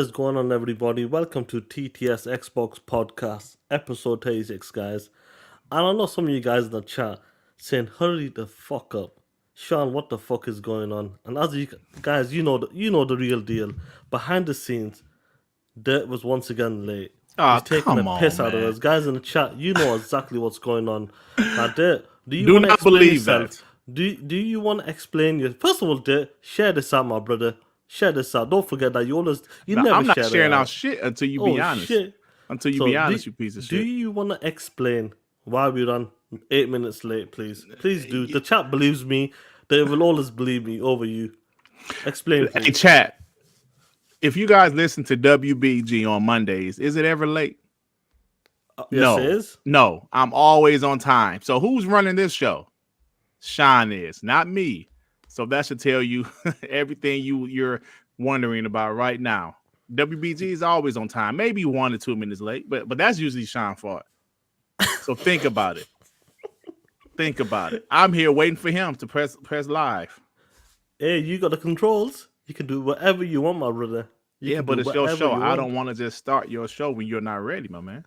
is going on, everybody? Welcome to TTS Xbox Podcast, episode 36, guys. And I know some of you guys in the chat saying, "Hurry the fuck up, Sean. What the fuck is going on?" And as you guys, you know the real deal. Behind the scenes, Dirt was once again late. Oh, He's taking a come piss on, out of man. us, guys in the chat. You know exactly what's going on. Now, Dirt, do you Do want to not explain believe yourself? that. Do you want to explain your? First of all, Dirt, share this out, my brother. Share this out. Don't forget that you No, never I'm not share it sharing out out. shit until you be Oh honest. shit! Until you So be do honest, you piece of do shit. you want to explain why we ran 8 minutes late, please? Please do. The chat believes me. They will always believe me over you. Explain, Hey, please. chat. If you guys listen to WBG on Mondays, is it ever late? Yes, it No. is. No. I'm always on time. So who's running this show? Sean is, not me. So that should tell you everything you're wondering about right now. WBG is always on time, maybe 1 or 2 minutes late, but that's usually Sean's fault. So think about it. Think about it. I'm here waiting for him to press live. Hey, you got the controls. You can do whatever you want, my brother. You Yeah, can do but it's your whatever show. you I want. don't want to just start your show when you're not ready, my man.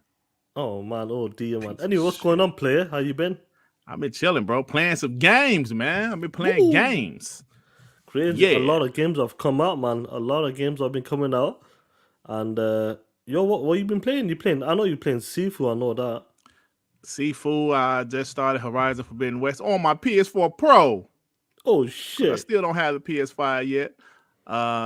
Oh man, oh dear man. Piece of Anyway, what's going shit. on, player? How you been? I've been chilling, bro. Playing some games, man. I've been playing Woo! games. Crazy. A Yeah. lot of games have come out, man. A lot of games have been coming out. And what you been playing? You playing? I know you playing Sifu. I know that. Seafood, I just started Horizon Forbidden West on my PS4 Pro. Oh Because I shit! still don't have the PS5 yet.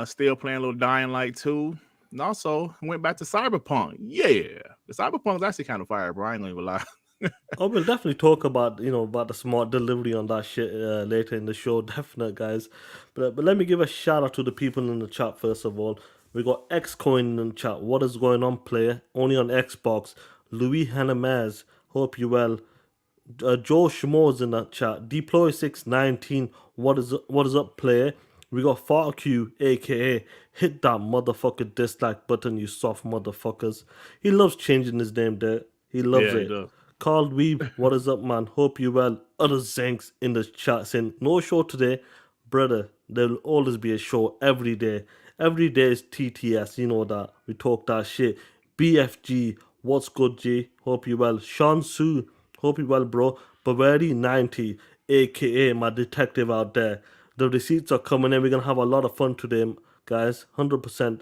Still playing a little Dying Light 2. And also went back to Cyberpunk. Yeah. The Cyberpunk's actually kind of fire, bro. I ain't gonna even lie. I will definitely talk about about the smart delivery on that shit later in the show, definite guys. But let me give a shout out to the people in the chat first of all. We got Xcoin in the chat. What is going on, player? Only on Xbox. Louis Hanamaz. Hope you well. Joe Schmo's in that chat. Deploy 619. What is up, player? We got FarQ, aka hit that motherfucker dislike button, you soft motherfuckers. He loves changing his name there. He loves Yeah, he it. does. Carl Weeb, what is up, man? Hope you well. Other Zenks in the chat saying no show today, brother. There will always be a show every day. Every day is TTS. You know that we talk that shit. BFG, what's good, G? Hope you well. Sean Su, hope you well, bro. Bavary 90, aka my detective out there. The receipts are coming in. We're gonna have a lot of fun today, guys. 100%.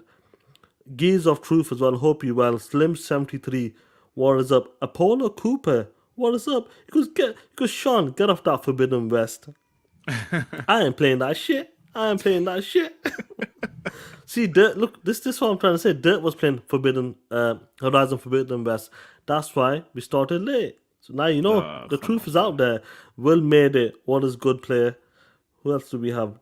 Gaze of Truth as well. Hope you well. Slim 73. What is up? Apollo Cooper. What is up? Because Sean, get off that Forbidden West. I ain't playing that shit. See, Dirt. Look, this is what I'm trying to say. Dirt was playing Horizon Forbidden West. That's why we started late. So now you know the Come truth on, is out there. Will made it. What is good, player? Who else do we have?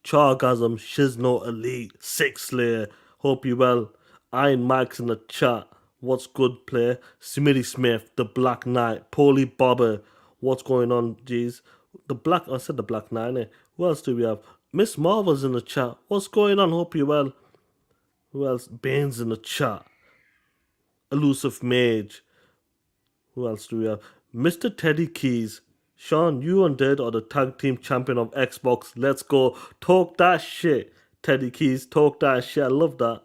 Chargasm, Shizno Elite, Six Slayer. Hope you well. Iron Mike's in the chat. What's good, player? Smitty Smith, the Black Knight, Paulie Bobber. What's going on, G's? I said the Black Knight. Eh? Who else do we have? Miss Marvel's in the chat. What's going on? Hope you well. Who else? Bane's in the chat. Elusive Mage. Who else do we have? Mr. Teddy Keys. Sean, you and Dead are the tag team champion of Xbox. Let's go. Talk that shit. Teddy Keys, talk that shit. I love that.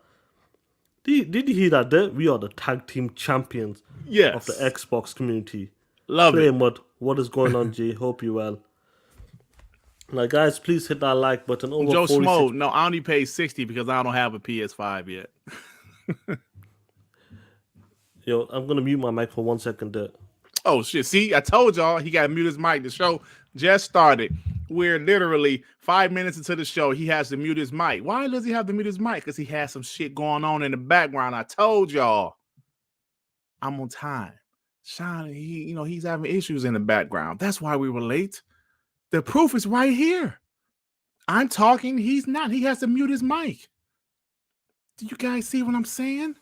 Did you hear that, Dead? We are the tag team champions of the yes. Xbox community. Love Play it. Mud. What is going on, G? Hope you well. Now, guys, please hit that like button. Over Joe 46. Smo, no, I only paid 60 because I don't have a PS5 yet. Yo, I'm going to mute my mic for 1 second, Dead. Oh shit! See, I told y'all he got to mute his mic. The show just started. We're literally 5 minutes into the show. He has to mute his mic. Why does he have to mute his mic? Because he has some shit going on in the background. I told y'all, I'm on time. Sean, he's having issues in the background. That's why we were late. The proof is right here. I'm talking. He's not. He has to mute his mic. Do you guys see what I'm saying?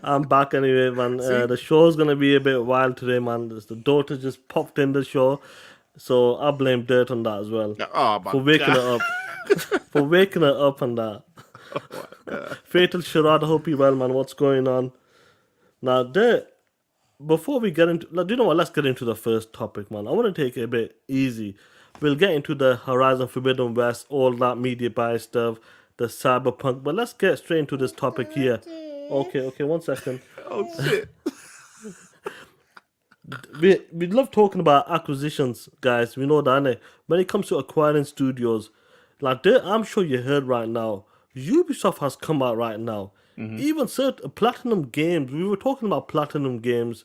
I'm back anyway, man. The show's gonna be a bit wild today, man. The daughter just popped in the show, so I blame Dirt on that as well Oh my for waking God. her up, for waking her up and that. Fatal Sharad, I hope you well, man. What's going on? Now, Dirt. Before we get into, you know what? Let's get into the first topic, man. I want to take it a bit easy. We'll get into the Horizon Forbidden West, all that media bias stuff. the Cyberpunk. But let's get straight into this topic here. Okay, 1 second. Oh shit. We love talking about acquisitions, guys. We know that, innit? When it comes to acquiring studios, like I'm sure you heard right now, Ubisoft has come out right now. Even certain Platinum Games, we were talking about Platinum Games,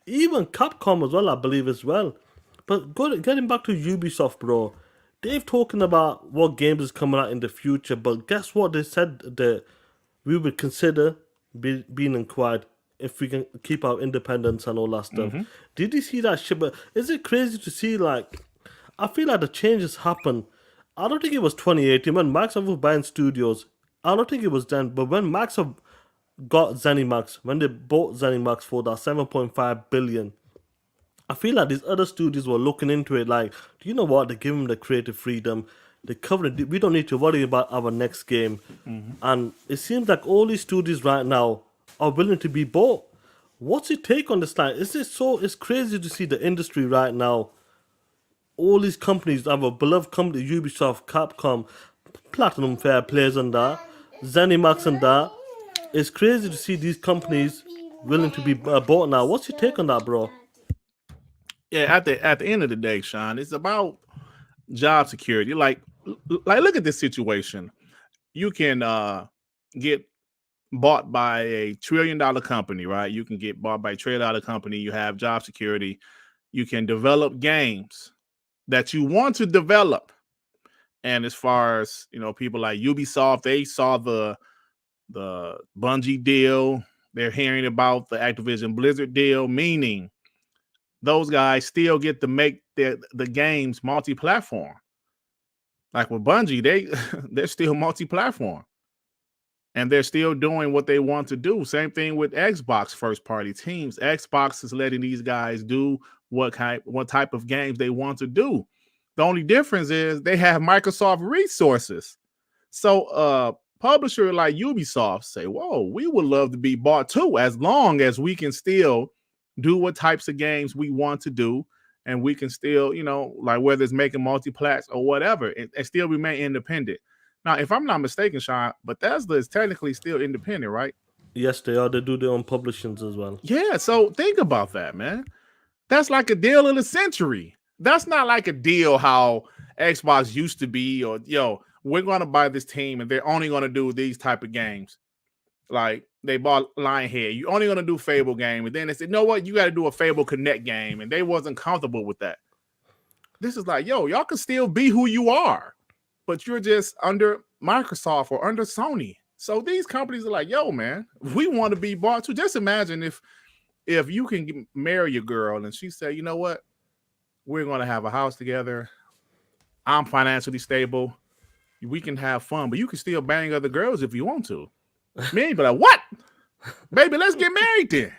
even Capcom as well, I believe as well. But getting back to Ubisoft, bro, they've talking about what games is coming out in the future. But guess what? They said that we would consider being inquired if we can keep our independence and all that stuff. Did you see that shit? But is it crazy to see, like, I feel like the changes happen. I don't think it was 2018 when Microsoft was buying studios. I don't think it was then, but when Microsoft got ZeniMax, when they bought ZeniMax for that 7.5 billion, I feel like these other studios were looking into it like, do you know what? They give them the creative freedom. They cover it. We don't need to worry about our next game. And it seems like all these studios right now are willing to be bought. What's your take on this? Like, is it so? It's crazy to see the industry right now. All these companies, our beloved company, Ubisoft, Capcom, Platinum Fair Players and that, ZeniMax and that. It's crazy to see these companies willing to be bought now. What's your take on that, bro? Yeah, at the end of the day, Sean, it's about job security. Like look at this situation. You can get bought by a $1 trillion company, right? You can get bought by a $1 trillion company. You have job security. You can develop games that you want to develop. And as far as, you know, people like Ubisoft, they saw the Bungie deal. They're hearing about the Activision Blizzard deal, meaning those guys still get to make the games multi-platform. Like with Bungie, they're still multi-platform. And they're still doing what they want to do. Same thing with Xbox first-party teams. Xbox is letting these guys do what type of games they want to do. The only difference is they have Microsoft resources. So publisher like Ubisoft say, whoa, we would love to be bought too, as long as we can still do what types of games we want to do. And we can still, you know, like whether it's making multiplats or whatever, and still remain independent. Now, if I'm not mistaken, Sean, Bethesda is technically still independent, right? Yes, they are. They do their own publishings as well. Yeah, so think about that, man. That's like a deal of the century. That's not like a deal how Xbox used to be, or we're going to buy this team and they're only going to do these type of games. Like they bought Lionhead. You're only going to do Fable game. And then they said, no, what? You got to do a Fable Connect game. And they wasn't comfortable with that. This is like, y'all can still be who you are, but you're just under Microsoft or under Sony. So these companies are like, yo, man, we want to be bought too. Just imagine if you can marry your girl and she say, you know what? We're going to have a house together. I'm financially stable. We can have fun, but you can still bang other girls if you want to. Me, but like, what? Baby, let's get married then.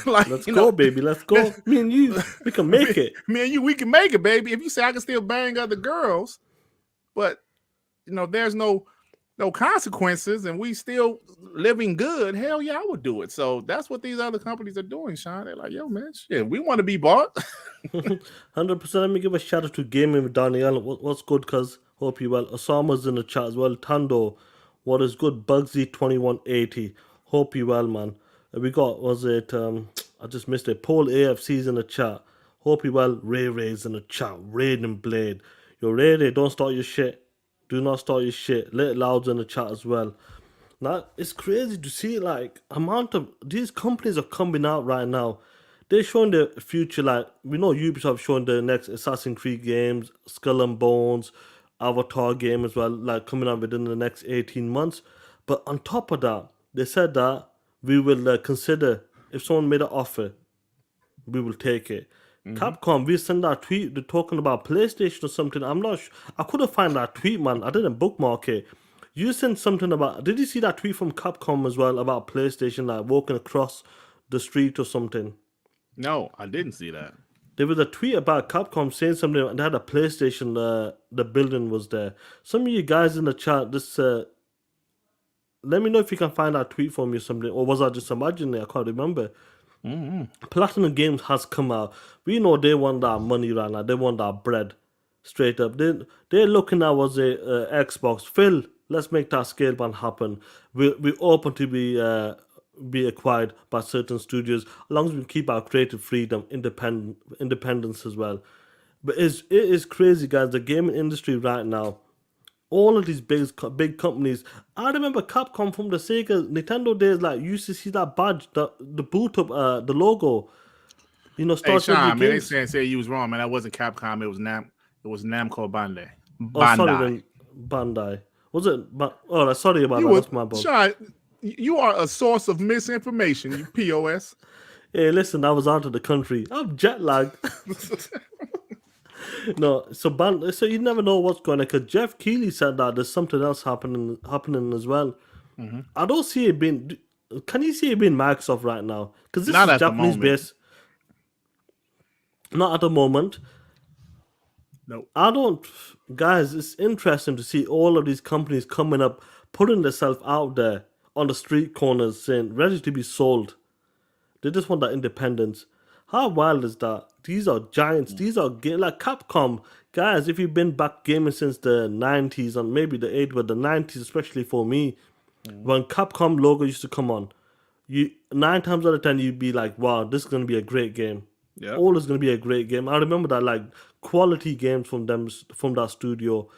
Like, let's go, baby. Let's go. Me and you, we can make it. Me and you, we can make it, baby. If you say I can still bang other girls, but there's no consequences and we still living good, hell yeah, I would do it. So that's what these other companies are doing, Sean. They're like, yo, man, shit, we want to be bought. 100%. Let me give a shout out to Gaming with Daniel. What's good, cuz? Hope you well. Osama's in the chat as well. Tando, what is good? Bugsy2180. Hope you well, man. We got, I just missed it. Paul AFC's in the chat. Hope you well. Ray's in the chat. Raiden Blade. Yo, Ray, don't start your shit. Do not start your shit. Let it loud in the chat as well. Now, it's crazy to see, like, amount of these companies are coming out right now. They're showing the future, like, we know Ubisoft showing the next Assassin's Creed games, Skull and Bones, Avatar game as well, like, coming out within the next 18 months. But on top of that, they said that we will consider, if someone made an offer, we will take it. Capcom, we sent that tweet, they're talking about PlayStation or something. I'm not sure. I couldn't find that tweet, man. I didn't bookmark it. You sent something about, did you see that tweet from Capcom as well about PlayStation, like walking across the street or something? No, I didn't see that. There was a tweet about Capcom saying something, and they had a PlayStation, the building was there. Some of you guys in the chat, let me know if you can find that tweet for me or something, or was I just imagining it? I can't remember. Platinum Games has come out. We know they want that money right now. They want that bread, straight up. They're looking at was a Xbox. Phil, Let's make that scale ban happen. We're open to be acquired by certain studios, as long as we keep our creative freedom, independence as well. But it is crazy, guys. The gaming industry right now, all of these big companies. I remember Capcom from the Sega Nintendo days. Like, you used to see that badge, the boot up, the logo. Hey, Starts with your Sean, man, they games. say you was wrong, man. That wasn't Capcom. It was Namco Bandai. Oh, sorry, Bandai. then Bandai. Was it? Oh, sorry about You that. were That's my bad. Sean. You are a source of misinformation. You pos. Hey, listen, I was out of the country. I'm jet lagged. No, so you never know what's going on. Because Jeff Keighley said that there's something else happening as well. Mm-hmm. I don't see it being. Can you see it being Microsoft right now? Because this Not is at the Japanese moment. based. Not at the moment. Nope. I don't, guys. It's interesting to see all of these companies coming up, putting themselves out there on the street corners, saying ready to be sold. They just want that independence. How wild is that? These are giants. These are like Capcom, guys. If you've been back gaming since the '90s and maybe the '80s, but the '90s, especially for me, Mm-hmm. when Capcom logo used to come on, you 9 times out of 10 you'd be like, "Wow, this is gonna be a great game." Yep. All is gonna be a great game. I remember that, like, quality games from that studio,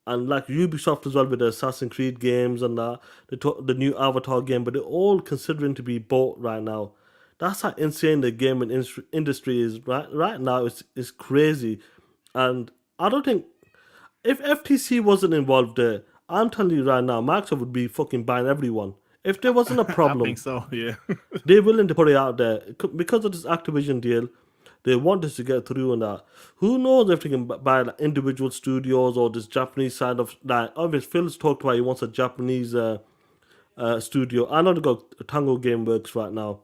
and like Ubisoft as well with the Assassin's Creed games and the new Avatar game, but they're all considering to be bought right now. That's how insane the gaming industry is right now. It's crazy, and I don't think if FTC wasn't involved there, I'm telling you right now, Microsoft would be fucking buying everyone. If there wasn't a I think problem, so. Yeah. they're willing to put it out there because of this Activision deal. They want us to get through on that. Who knows if they can buy like, individual studios or this Japanese side of that? Obviously, Phil's talked about he wants a Japanese studio. I know they got Tango Gameworks right now,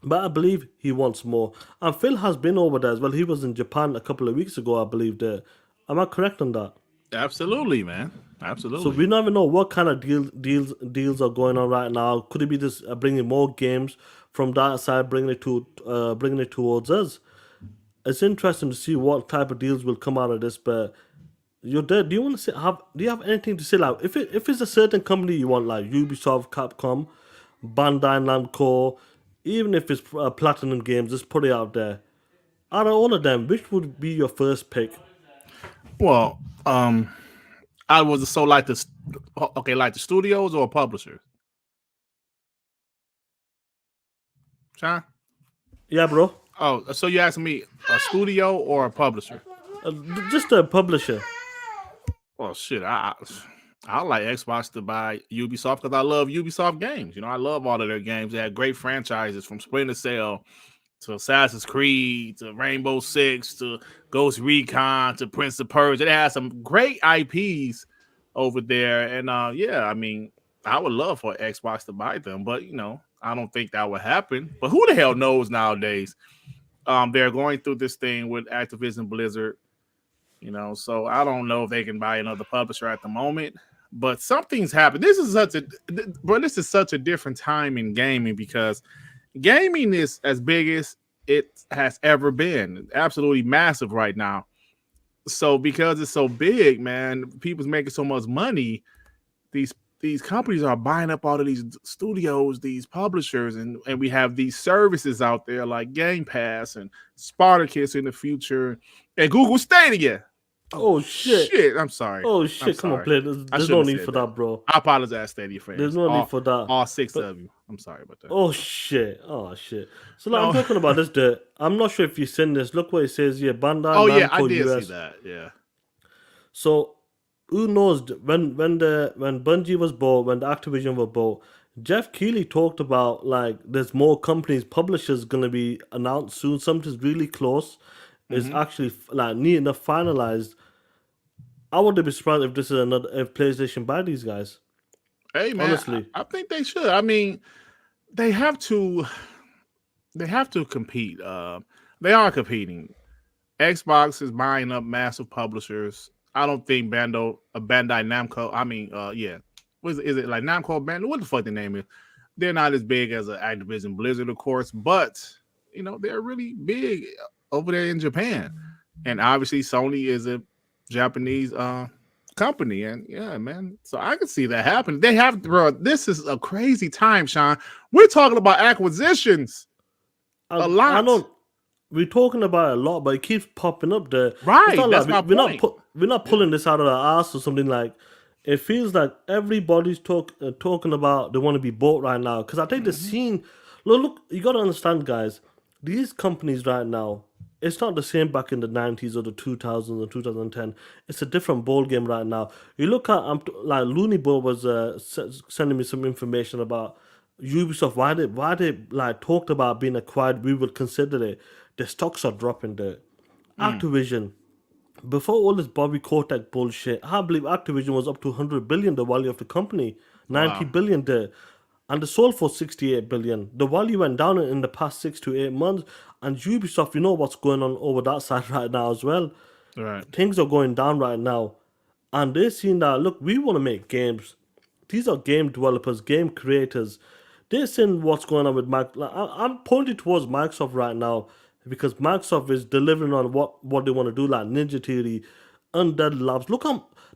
but I believe he wants more. And Phil has been over there as well. He was in Japan a couple of weeks ago, I believe. There, am I correct on that? Absolutely, man. So Absolutely. we never know what kind of deals are going on right now. Could it be just bringing more games from that side, bringing it towards us? It's interesting to see what type of deals will come out of this. But you're there. Do you want to say have? Do you have anything to say? Like, if it's a certain company you want, like Ubisoft, Capcom, Bandai Namco, even if it's Platinum Games, just put it out there. Out of all of them, which would be your first pick? Well, I was so like the okay, like the studios or publishers. Sean? Yeah, bro. Oh, so you asking me a studio or a publisher? Just a publisher. Well, shit, I like Xbox to buy Ubisoft because I love Ubisoft games. You know, I love all of their games. They have great franchises from Splinter Cell to Assassin's Creed to Rainbow Six to Ghost Recon to Prince of Persia. They have some great IPs over there, and yeah, I mean, I would love for Xbox to buy them, but you know, I don't think that would happen. But who the hell knows nowadays? They're going through this thing with Activision Blizzard, you know, so I don't know if they can buy another publisher at the moment. But something's happened. This is such a different time in gaming because gaming is as big as it has ever been. Absolutely massive right now. So because it's so big, man, people's making so much money. These these companies are buying up all of these studios, these publishers, and we have these services out there like Game Pass and Spartacus in the future and Google Stadia. Oh Oh shit! shit! I'm sorry. Oh I'm shit! Come on, sorry. play. I There's no shouldn't have need said for that. that, bro. I apologize, Stadia There's fans. no need for that. All six But of you. I'm sorry about that. oh shit! Oh shit! So like, I'm No. talking about this. I'm not sure if you've seen this. Look what it says here. Bandai Oh yeah, I Namco did see US. that. Yeah. So who knows when Bungie was bought, when the Activision were bought, Jeff Keighley talked about like there's more companies, publishers gonna be announced soon. Something's really close. It's Mm-hmm. actually like near enough finalized. I wouldn't be surprised if this is another if PlayStation buy these guys. Hey man, Honestly. I think they should. I mean, they have to. They have to compete. They are competing. Xbox is buying up massive publishers. I don't think Bandai Namco. I mean, yeah, is it like Namco Bandai? What the fuck the name is? They're not as big as an Activision Blizzard, of course, but you know they're really big over there in Japan, and obviously Sony is a Japanese company. And yeah, man. So I can see that happen. They have, bro. This is a crazy time, Sean. We're talking about acquisitions a I lot. don't. We're talking about it a lot, but it keeps popping up there. It's Right. not like That's my point. we're not Yeah. pulling this out of our ass or something like. It feels like everybody's talking about they want to be bought right now. Because I think the Mm-hmm. scene. Look, you got to understand, guys. These companies right now, it's not the same back in the 90s or the 2000s or 2010. It's a different ball game right now. You look at like Looney Boy was sending me some information about Ubisoft. Why they like talked about being acquired? We would consider it. The stocks are dropping there. Mm. Activision, before all this Bobby Kotick bullshit, I believe Activision was up to 100 billion, the value of the company, 90 Wow. billion there. And they sold for 68 billion. The value went down in the past 6 to 8 months. And Ubisoft, you know what's going on over that side right now as well. Right. Things are going down right now. And they're seeing that, look, we want to make games. These are game developers, game creators. They're seeing what's going on with Microsoft. Like, I'm pointing towards Microsoft right now because Microsoft is delivering on what they want to do, like Ninja Theory, Undead Labs. Look,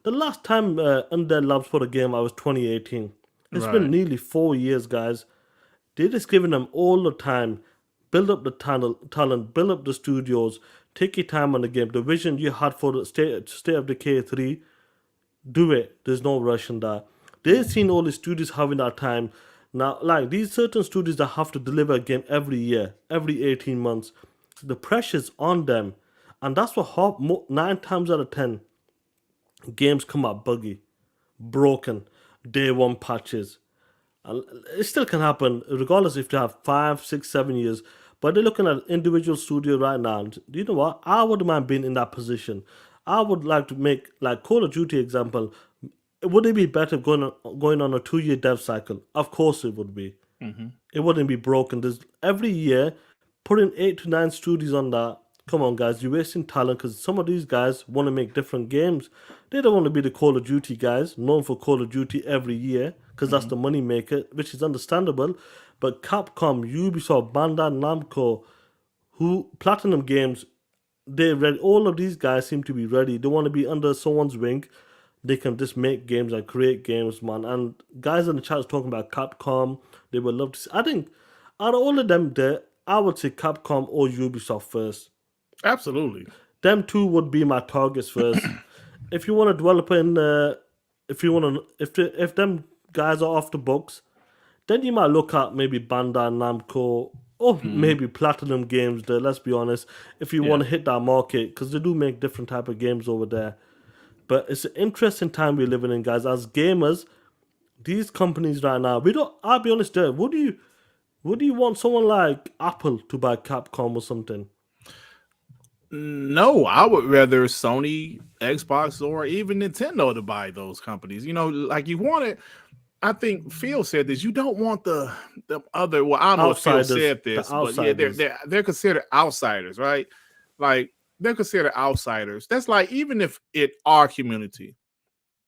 the last time Undead Labs put a game out was 2018. It's been Right. nearly 4 years, guys. They're just giving them all the time. Build up the talent, build up the studios, take your time on the game. The vision you had for the State of Decay 3, do it. There's no rush in that. They've seen all the studios having that time. Now, like these certain studios that have to deliver a game every year, every 18 months, the pressure's on them. And that's what 9 times out of 10 games come out buggy, broken, day one patches. And it still can happen regardless if they have 5, 6, 7 years. But they're looking at individual studio right now. And you know what? I wouldn't mind being in that position. I would like to make like Call of Duty example. Would it be better going on a 2 year dev cycle? Of course it would be. Mm-hmm. It wouldn't be broken. There's every year putting 8 to 9 studios on that. Come on, guys, you're wasting talent because some of these guys want to make different games. They don't want to be the Call of Duty guys, known for Call of Duty every year because that's Mm-hmm. the money maker, which is understandable. But Capcom, Ubisoft, Bandai Namco, who Platinum Games, they're ready. All of these guys seem to be ready. They want to be under someone's wing. They can just make games and create games, man. And guys in the chat is talking about Capcom. They would love to see. I think out of all of them there, I would say Capcom or Ubisoft first. Absolutely. Them two would be my targets first. If you want to develop in, if you want to, if them guys are off the books, then you might look at maybe Bandai Namco or Mm-hmm. maybe Platinum Games there, let's be honest, if you Yeah. want to hit that market, because they do make different type of games over there. But it's an interesting time we're living in, guys. As gamers, these companies right now, we don't, I'll be honest there, would you want someone like Apple to buy Capcom or something? No, I would rather Sony, Xbox, or even Nintendo to buy those companies. You know, like you want it. I think Phil said this. You don't want the other. Well, I don't know if Phil Outsiders, said the this, but yeah, they're outsiders. they're they're considered outsiders, right? Like they're considered outsiders. That's like even if it our community,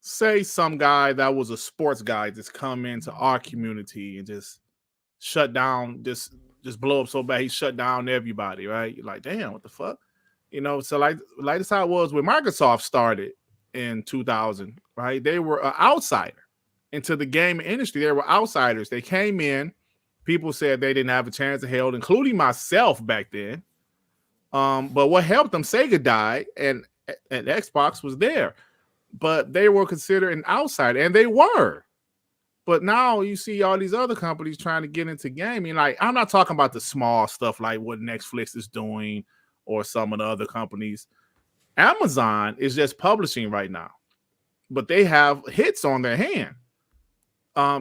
say some guy that was a sports guy just come into our community and just shut down, just blow up so bad he shut down everybody, right? You're like, damn, what the fuck? You know, so like that's how it was when Microsoft started in 2000, right? They were an outsider into the game industry. They were outsiders. They came in. People said they didn't have a chance of hell, including myself back then. But what helped them? Sega died, and Xbox was there, but they were considered an outsider, and they were. But now you see all these other companies trying to get into gaming. Like I'm not talking about the small stuff like what Netflix is doing or some of the other companies. Amazon is just publishing right now, but they have hits on their hand.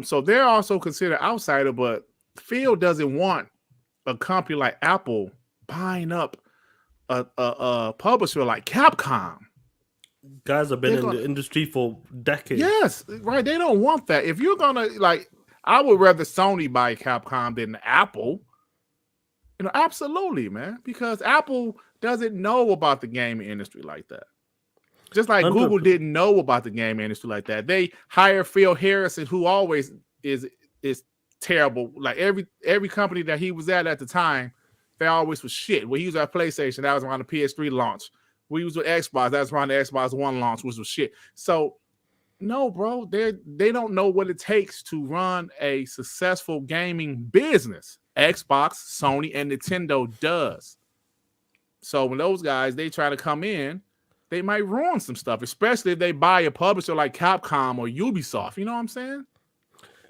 So they're also considered outsider, but Phil doesn't want a company like Apple buying up a publisher like Capcom. Guys have been They're in gonna the industry for decades. Yes, right. They don't want that. If you're gonna like, I would rather Sony buy Capcom than Apple. You know, absolutely, man, because Apple doesn't know about the gaming industry like that. Just like Google 100. didn't know about the gaming industry like that. They hire Phil Harrison, who always is terrible. Like every company that he was at the time, they always was shit. When he was at PlayStation, that was around the PS3 launch. When he was with Xbox, that was around the Xbox One launch, which was shit. So No, bro, they don't know what it takes to run a successful gaming business. Xbox, Sony, and Nintendo does. So when those guys they try to come in, they might ruin some stuff, especially if they buy a publisher like Capcom or Ubisoft. You know what I'm saying?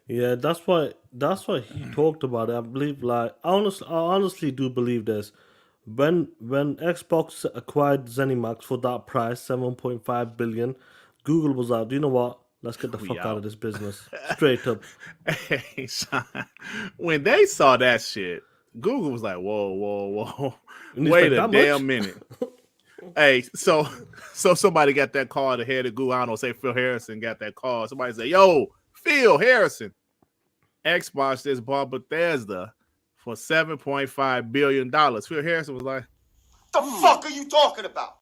Yeah, that's why he talked about it. I believe, like, I honestly do believe this. When Xbox acquired ZeniMax for that price, 7.5 billion, Google was like, do you know what? Let's get the We fuck out of out. this business. Straight up. Hey, Sean, when they saw that shit, Google was like, "Whoa, whoa, whoa, And he's wait like, a that much? damn minute." Hey, so somebody got that call. The head of Google, I don't know, say Phil Harrison got that call. Somebody say, "Yo, Phil Harrison, Xbox just bought Bethesda for $7.5 billion." Phil Harrison was like, "The fuck are you talking about?"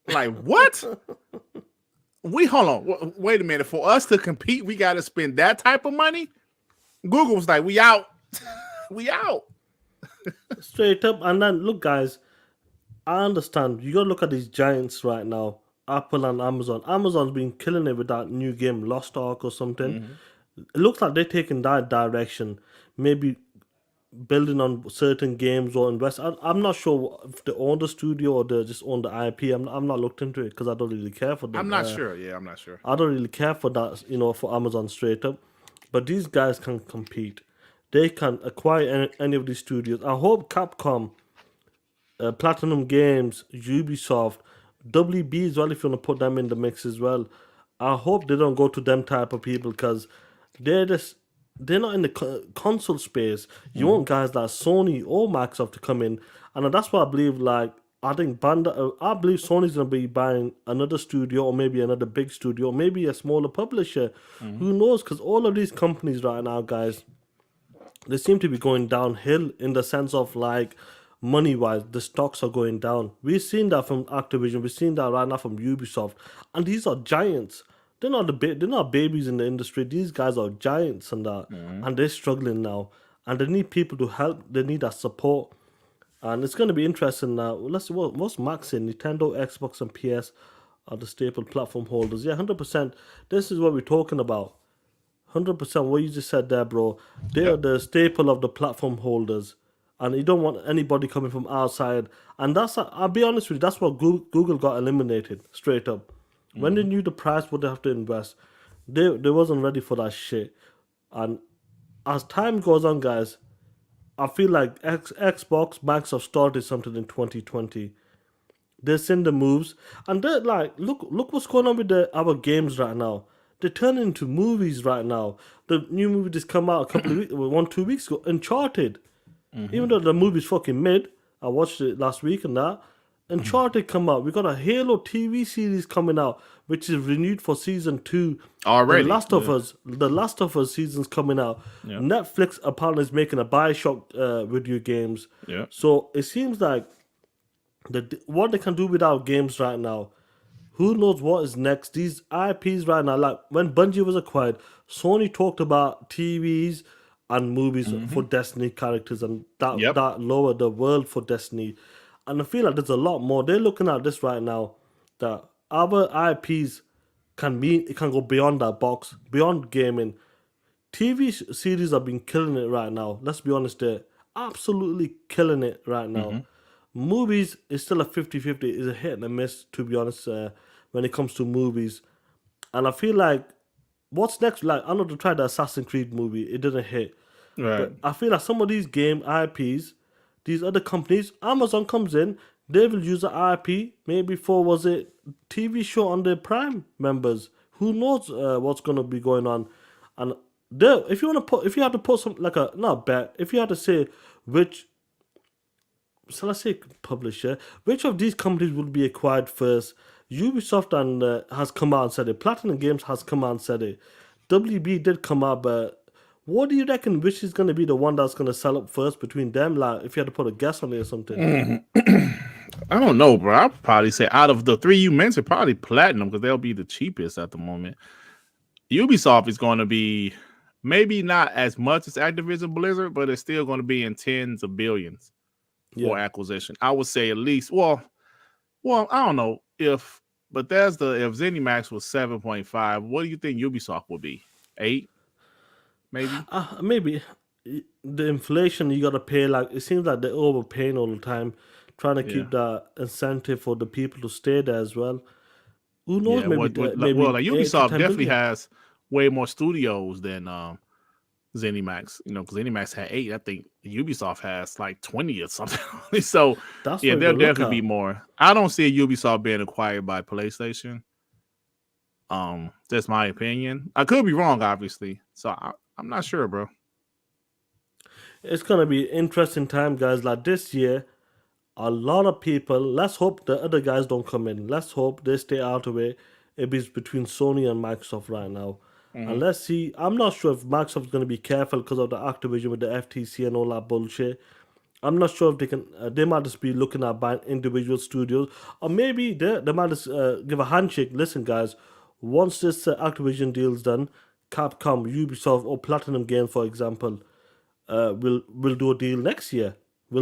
"Like what? We hold on. Wait a minute. For us to compete, we got to spend that type of money." Google was like, "We out, we out." Straight up. And then, look, guys, I understand. You gotta look at these giants right now, Apple and Amazon. Amazon's been killing it with that new game, Lost Ark or something. Mm-hmm. It looks like they're taking that direction. Maybe building on certain games or invest. I'm not sure if they own the studio or they just own the IP. I'm not looked into it because I don't really care for I'm them. not sure. Yeah, I'm not sure. I don't really care for that, for Amazon straight up. But these guys can compete. They can acquire any of these studios. I hope Capcom, Platinum Games, Ubisoft, WB as well, if you want to put them in the mix as well. I hope they don't go to them type of people because they're just they're not in the console space. You Mm-hmm. want guys like Sony or Microsoft to come in, and that's why I believe. Like I think I believe Sony's gonna be buying another studio or maybe another big studio, or maybe a smaller publisher. Mm-hmm. Who knows? Because all of these companies right now, guys, they seem to be going downhill in the sense of like money wise, the stocks are going down. We've seen that from Activision, we've seen that right now from Ubisoft, and these are giants. They're not babies in the industry. These guys are giants and that, Mm-hmm. and they're struggling now, and they need people to help. They need that support, and it's going to be interesting now. Let's see what's Max in Nintendo, Xbox, and PS are the staple platform holders. Yeah, 100%. This is what we're talking about. 100% what you just said there, bro. They are Yep. the staple of the platform holders. And you don't want anybody coming from outside. And I'll be honest with you, that's what Google got eliminated, straight up. When they Mm-hmm. knew the price, what they have to invest, they wasn't ready for that shit. And as time goes on, guys, I feel like Xbox, Microsoft started something in 2020. They're seeing the moves, and they're like, look what's going on with our games right now. They're turning into movies right now. The new movie just come out a couple of weeks, 1 2 weeks ago, Uncharted. Mm-hmm. Even though the movie's fucking mid, I watched it last week and that. Uncharted come out. We got a Halo TV series coming out, which is renewed for season 2. Already. Yeah. The Last of Us season's coming out. Yeah. Netflix apparently is making a Bioshock video games. Yeah. So it seems like what they can do without games right now. Who knows what is next? These IPs right now, like when Bungie was acquired, Sony talked about TVs and movies Mm-hmm. for Destiny characters, and that Yep. that lowered the world for Destiny. And I feel like there's a lot more. They're looking at this right now that our IPs it can go beyond that box, beyond gaming. TV series have been killing it right now. Let's be honest, they're absolutely killing it right now. Mm-hmm. Movies is still a 50-50. It's a hit and a miss, to be honest, when it comes to movies. And I feel like, what's next? Like, I know they tried the Assassin's Creed movie, it didn't hit. Right. But I feel like some of these game IPs, these other companies, Amazon comes in, they will use the IP maybe for, was it TV show on their Prime members. Who knows what's gonna be going on? And if you had to put some like a not bet, if you had to say which, so let's say publisher, which of these companies will be acquired first? Ubisoft and has come out and said it. Platinum Games has come out and said it. WB did come out, but what do you reckon? Which is going to be the one that's going to sell up first between them? Like, if you had to put a guess on it or something. I don't know, bro. I'd probably say out of the three you mentioned, probably Platinum because they'll be the cheapest at the moment. Ubisoft is going to be maybe not as much as Activision Blizzard, but it's still going to be in tens of billions for Yeah, acquisition. I would say at least. Well, I don't know if Bethesda, if ZeniMax was 7.5, what do you think Ubisoft would be? 8, maybe? Maybe the inflation you gotta pay. Like it seems like they're overpaying all the time, trying to Yeah. keep that incentive for the people to stay there as well. Who knows? Yeah. Maybe Well, maybe like 8 to Ubisoft 10 definitely billion. has way more studios than ZeniMax, because ZeniMax had 8. I think Ubisoft has like 20 or something. So, That's yeah, what you there'll gotta look definitely be at. more. I don't see Ubisoft being acquired by PlayStation. That's my opinion. I could be wrong, obviously. So I'm not sure, bro. It's gonna be interesting time, guys. Like this year, a lot of people. Let's hope the other guys don't come in. Let's hope they stay out of it. It is between Sony and Microsoft right now. And Hmm. let's see. I'm not sure if Microsoft's going to be careful because of the Activision with the FTC and all that bullshit. I'm not sure if they can. They might just be looking at buying individual studios, or maybe they might just give a handshake. Listen, guys, once this Activision deal's done, Capcom, Ubisoft, or Platinum Games, for example, will do a deal next year. Hmm.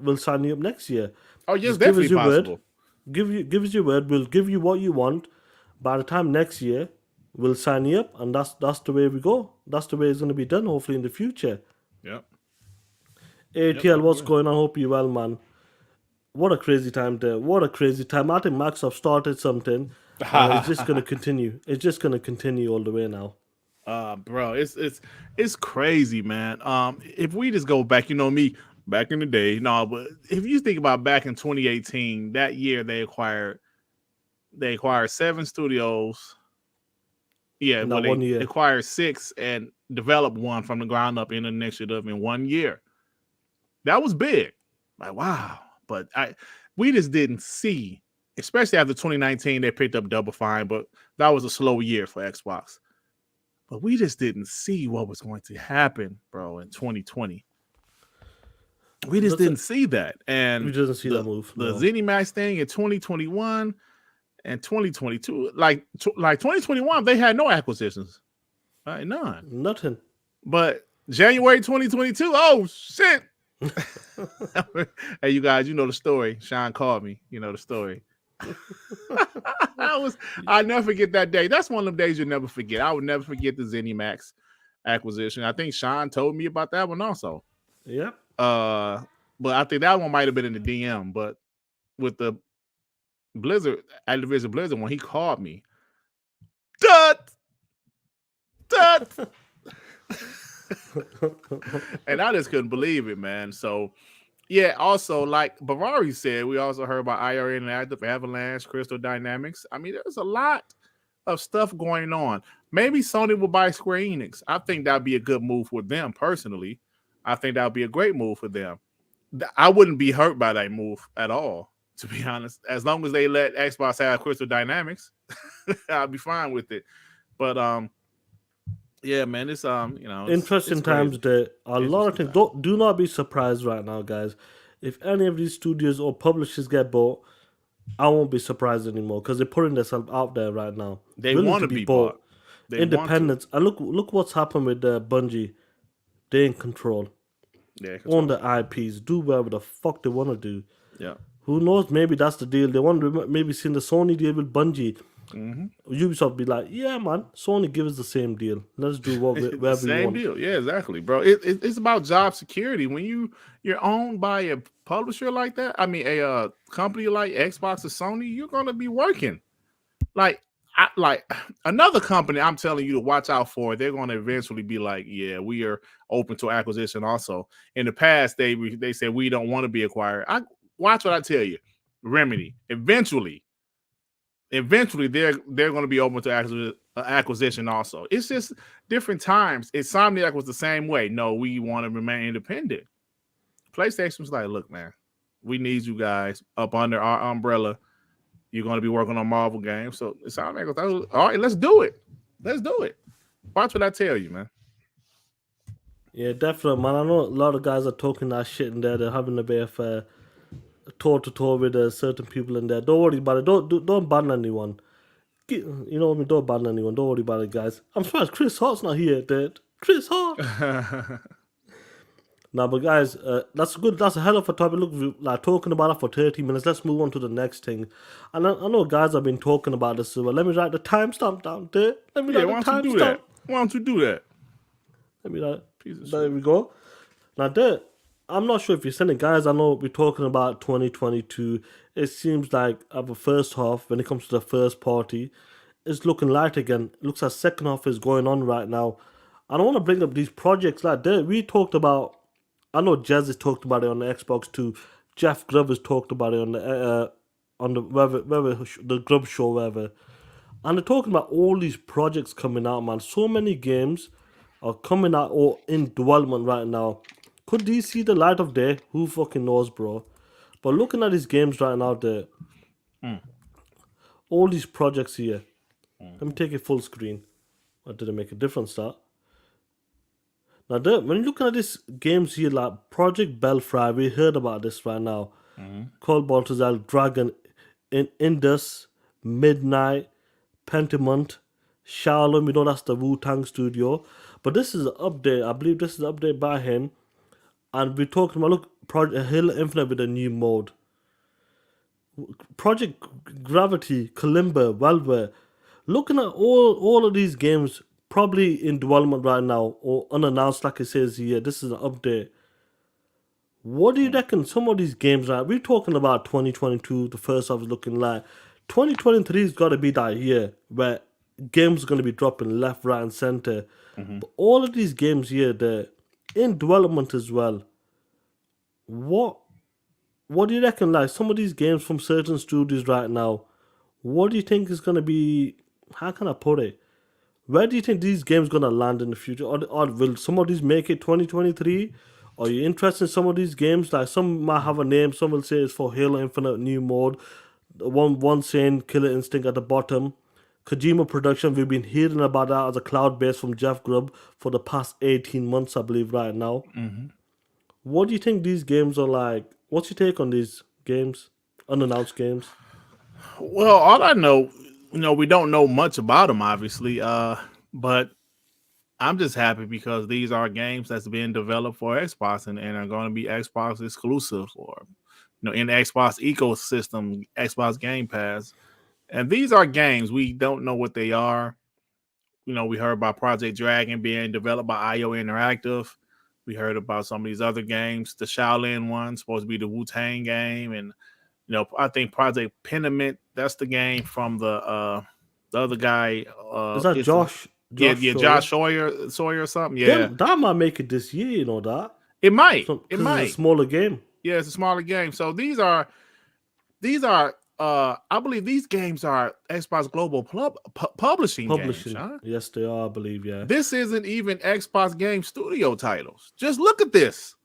We'll sign you up next year. Oh, yes, Just give definitely us your word. possible. Give us your word. We'll give you what you want. By the time next year, we'll sign you up, and that's the way we go. That's the way it's gonna be done. Hopefully in the future. Yep. Yep. ATL, Yep. what's Yeah. going on? Hope you well, man. What a crazy time there. What a crazy time. I think Microsoft started something, and it's just gonna continue. It's just gonna continue all the way now. Bro, it's crazy, man. If we just go back, me back in the day, no, but if you think about back in 2018, that year they acquired 7 studios. Yeah, In well, that one they year. acquired 6 and developed one from the ground up in an initiative in 1 year. That was big. Like, wow. But we just didn't see, especially after 2019, they picked up Double Fine, but that was a slow year for Xbox. But we just didn't see what was going to happen, bro, in 2020. We just That's didn't it. see that. We And didn't see that the move. the No. ZeniMax thing in 2021 and 2022, like 2021, they had no acquisitions. Right? None. Nothing. But January 2022, oh shit. Hey, you guys, you know the story. Sean called me. You know the story. I never forget that day. That's one of them days you'll never forget. I would never forget the ZeniMax acquisition. I think Sean told me about that one also. Yep. But I think that one might have been in the DM. But with the Blizzard, Activision Blizzard, when he called me, Dut! And I just couldn't believe it, man. So, yeah, also, like Bavari said, we also heard about IRA Interactive, Avalanche, Crystal Dynamics. I mean, there's a lot of stuff going on. Maybe Sony will buy Square Enix. I think that'd be a good move for them personally. I think that would be a great move for them. I wouldn't be hurt by that move at all, to be honest. As long as they let Xbox have Crystal Dynamics, I'll be fine with it. But yeah, man, it's it's Interesting times crazy. there. A lot of Interesting things. time. Do not be surprised right now, guys. If any of these studios or publishers get bought, I won't be surprised anymore because they're putting themselves out there right now, They willing want to to be be bought. bought. They want to. Independence. And look what's happened with Bungie. They in control. Yeah, Own control. the IPs. Do whatever the fuck they want to do. Yeah. Who knows? Maybe that's the deal. They want to maybe see the Sony deal with Bungie. Mm-hmm. Ubisoft be like, yeah, man, Sony give us the same deal. Let's do The whatever we same want. deal. Yeah, exactly, bro. It's about job security. When you're owned by a publisher like that, I mean a company like Xbox or Sony, you're gonna be working. Like like another company I'm telling you to watch out for, they're gonna eventually be like, yeah, we are open to acquisition also. In the past, they said we don't want to be acquired. Watch what I tell you. Remedy. Eventually they're going to be open to acquisition also. It's just different times. Insomniac was the same way. No, we want to remain independent. PlayStation's like, look, man, we need you guys up under our umbrella. You're going to be working on Marvel games. So Insomniac was like, all right, let's do it. Let's do it. Watch what I tell you, man. Yeah, definitely, man. I know a lot of guys are talking that shit in there. They're having a bit of toe to toe with certain people in there. Don't worry about it. Don't ban anyone. You know what I mean? Don't ban anyone. Don't worry about it, guys. I'm surprised Chris Hart's not here, dude. Chris Hart. Now, but guys, that's good. That's a hell of a topic. Look, we like talking about it for 30 minutes. Let's move on to the next thing. And I know guys have been talking about this as well. Let me write the timestamp down there. Let me Yeah, write the why don't you do that? timestamp. Why don't you do that? Let me write. Piece of There shit. we go. Now, there. I'm not sure if you're sending guys. I know we're talking about 2022. It seems like at the first half, when it comes to the first party, it's looking light again. It looks like second half is going on right now. I don't want to bring up these projects like that. We talked about. I know Jazz has talked about it on the Xbox too. Jeff Grubb has talked about it on the the Grub show, wherever. And they're talking about all these projects coming out, man. So many games are coming out or in development right now. Could these see the light of day? Who fucking knows, bro? But looking at these games right now, all these projects here. Let me take it full screen. Or did it make a difference, that? Now, when you're looking at these games here, like Project Belfry, we heard about this right now. Called Baltazar, Dragon, Indus, Midnight, Pentiment, Shalom, we know that's the Wu Tang studio. But this is an update. I believe this is an update by him. And we're talking about, look, Project Hill Infinite with a new mode. Project Gravity, Kalimba, Valve. Looking at all of these games, probably in development right now or unannounced, like it says here. This is an update. What do you reckon some of these games are? We're talking about 2022, the first half is looking like. 2023 has got to be that year where games are going to be dropping left, right, and center. But all of these games here, they're in development as well. What do you reckon? Like some of these games from certain studios right now, what do you think is going to be? How can I put it? Where do you think these games gonna land in the future? Or will some of these make it 2023? Are you interested in some of these games? Like some might have a name, some will say it's for Halo Infinite new mode. One saying Killer Instinct at the bottom. Kojima Production, we've been hearing about that as a cloud base from Jeff Grubb for the past 18 months, I believe, right now. What do you think these games are like? What's your take on these games? Unannounced games? Well, all I know, we don't know much about them, obviously. But I'm just happy because these are games that's being developed for Xbox and are going to be Xbox exclusive or in the Xbox ecosystem, Xbox Game Pass. And these are games we don't know what they are. We heard about Project Dragon being developed by IO Interactive. We heard about some of these other games. The Shaolin one supposed to be the Wu-Tang game, and I think Project Pentiment, that's the game from the other guy. Is that Josh? Yeah, Josh Josh Sawyer or something. Yeah, Them, that might make it this year, you know that. it might. It Because might. it's a smaller game. Yeah, it's a smaller game. So these are I believe these games are Xbox Global Publishing games. Huh? Yes, they are, I believe, yeah. This isn't even Xbox Game Studio titles. Just look at this.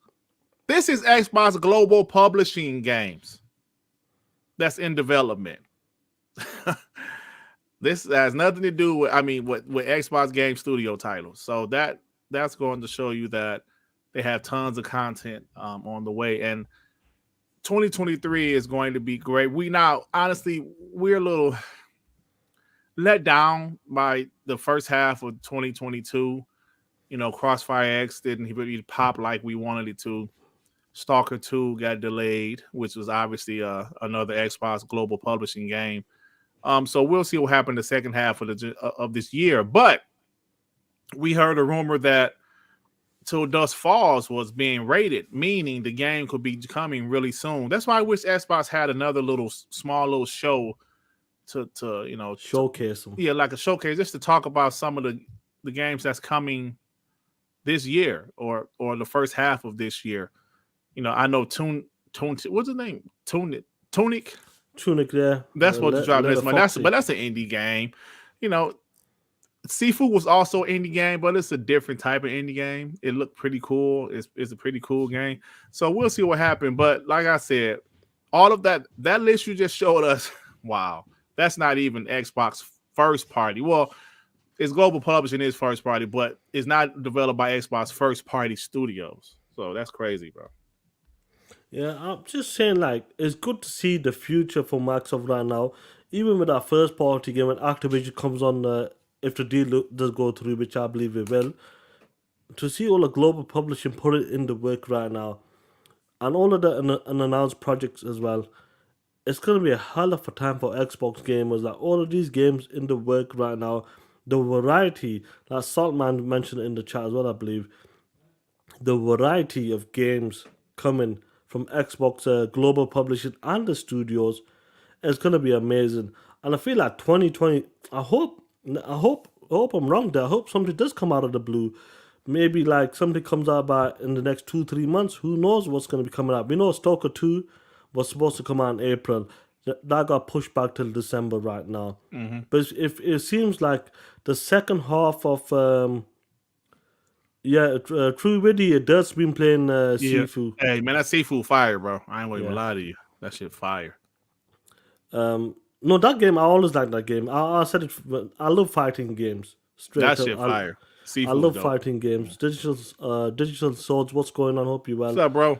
This is Xbox Global Publishing games that's in development. This has nothing to do with Xbox Game Studio titles. So that's going to show you that they have tons of content on the way. And 2023 is going to be great. Honestly, we're a little let down by the first half of 2022. Crossfire X didn't really pop like we wanted it to. Stalker 2 got delayed, which was obviously another Xbox Global Publishing game. So we'll see what happened the second half of this year. But we heard a rumor that Till Dusk Falls was being rated, meaning the game could be coming really soon. That's why I wish Xbox had another small little show to showcase them. Yeah, like a showcase, just to talk about some of the games that's coming this year or the first half of this year. I know what's the name? Tunic. Yeah. That's what to drop this month. But that's an indie game. Sifu was also an indie game, but it's a different type of indie game. It looked pretty cool. It's a pretty cool game. So we'll see what happens. But like I said, all of that list you just showed us, wow, that's not even Xbox first party. Well, it's Global Publishing is first party, but it's not developed by Xbox first party studios. So that's crazy, bro. Yeah, I'm just saying, like, it's good to see the future for Microsoft right now. Even with our first party game, when Activision comes on, if the deal does go through, which I believe it will, to see all the global publishing put it into work right now, and all of the unannounced projects as well. It's gonna be a hell of a time for Xbox gamers. Like all of these games in the work right now, the variety, like Saltman mentioned in the chat as well, I believe, the variety of games coming from Xbox global publishing and the studios is gonna be amazing. And I feel like 2020. I hope I'm wrong there. I hope something does come out of the blue. Maybe like something comes out by in the next 2-3 months. Who knows what's going to be coming out? We know Stalker 2 was supposed to come out in April. That got pushed back till December right now. But if it seems like the second half of True Witty, it does been playing Yeah. Sifu. Hey man, that seafood fire, bro. I ain't gonna even lie to you. That shit fire. No, that game I always like that game. I said it. I love fighting games. Straight That up, shit fire. I Seafood love dope. fighting games. Digital Swords. What's going on? Hope you well. What's up, bro?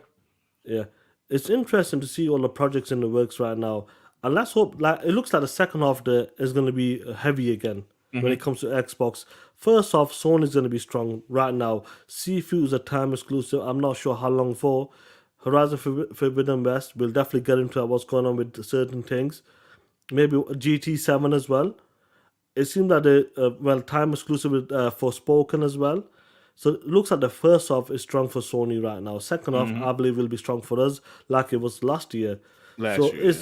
Yeah, it's interesting to see all the projects in the works right now, and let's hope. Like it looks like the second half there is going to be heavy again when it comes to Xbox. First off, Sony's going to be strong right now. Sifu is a time exclusive. I'm not sure how long for. Horizon Forbidden West. We'll definitely get into what's going on with certain things. Maybe GT7 as well. It seems that the time exclusive with Forspoken as well. So it looks like the first half is strong for Sony right now. Second half, I believe, will be strong for us, like it was last year. Last year,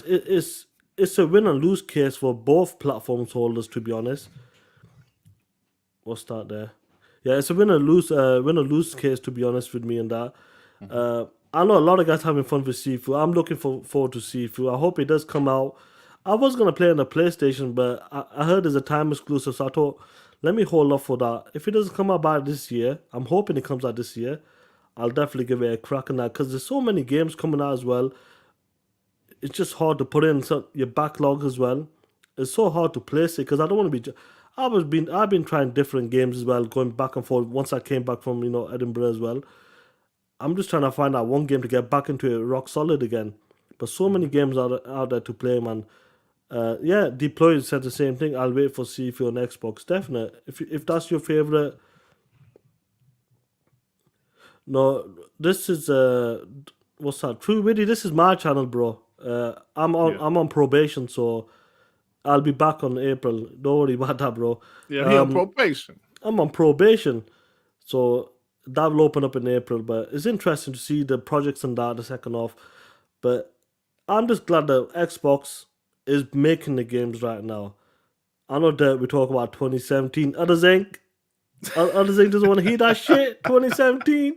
It's a win and lose case for both platforms holders, to be honest. What's that there? Yeah, it's a win or lose case, to be honest with me and that. I know a lot of guys having fun with Sifu. I'm looking forward to Sifu. I hope it does come out. I was gonna play on the PlayStation, but I heard there's a time exclusive, so I thought, let me hold off for that. If it doesn't come out by this year, I'm hoping it comes out this year. I'll definitely give it a crack on that because there's so many games coming out as well. It's just hard to put in your backlog as well. It's so hard to place it because I don't want to be. I've been trying different games as well, going back and forth. Once I came back from Edinburgh as well, I'm just trying to find out one game to get back into it rock solid again. But so many games out there to play, man. Deploy said the same thing. I'll wait for Sifu on Xbox. Definitely. If that's your favorite. No, this is what's that? True Witty. This is my channel, bro. I'm on probation, so I'll be back on April. Don't worry about that, bro. yeah, he on probation. I'm on probation, so that will open up in April. But it's interesting to see the projects and that the second half. But I'm just glad that Xbox is making the games right now. I know that we talk about 2017. Others doesn't want to hear that shit. 2017,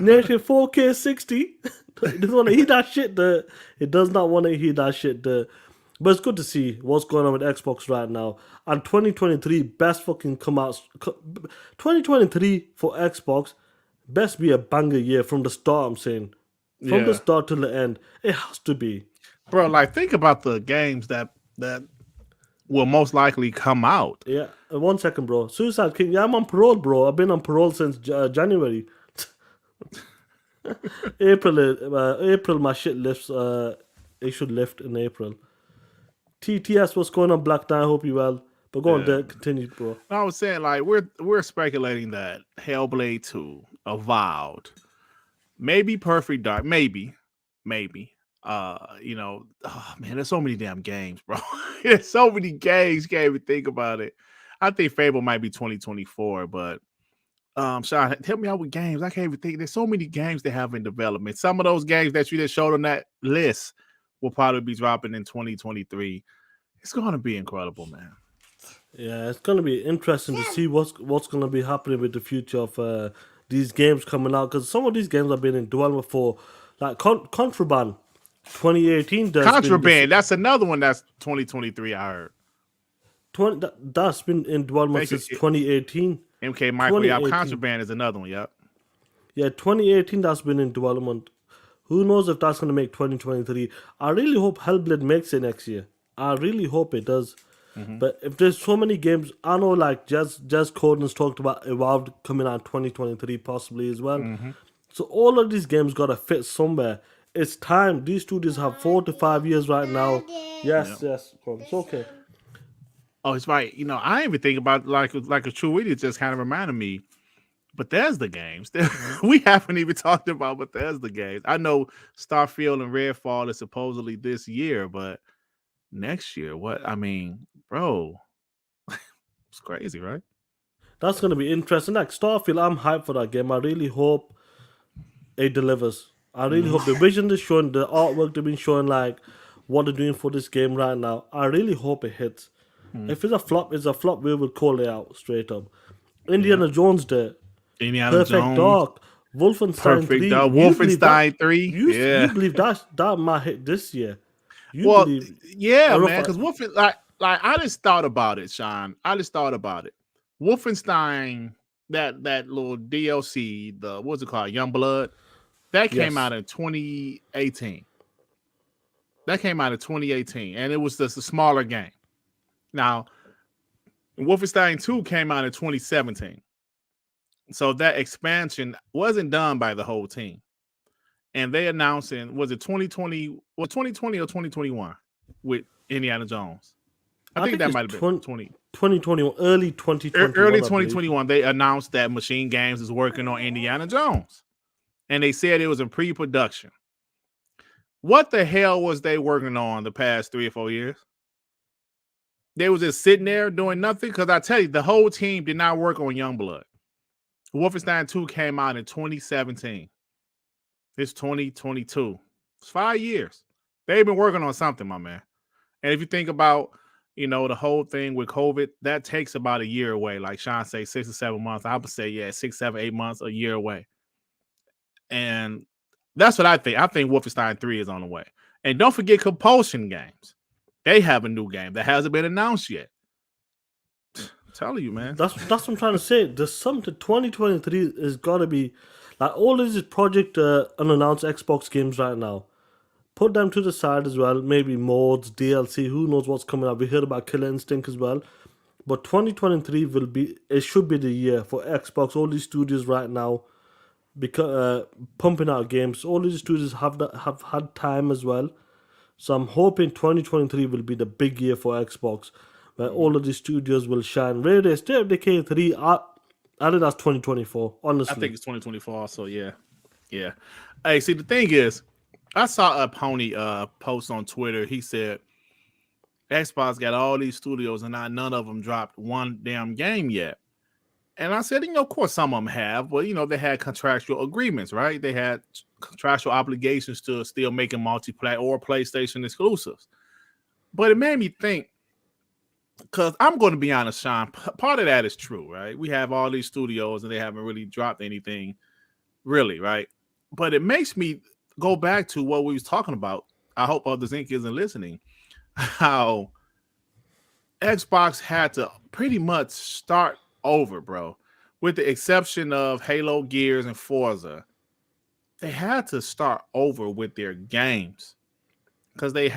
native 4K 60. Doesn't want to hear that shit. It does not want to hear that shit. But it's good to see what's going on with Xbox right now. And 2023 best fucking come out. 2023 for Xbox best be a banger year from the start. I'm saying from the start to the end, it has to be. Bro, like think about the games that will most likely come out. Yeah, 1 second, bro. Suicide King. Yeah, I'm on parole, bro. I've been on parole since January. April, my shit lifts. It should lift in April. TTS, what's going on, Black Knight? I hope you well. But go on, there, continue, bro. I was saying, like, we're speculating that Hellblade 2, Avowed, maybe Perfect Dark, maybe. Man, there's so many damn games, bro. There's so many games. You can't even think about it. I think Fable might be 2024, but Sean, help me out with games. I can't even think. There's so many games they have in development. Some of those games that you just showed on that list will probably be dropping in 2023. It's gonna be incredible, man. Yeah, it's gonna be interesting to see what's gonna be happening with the future of these games coming out because some of these games have been in development for like Contraband. 2018 Contraband. That's another one that's 2023. I heard. That's been in development since 2018. MK Michael. Yeah, Contraband is another one. Yep. Yeah, 2018. That's been in development. Who knows if that's gonna make 2023? I really hope Hellblade makes it next year. I really hope it does. But if there's so many games, I know like Jazz Coden's talked about Evolved coming out 2023 possibly as well. So all of these games gotta fit somewhere. It's time. These studios have 4 to 5 years right now. Yes. It's okay. Oh, it's right. I ain't even think about like a true idiot. Just kind of reminded me. Bethesda games. We haven't even talked about Bethesda games. I know Starfield and Redfall is supposedly this year, but next year, what? I mean, bro, it's crazy, right? That's gonna be interesting. Like Starfield, I'm hyped for that game. I really hope it delivers. I really hope the vision they're showing, the artwork they've been showing, like what they're doing for this game right now. I really hope it hits. Mm, If it's a flop, it's a flop. We will call it out straight up. yeah. Indiana Jones there, Indiana Perfect Jones, Dark, Wolfenstein Perfect 3. Dog, You believe that? Wolfenstein 3. You Yeah. believe that might hit this year? You Well, believe yeah, a rough man, because Wolfen like I just thought about it, Sean. I just thought about it. Wolfenstein, that little DLC, the what's it called, Young Blood, that came yes. out in 2018. That came out in 2018, and it was just a smaller game. Now, Wolfenstein 2 came out in 2017. So that expansion wasn't done by the whole team. And they announced in, was it 2020, or 2020 or 2021 with Indiana Jones? I think that it's might have been 20. 2021, early 2021, Early I believe. 2021, they announced that Machine Games is working on Indiana Jones. And they said it was in pre-production. What the hell was they working on the past 3 or 4 years? They was just sitting there doing nothing. Because I tell you, the whole team did not work on Youngblood. Wolfenstein 2 came out in 2017. It's 2022. It's 5 years. They've been working on something, my man. And if you think about, the whole thing with COVID, that takes about a year away. Like Sean say, 6 or 7 months. I would say, yeah, 6, 7, 8 months, a year away. And that's what I think. I think Wolfenstein 3 is on the way. And don't forget Compulsion Games. They have a new game that hasn't been announced yet. I'm telling you, man. That's what I'm trying to say. There's something 2023 is gotta be like all of these project unannounced Xbox games right now. Put them to the side as well. Maybe mods, DLC. Who knows what's coming up? We heard about Killer Instinct as well. But 2023 it should be the year for Xbox. All these studios right now, because pumping out games. All these studios have had time as well. So I'm hoping 2023 will be the big year for Xbox, where all of these studios will shine. Rare State of Decay 3, I think that's 2024, honestly. I think it's 2024 also, yeah. Yeah. Hey, see, the thing is, I saw a Pony post on Twitter. He said, Xbox got all these studios and none of them dropped one damn game yet. And I said, of course some of them have, but, they had contractual agreements, right? They had contractual obligations to still making multiplayer or PlayStation exclusives. But it made me think, because I'm going to be honest, Sean, part of that is true, right? We have all these studios and they haven't really dropped anything, really, right? But it makes me go back to what we was talking about. I hope Others Inc. isn't listening. How Xbox had to pretty much start over, bro. With the exception of Halo, Gears, and Forza, they had to start over with their games because they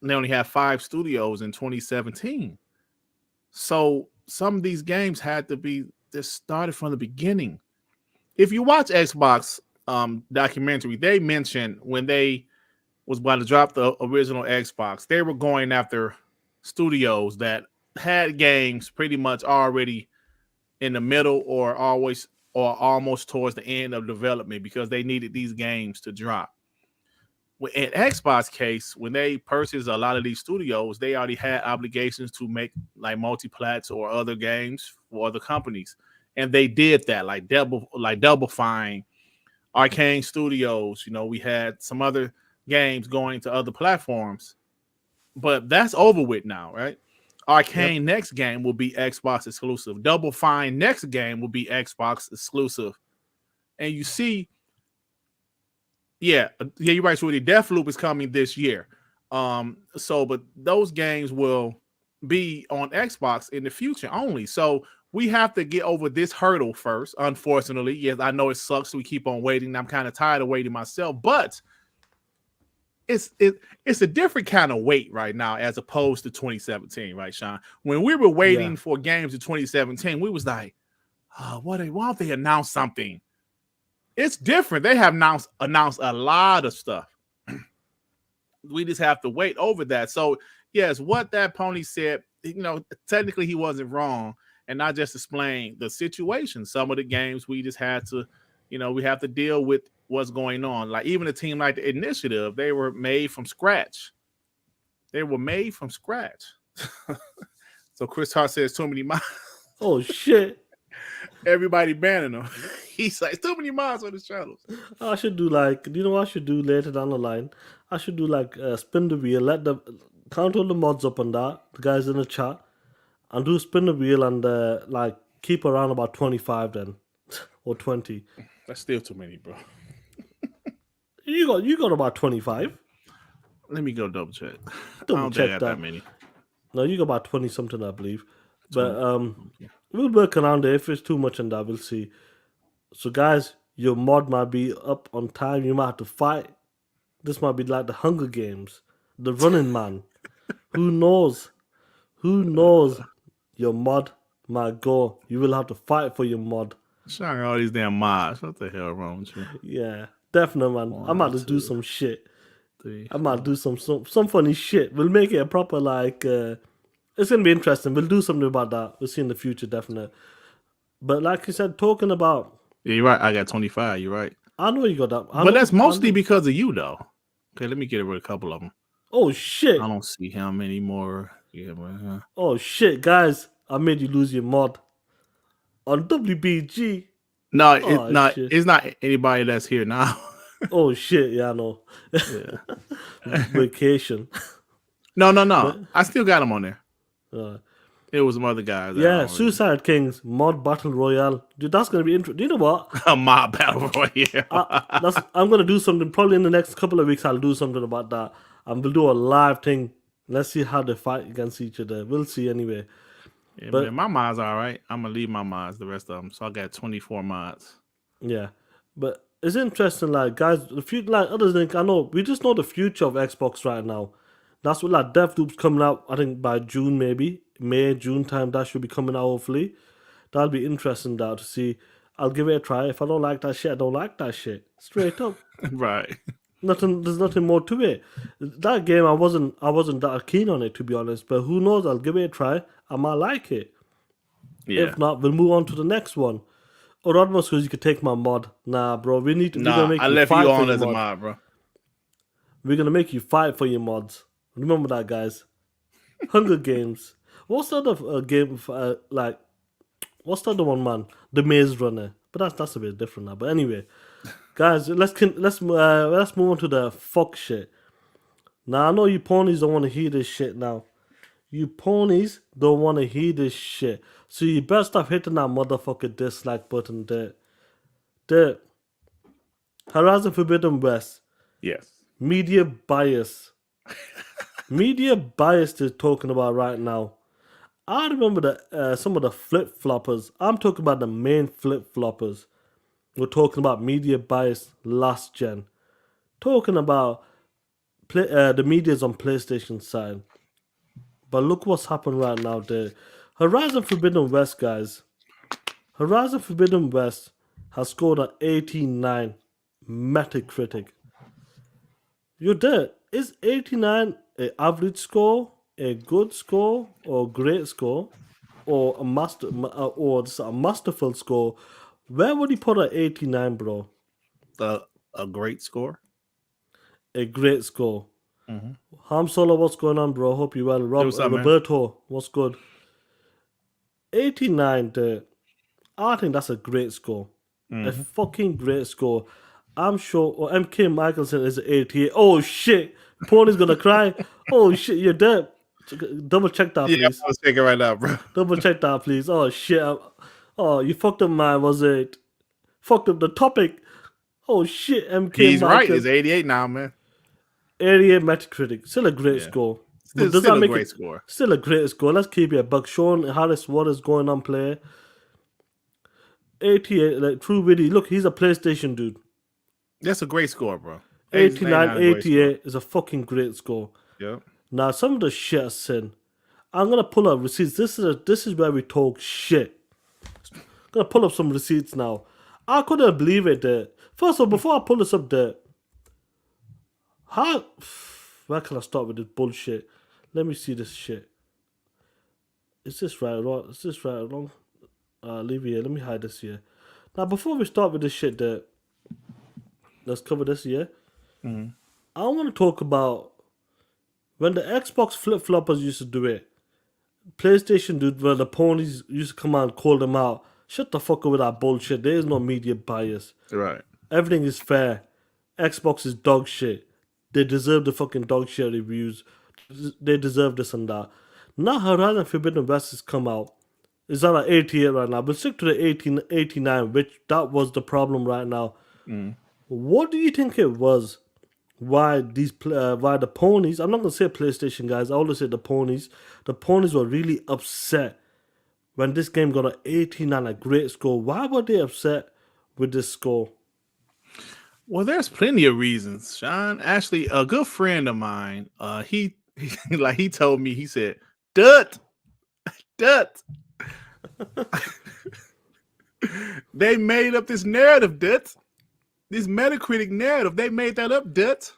only had 5 studios in 2017. So some of these games had to be just started from the beginning. If you watch Xbox documentary, they mentioned when they was about to drop the original Xbox, they were going after studios that had games pretty much already in the middle or almost towards the end of development because they needed these games to drop. In Xbox case, when they purchased a lot of these studios, they already had obligations to make like multiplats or other games for other companies, and they did that, like Double Fine, Arcane Studios. We had some other games going to other platforms, but that's over with now, right? Arcane next game will be Xbox exclusive. Double Fine next game will be Xbox exclusive, and you see. Yeah, you're right, Sweetie. Deathloop is coming this year. But those games will be on Xbox in the future only. So we have to get over this hurdle first, unfortunately. Yes, I know it sucks. We keep on waiting. I'm kind of tired of waiting myself, but it's a different kind of wait right now as opposed to 2017, right, Sean? When we were waiting for games in 2017, we was like, why don't they announce something? It's different. They have announced a lot of stuff. We just have to wait over that. So, yes, what that Pony said, technically he wasn't wrong. and not just explain the situation. Some of the games we just had to, we have to deal with what's going on. Like even a team like the Initiative, they were made from scratch. So Chris Hart says too many mods. Oh shit! Everybody banning them. He's like too many mods on his channels. I should do like, you know what I should do later down the line? I should do like spin the wheel, let the count all the mods up on that, the guys in the chat, and do spin the wheel and like keep around about 25 then, or 20. That's still too many, bro. You got about 25. Let me go double check. Double check I got that many. No, you got about 20 something, I believe. But we'll work around it. If it's too much on that, we'll see. So guys, your mod might be up on time. You might have to fight. This might be like the Hunger Games, the Running Man. Who knows? Who knows? Your mod might go. You will have to fight for your mod. Showing all these damn mods. What the hell wrong with you? Yeah, definitely, man. I might just do some shit. I might do some funny shit. We'll make it a proper like. It's gonna be interesting. We'll do something about that. We'll see in the future, definitely. But like you said, talking about. Yeah, you're right. I got 25. You're right. I know you got that. But that's mostly because of you, though. Okay, let me get rid of a couple of them. Oh shit! I don't see how many more. Yeah, but, Oh shit, guys! I made you lose your mod on WBG. No, Shit. it's not anybody that's here now. Oh shit! Yeah, I know. Yeah. Vacation. No. I still got them on there. Uh, It was some other guys. Yeah, Suicide Kings mod battle royale, dude. That's gonna be interesting. Do you know what? A mob battle royale. I'm gonna do something. Probably in the next couple of weeks, I'll do something about that, and we'll do a live thing. Let's see how they fight against each other. We'll see anyway. Yeah, but man, my mods are all right. I'm gonna leave my mods, the rest of them. So I got 24 mods. Yeah, but it's interesting. Like guys, the future, like others think. I know we just know the future of Xbox right now. That's what like Deathloop's coming out. I think by June, maybe May, June time. That should be coming out. Hopefully, that'll be interesting. Now to see. I'll give it a try. If I don't like that shit, I don't like that shit. Straight up. Right. There's nothing more to it. That game, I wasn't that keen on it, to be honest. But who knows? I'll give it a try. I might like it. Yeah. If not, we'll move on to the next one. Or Rodmos, because you could take my mod. Nah, bro. We need to. Nah, we're gonna make I you left fight you for on your as a mod. mod, bro. We're gonna make you fight for your mods. Remember that, guys. Hunger Games. What's the other game? Like, what's the other one, man? The Maze Runner. But that's a bit different now. But anyway, guys, let's move on to the fuck shit. Now I know you ponies don't want to hear this shit now. You ponies don't want to hear this shit. So you better stop hitting that motherfucking dislike button there. Horizon Forbidden West. Yes. Media bias. Media bias they're talking about right now. I remember some of the flip-floppers. I'm talking about the main flip-floppers. We're talking about media bias last gen. Talking about the media's on PlayStation side. But look what's happened right now there. Horizon Forbidden West, guys. Horizon Forbidden West has scored an 89 Metacritic. You're dead. Is 89 an average score, a good score, or a great score, or a masterful score? Where would you put an 89, bro? A great score. A great score. Mm-hmm. Ham Solo, what's going on, bro? Hope you well. What's up, Roberto, what's good? 89, I think that's a great score. Mm-hmm. A fucking great score. I'm sure. Or MK Michelson is 88. Oh shit! Pony's gonna cry. Oh shit! You're dead. Double check that, Yeah, please. I was checking right now, bro. Double check that, please. Oh shit! Oh, you fucked up, man. Was it? Fucked up the topic. Oh shit! MK. He's Michael. right. It's 88 now, man. 88 Metacritic. Still a great score. Still a great score. Still a great score. Let's keep it a buck. Sean Harris, what is going on, player? 88, like true video. Look, he's a PlayStation dude. That's a great score, bro. 89, 88 is a fucking great score. Yep. Now, some of the shit I said, I'm gonna pull up receipts. This is where we talk shit. I'm gonna pull up some receipts now. I couldn't believe it. First of all, before I pull this up, where can I start with this bullshit? Let me see this shit. Is this right or wrong? Is this right or wrong? Leave it here. Let me hide this here. Now, before we start with this shit, let's cover this here. Mhm. I want to talk about when the Xbox flip floppers used to do it. PlayStation dude, where the ponies used to come out and call them out. Shut the fuck up with that bullshit. There is no media bias. Right. Everything is fair. Xbox is dog shit. They deserve the fucking dog shit reviews. They deserve this and that. Now Horizon Forbidden West has come out. It's at 88 right now. But stick to the 1889, which that was the problem right now. Mm. What do you think it was? Why the ponies? I'm not gonna say PlayStation guys. I always say the ponies. The ponies were really upset when this game got an 89, a great score. Why were they upset with this score? Well, there's plenty of reasons, Sean. Actually, a good friend of mine, he like he told me, he said, "Dut, dut." They made up this narrative, Dut. This Metacritic narrative, they made that up, Dut.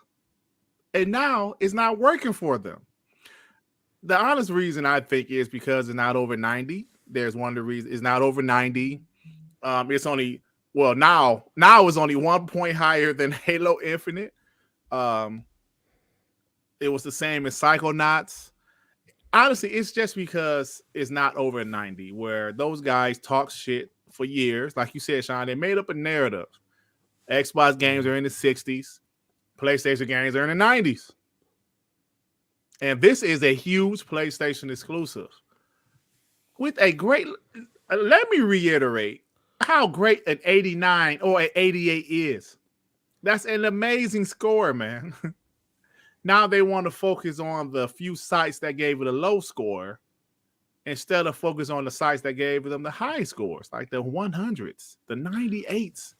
And now it's not working for them. The honest reason I think is because it's not over 90. There's one of the reasons it's not over 90. It's only now it's only 1 point higher than Halo Infinite. It was the same as Psychonauts. Honestly, it's just because it's not over 90, where those guys talk shit for years. Like you said, Sean, they made up a narrative. Xbox games are in the 60s, PlayStation games are in the 90s. And this is a huge PlayStation exclusive with a great, let me reiterate how great an 89 or an 88 is. That's an amazing score, man. Now they want to focus on the few sites that gave it a low score instead of focus on the sites that gave them the high scores, like the 100s, the 98s.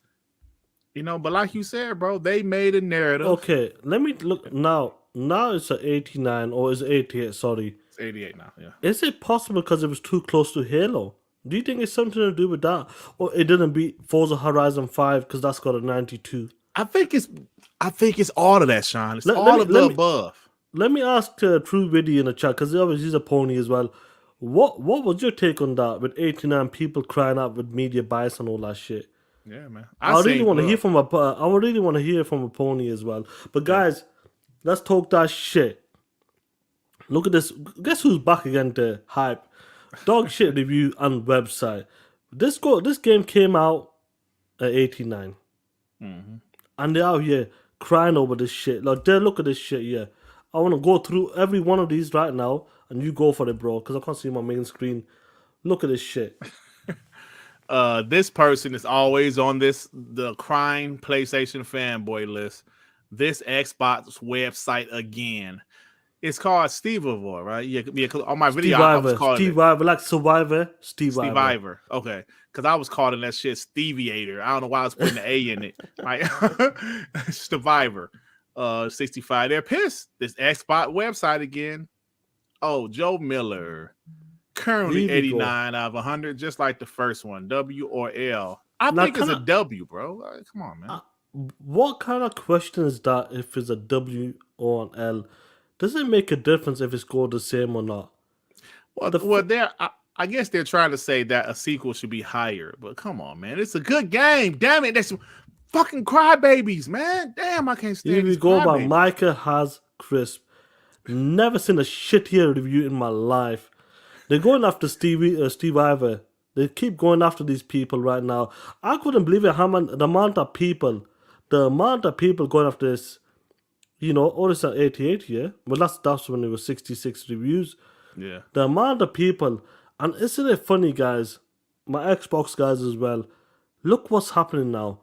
But like you said, bro, they made a narrative. Okay, let me look now. Now it's an 89 or is 88? Sorry, It's 88 now. Yeah. is it possible because it was too close to Halo? Do you think it's something to do with that, or it didn't beat Forza Horizon 5 because that's got a 92? I think it's all of that, Sean. It's Let- all let me- of the let me- above. Let me ask True Viddy in the chat because obviously he's a pony as well. What was your take on that with 89 people crying out with media bias and all that shit? Yeah, man. I really want to hear from I would really want to hear from a pony as well. But guys, let's talk that shit. Look at this. Guess who's back again to hype? Dog shit review and website. This game came out at 89. Mhm. And they're out here crying over this shit. Like, look at this shit here. I want to go through every one of these right now, and you go for it, bro, because I can't see my main screen. Look at this shit. This person is always on the crying PlayStation fanboy list. This Xbox website again. It's called Steve Ivor, right? Yeah, because on my video I was calling Steve Ivor, like Survivor, Steve Ivor. Ivor. Okay, because I was calling that shit Steviator. I don't know why I was putting the A in it. Right, Survivor. 65. They're pissed. This Xbox website again. Oh, Joe Miller. Currently Here we go. 89 out of 100, just like the first one. W or L. I Now, think it's a kinda- W, bro. Like, come on, man. What kind of question is that if it's a W or an L? Does it make a difference if it's scored the same or not? I guess they're trying to say that a sequel should be higher, but come on, man. It's a good game. Damn it. That's fucking crybabies, man. Damn, I can't stand Here we these go by crybabies. Micah Has Crisp. Never seen a shittier review in my life. They're going after Steve Ivor. They keep going after these people right now. I couldn't believe it. The amount of people going after this. It's at 88 here. Well, that's when it was 66 reviews. Yeah. The amount of people, and isn't it funny, guys? My Xbox guys as well. Look what's happening now.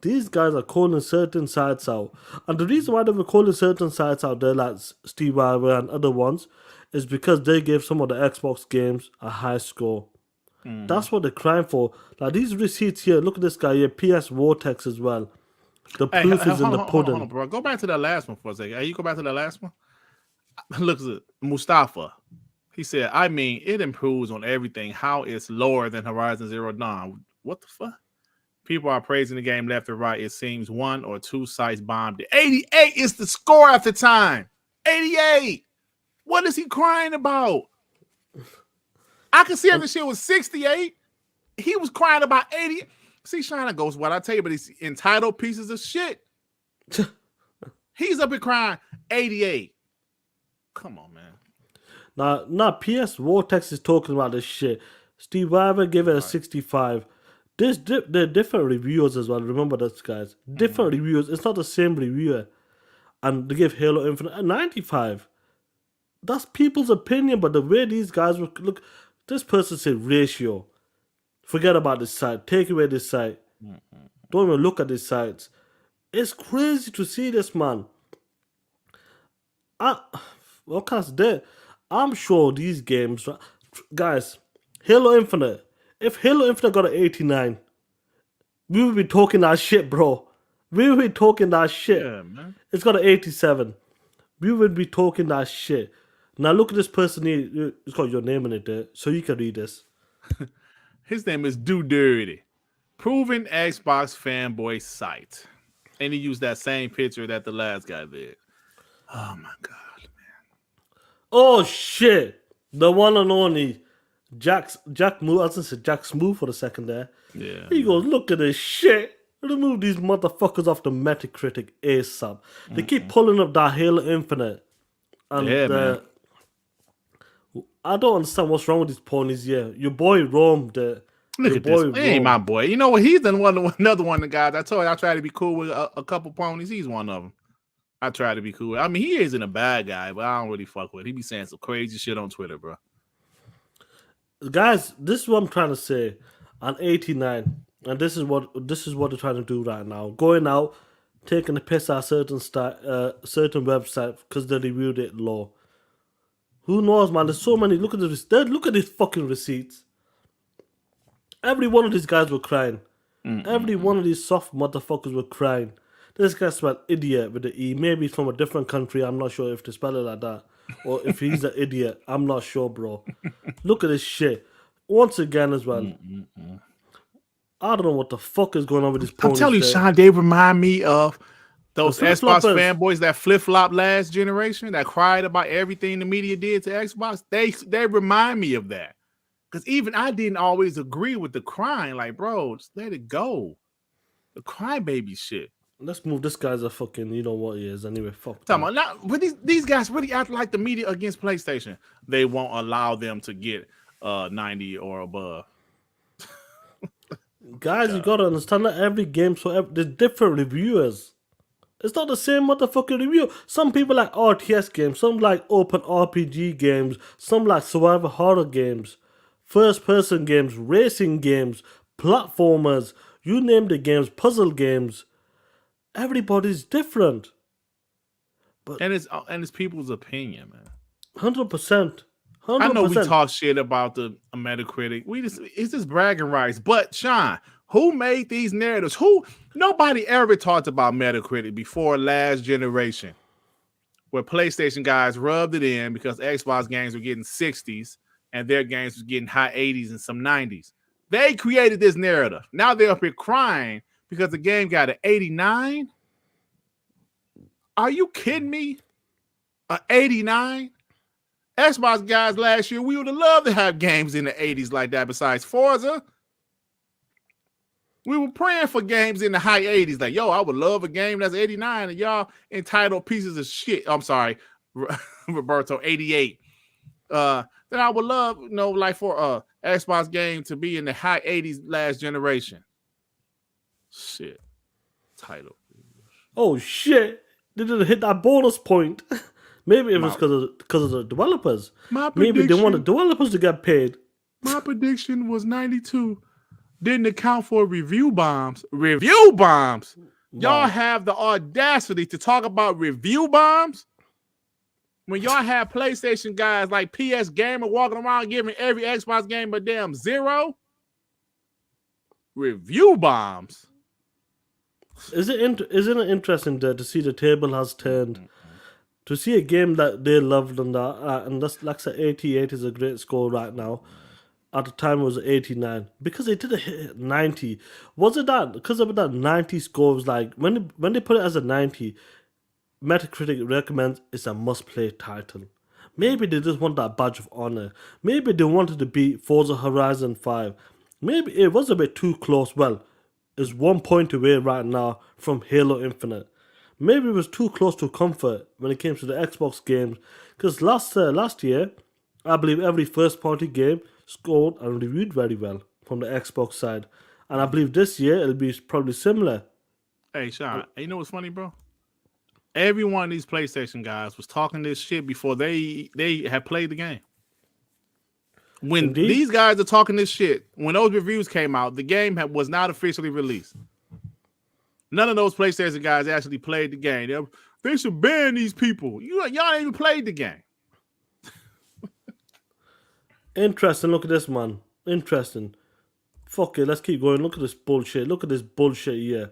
These guys are calling certain sites out, and the reason why they were calling certain sites out there, like Steve Ivor and other ones, is because they gave some of the Xbox games a high score. That's what they're crying for. Like these receipts here. Look at this guy here. PS Vortex as well. The proof is in the pudding. Hold on, bro. Go back to the last one for a second. Hey, you go back to the last one. Look at Mustafa. He said, I mean, it improves on everything. How it's lower than Horizon Zero Dawn. What the fuck? People are praising the game left and right. It seems one or two sites bombed it. 88 is the score at the time. 88. What is he crying about? I can see if the shit was 68. He was crying about 80. See, Shina goes, what I tell you, but these entitled pieces of shit. He's up here crying 88. Come on, man. Now, PS Vortex is talking about this shit. Steve Weiber gave it a 65. There are different reviewers as well. Remember this, guys. Different reviewers. It's not the same reviewer. And they give Halo Infinite a 95. That's people's opinion, but the way these guys look, this person said ratio. Forget about this site. Take away this site. Don't even look at these sites. It's crazy to see this, man. What can I say? I'm sure these games, guys, Halo Infinite. If Halo Infinite got an 89, we would be talking that shit, bro. We would be talking that shit. Yeah, man. It's got an 87. We would be talking that shit. Now look at this person here. It's got your name in it there, so you can read this. His name is Do Dirty. Proven Xbox fanboy site. And he used that same picture that the last guy did. Oh my God, man. Oh shit. The one and only Jack Smooth. I was gonna say Jack Smooth for a second there. Yeah. He goes, look at this shit. Remove these motherfuckers off the Metacritic ASAP. They keep pulling up that Halo Infinite. And man. I don't understand what's wrong with these ponies. Yeah, your boy Rome. Look at this. He ain't my boy. You know what? He's another one of the guys. I told you I try to be cool with a couple ponies. He's one of them. I try to be cool. I mean, he isn't a bad guy, but I don't really fuck with. He be saying some crazy shit on Twitter, bro. Guys, this is what I'm trying to say. On 89, and this is what they're trying to do right now. Going out, taking a piss at certain website because they reviewed it low. Who knows, man? There's so many. Look at this. Look at these fucking receipts. Every one of these guys were crying. Every one of these soft motherfuckers were crying. This guy spelled idiot with the E. Maybe he's from a different country. I'm not sure if they spell it like that. Or if he's an idiot. I'm not sure, bro. Look at this shit. Once again as well. I don't know what the fuck is going on with this ponies. I'm telling you, Sean, they remind me of those Xbox fanboys that flip-flop last generation that cried about everything the media did to Xbox. They remind me of that. Because even I didn't always agree with the crying. Like, bro, just let it go. The crybaby shit. Let's move. This guy's a fucking, you know what he is anyway. Fuck. But these guys really act like the media against PlayStation. They won't allow them to get 90 or above. Guys, you gotta understand that every game, there's different reviewers. It's not the same motherfucking review. Some people like RTS games, some like open RPG games, some like survival horror games, first-person games, racing games, platformers, you name the games, puzzle games. Everybody's different. And it's people's opinion, man. 100%. I know we talk shit about the Metacritic. It's just bragging rights. But Sean, who made these narratives? Nobody ever talked about Metacritic before last generation, where PlayStation guys rubbed it in because Xbox games were getting 60s and their games were getting high 80s and some 90s. They created this narrative. Now they're up here crying because the game got an 89. Are you kidding me? An 89? Xbox guys last year, we would have loved to have games in the 80s like that besides Forza. We were praying for games in the high 80s. Like, yo, I would love a game that's 89 and y'all entitled pieces of shit. I'm sorry, Roberto, 88. Then I would love, like for a Xbox game to be in the high 80s last generation. Shit. Title. Oh, shit. They didn't hit that bonus point. Maybe it was because of the developers. Maybe they want the developers to get paid. My prediction was 92. Didn't account for review bombs. Review bombs? Y'all have the audacity to talk about review bombs? When y'all have PlayStation guys like PS Gamer walking around giving every Xbox game a damn 0? Review bombs? Isn't it interesting to see the table has turned? To see a game that they loved and that's like I said, 88 is a great score right now. At the time it was 89 because they didn't hit 90. Was it that because of that 90 score was like when they put it as a 90, Metacritic recommends it's a must-play title, Maybe they just want that badge of honor. Maybe they wanted to beat Forza Horizon 5. Maybe it was a bit too close. Well, it's 1 point away right now from Halo Infinite. Maybe it was too close to comfort when it came to the Xbox games. Because last year, I believe every first party game scored and reviewed very well from the Xbox side. And I believe this year it'll be probably similar. Hey, Sean, you know what's funny, bro? Every one of these PlayStation guys was talking this shit before they had played the game. When Indeed. these guys are talking this shit, when those reviews came out, the game was not officially released. None of those PlayStation guys actually played the game. They should ban these people. Y'all ain't even played the game. Interesting. Look at this, man. Interesting. Fuck it. Let's keep going. Look at this bullshit. Look at this bullshit here.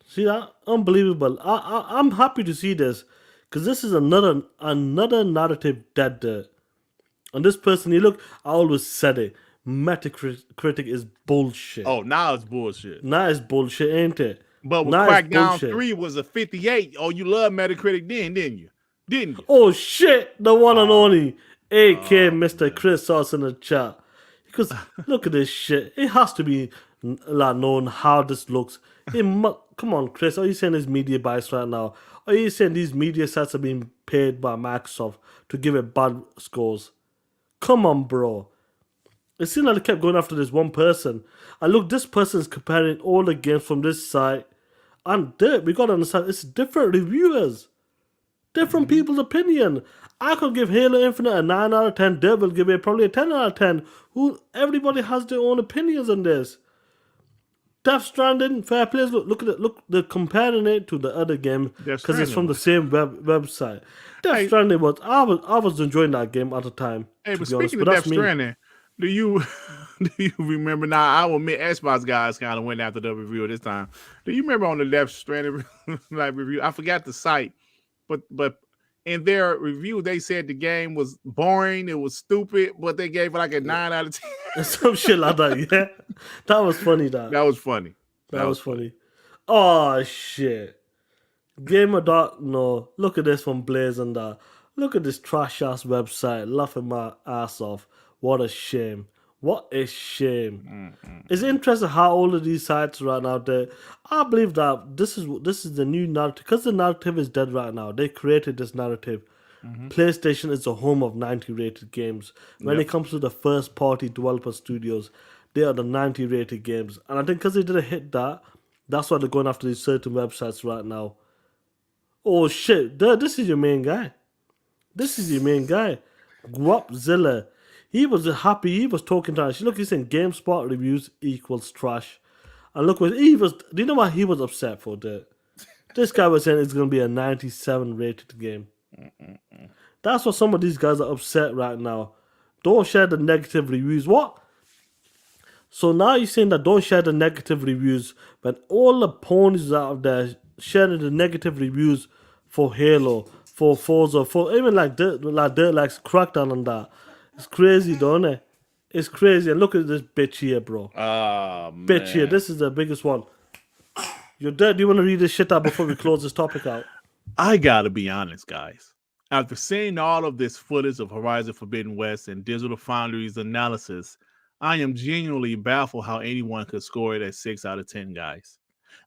See that? Unbelievable. I'm happy to see this because this is another narrative dead there. And this person, you look, I always said it. Metacritic is bullshit. Oh, now it's bullshit. Now it's bullshit, ain't it? But with Now it's Crackdown bullshit. 3 was a 58. Oh, you love Metacritic then, didn't you? Didn't you? Oh shit, the one and only AK Mr. Chris Sauce in the chat. Because look at this shit. It has to be like known how this looks. Come on, Chris. Are you saying it's media bias right now? Are you saying these media sites are being paid by Microsoft to give it bad scores? Come on, bro. It seemed like they kept going after this one person. And look, this person's comparing all the games from this site. And we gotta understand, it's different reviewers. Different people's opinion. I could give Halo Infinite a 9 out of 10. Dirt will give it probably a 10 out of 10. Everybody has their own opinions on this. Death Stranding, fair play. Look at it. Look, they're comparing it to the other game because it's from the same website. Death Stranding I was enjoying that game at the time. Hey, but speaking of Death Stranding, do you remember now? I will admit Xbox guys kind of went after the review this time. Do you remember on the Death Stranding review? I forgot the site, but in their review they said the game was boring, it was stupid, but they gave it like a 9 out of 10. Some shit like that, yeah. That was funny. That was funny. That was funny. Oh shit. No. Look at this from Blaze and that. Look at this trash ass website. Laughing my ass off. What a shame. What a shame. It's interesting how all of these sites right now there. I believe that this is the new narrative because the narrative is dead right now. They created this narrative. PlayStation is the home of 90 rated games. When it comes to the first party developer studios, they are the 90 rated games. And I think because they didn't hit that, that's why they're going after these certain websites right now. Oh shit, this is your main guy. This is your main guy. Guapzilla. He was happy, he was talking trash. Look, he's saying GameSpot reviews equals trash. And look what he was, do you know what he was upset for? This guy was saying it's going to be a 97 rated game. That's what some of these guys are upset right now. Don't share the negative reviews. What? So now you're saying that don't share the negative reviews, but all the ponies out there sharing the negative reviews for Halo, for Forza, for even like Dirt likes Crackdown and that. It's crazy, don't it? It's crazy. And look at this bitch here, bro. Bitch here. This is the biggest one. You're dead. Do you want to read this shit out before we close this topic out? I gotta be honest, guys. After seeing all of this footage of Horizon Forbidden West and Digital Foundry's analysis, I am genuinely baffled how anyone could score it at 6 out of 10, guys.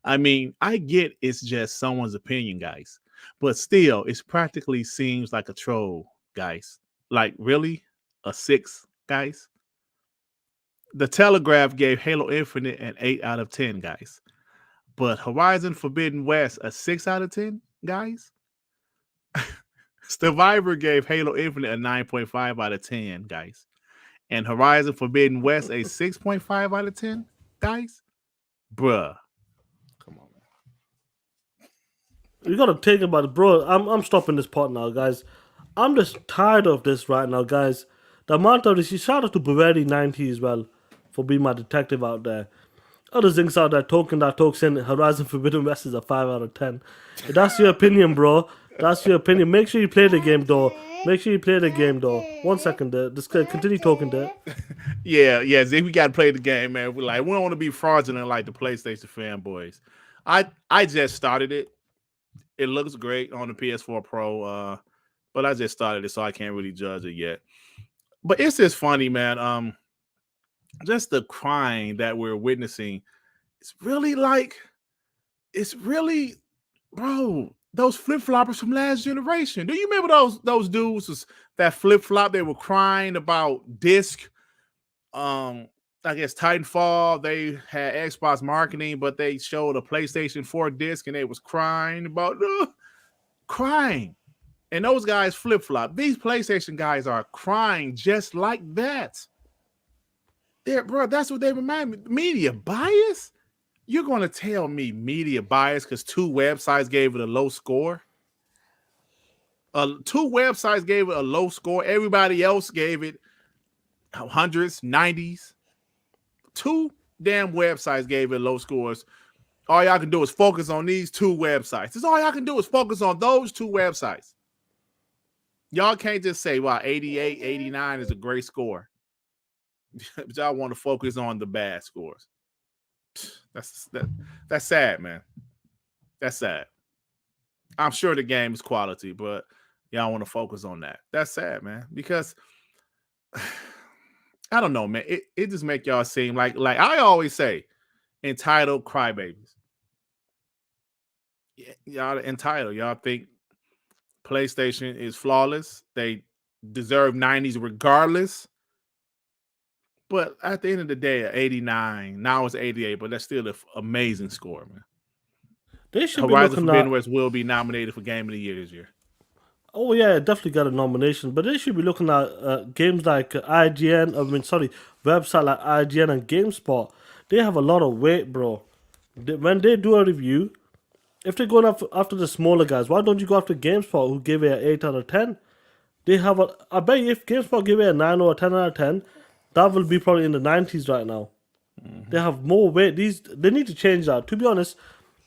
I mean, I get it's just someone's opinion, guys, but still, it practically seems like a troll, guys. Like, really? A 6, guys? The Telegraph gave Halo Infinite an 8 out of 10, guys. But Horizon Forbidden West a 6 out of 10, guys? Survivor gave Halo Infinite a 9.5 out of 10, guys. And Horizon Forbidden West a 6.5 out of 10, guys? Bruh. Come on, man. You gotta think about it, bro. I'm stopping this part now, guys. I'm just tired of this right now, guys. The amount of this, shout out to Baveri90 as well for being my detective out there. Other things out there talking that talk saying Horizon Forbidden West is a 5 out of 10. If that's your opinion, bro. That's your opinion. Make sure you play the game, though. Make sure you play the game, though. 1 second, there. Just continue talking there. Yeah, Zeke, we gotta play the game, man. We don't want to be fraudulent like the PlayStation fanboys. I just started it. It looks great on the PS4 Pro. but I just started it, so I can't really judge it yet. But it's just funny, man. Just the crying that we're witnessing. It's really, bro. Those flip floppers from last generation. Do you remember those dudes that flip flop? They were crying about disc. I guess Titanfall. They had Xbox marketing, but they showed a PlayStation 4 disc, and they was crying about crying. And those guys flip flop. These PlayStation guys are crying just like that. Bro, that's what they remind me. Media bias? You're going to tell me media bias because 2 websites gave it a low score? 2 websites gave it a low score. Everybody else gave it hundreds, 90s. 2 damn websites gave it low scores. All y'all can do is focus on these 2 websites. That's all y'all can do is focus on those 2 websites. Y'all can't just say, wow, 88, 89 is a great score. But y'all want to focus on the bad scores. That's sad, man. That's sad. I'm sure the game is quality, but y'all want to focus on that. That's sad, man. Because I don't know, man. It just make y'all seem like I always say, entitled crybabies. Y'all entitled. Y'all think PlayStation is flawless. They deserve 90s regardless. But at the end of the day, 89. Now it's 88, but that's still an amazing score, man. They should Horizon be looking Forbidden at. West will be nominated for Game of the Year this year. Oh yeah, definitely got a nomination. But they should be looking at games like IGN. Website like IGN and GameSpot. They have a lot of weight, bro. When they do a review, if they're going after the smaller guys, why don't you go after GameSpot, who give it an 8 out of 10? They have a. I bet you if GameSpot give it a 9 or a 10 out of 10, that will be probably in the 90s right now. They have more weight. They need to change that. To be honest,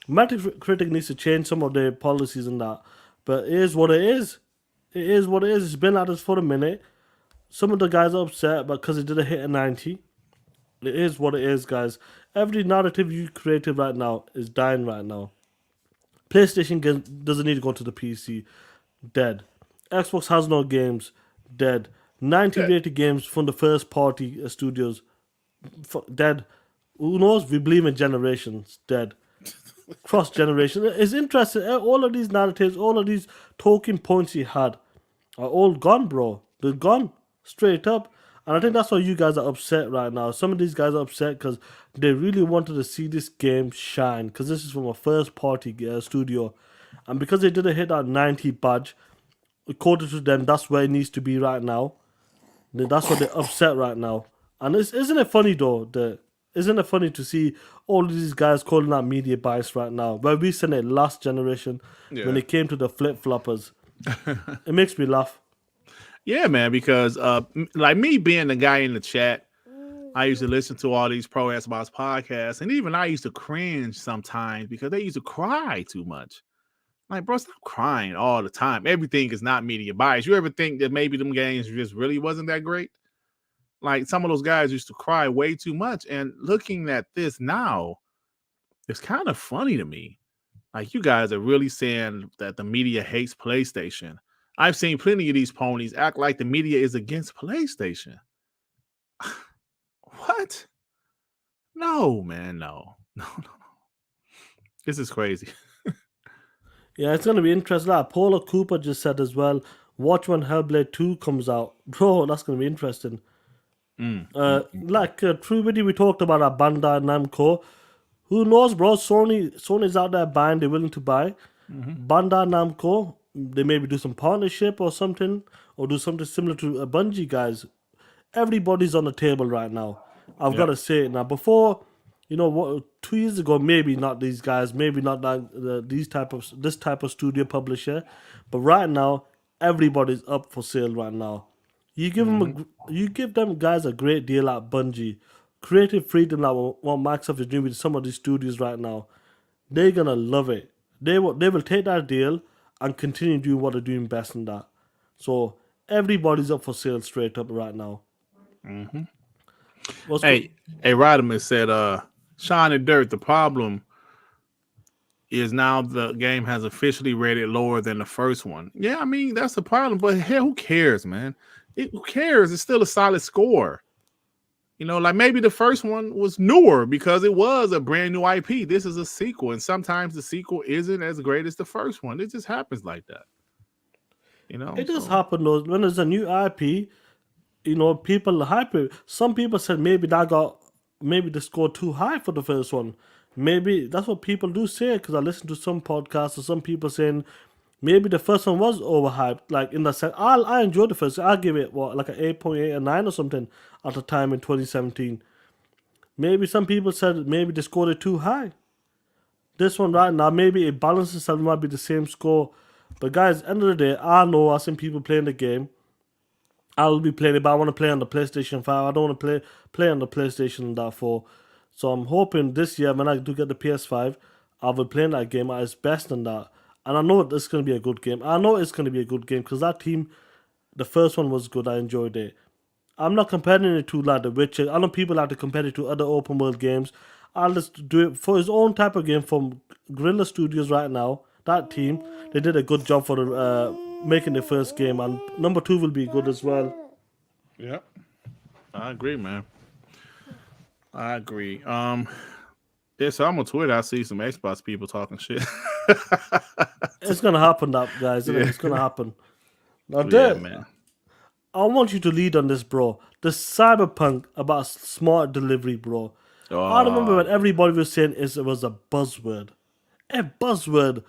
Metacritic needs to change some of their policies and that. But it is what it is. It is what it is. It's been at us for a minute. Some of the guys are upset because it didn't hit a 90. It is what it is, guys. Every narrative you created right now is dying right now. PlayStation doesn't need to go to the PC. Dead. Xbox has no games. Dead. 90 rated games from the first party studios. Dead. Who knows? We believe in generations. Dead. Cross generation. It's interesting. All of these narratives, all of these talking points he had are all gone, bro. They're gone. Straight up. And I think that's why you guys are upset right now. Some of these guys are upset because they really wanted to see this game shine. Because this is from a first party studio. And because they didn't hit that 90 badge, according to them, that's where it needs to be right now. That's why they're upset right now. And isn't it funny though? Isn't it funny to see all of these guys calling out media bias right now? Where we seen it last generation when it came to the flip floppers. It makes me laugh. Yeah, man, because like me being the guy in the chat, I used to listen to all these pro Xbox podcasts, and even I used to cringe sometimes because they used to cry too much. Like, bro, stop crying all the time. Everything is not media bias. You ever think that maybe them games just really wasn't that great? Like, some of those guys used to cry way too much. And looking at this now, it's kind of funny to me. Like, you guys are really saying that the media hates PlayStation. I've seen plenty of these ponies act like the media is against PlayStation. What? No, man, no. This is crazy. Yeah, it's going to be interesting. Like Paula Cooper just said as well, watch when Hellblade 2 comes out. Bro, that's going to be interesting. True Video, we talked about our Bandai Namco. Who knows, bro? Sony's out there buying, they're willing to buy. Bandai Namco, they maybe do some partnership or something, or do something similar to a Bungie, guys. Everybody's on the table right now. I've got to say it now. Before, 2 years ago, maybe not these guys, maybe not this type of studio publisher, but right now, everybody's up for sale right now. You give them guys a great deal at Bungie, creative freedom like what Microsoft is doing with some of these studios right now. They're gonna love it. They will take that deal and continue doing what they're doing best in that. So everybody's up for sale straight up right now. Hey, Rodimus said, Sean and Dirt, the problem is now the game has officially rated lower than the first one. Yeah, I mean that's the problem. But hell, who cares, man? Who cares? It's still a solid score. You know, like maybe the first one was newer because it was a brand new IP. This is a sequel, and sometimes the sequel isn't as great as the first one. It just happens like that. You know, It does so happen though. When there's a new IP, people hype it. Some people said maybe the score too high for the first one. Maybe that's what people do say because I listen to some podcasts or some people saying maybe the first one was overhyped. Like in the sense, I enjoyed the first. I'll give it what like an 8.8 or 9 or something at the time in 2017. Maybe some people said maybe they scored it too high. This one right now, maybe it balances itself, it might be the same score. But guys, end of the day, I know I've seen people playing the game. I'll be playing it, but I want to play on the PlayStation 5. I don't want to play on the PlayStation that 4. So I'm hoping this year when I do get the PS5, I'll be playing that game at its best than that. And I know it's going to be a good game. I know it's going to be a good game because that team, the first one was good. I enjoyed it. I'm not comparing it to like The Witcher. I know people like to compare it to other open world games. I'll just do it for his own type of game from Guerrilla Studios right now. That team, they did a good job for making the first game, and number 2 will be good as well. yeah, I agree, man. I agree. Yeah, so I'm on Twitter. I see some Xbox people talking shit. It's gonna happen, that guys. Isn't it? Yeah. It's gonna happen. Now, Yeah, man. I want you to lead on this, bro. The Cyberpunk about smart delivery, bro. I remember when everybody was saying it was a buzzword. A buzzword.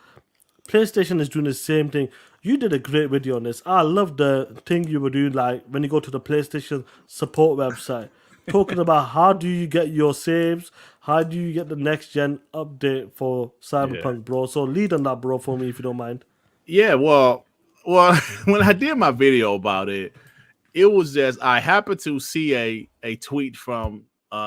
PlayStation is doing the same thing. You did a great video on this. I love the thing you were doing, like when you go to the PlayStation support website, talking about how do you get your saves, how do you get the next gen update for Yeah. Cyberpunk, bro. So lead on that, bro, for me if you don't mind. Yeah, well, when I did my video about it, it was just I happened to see a tweet from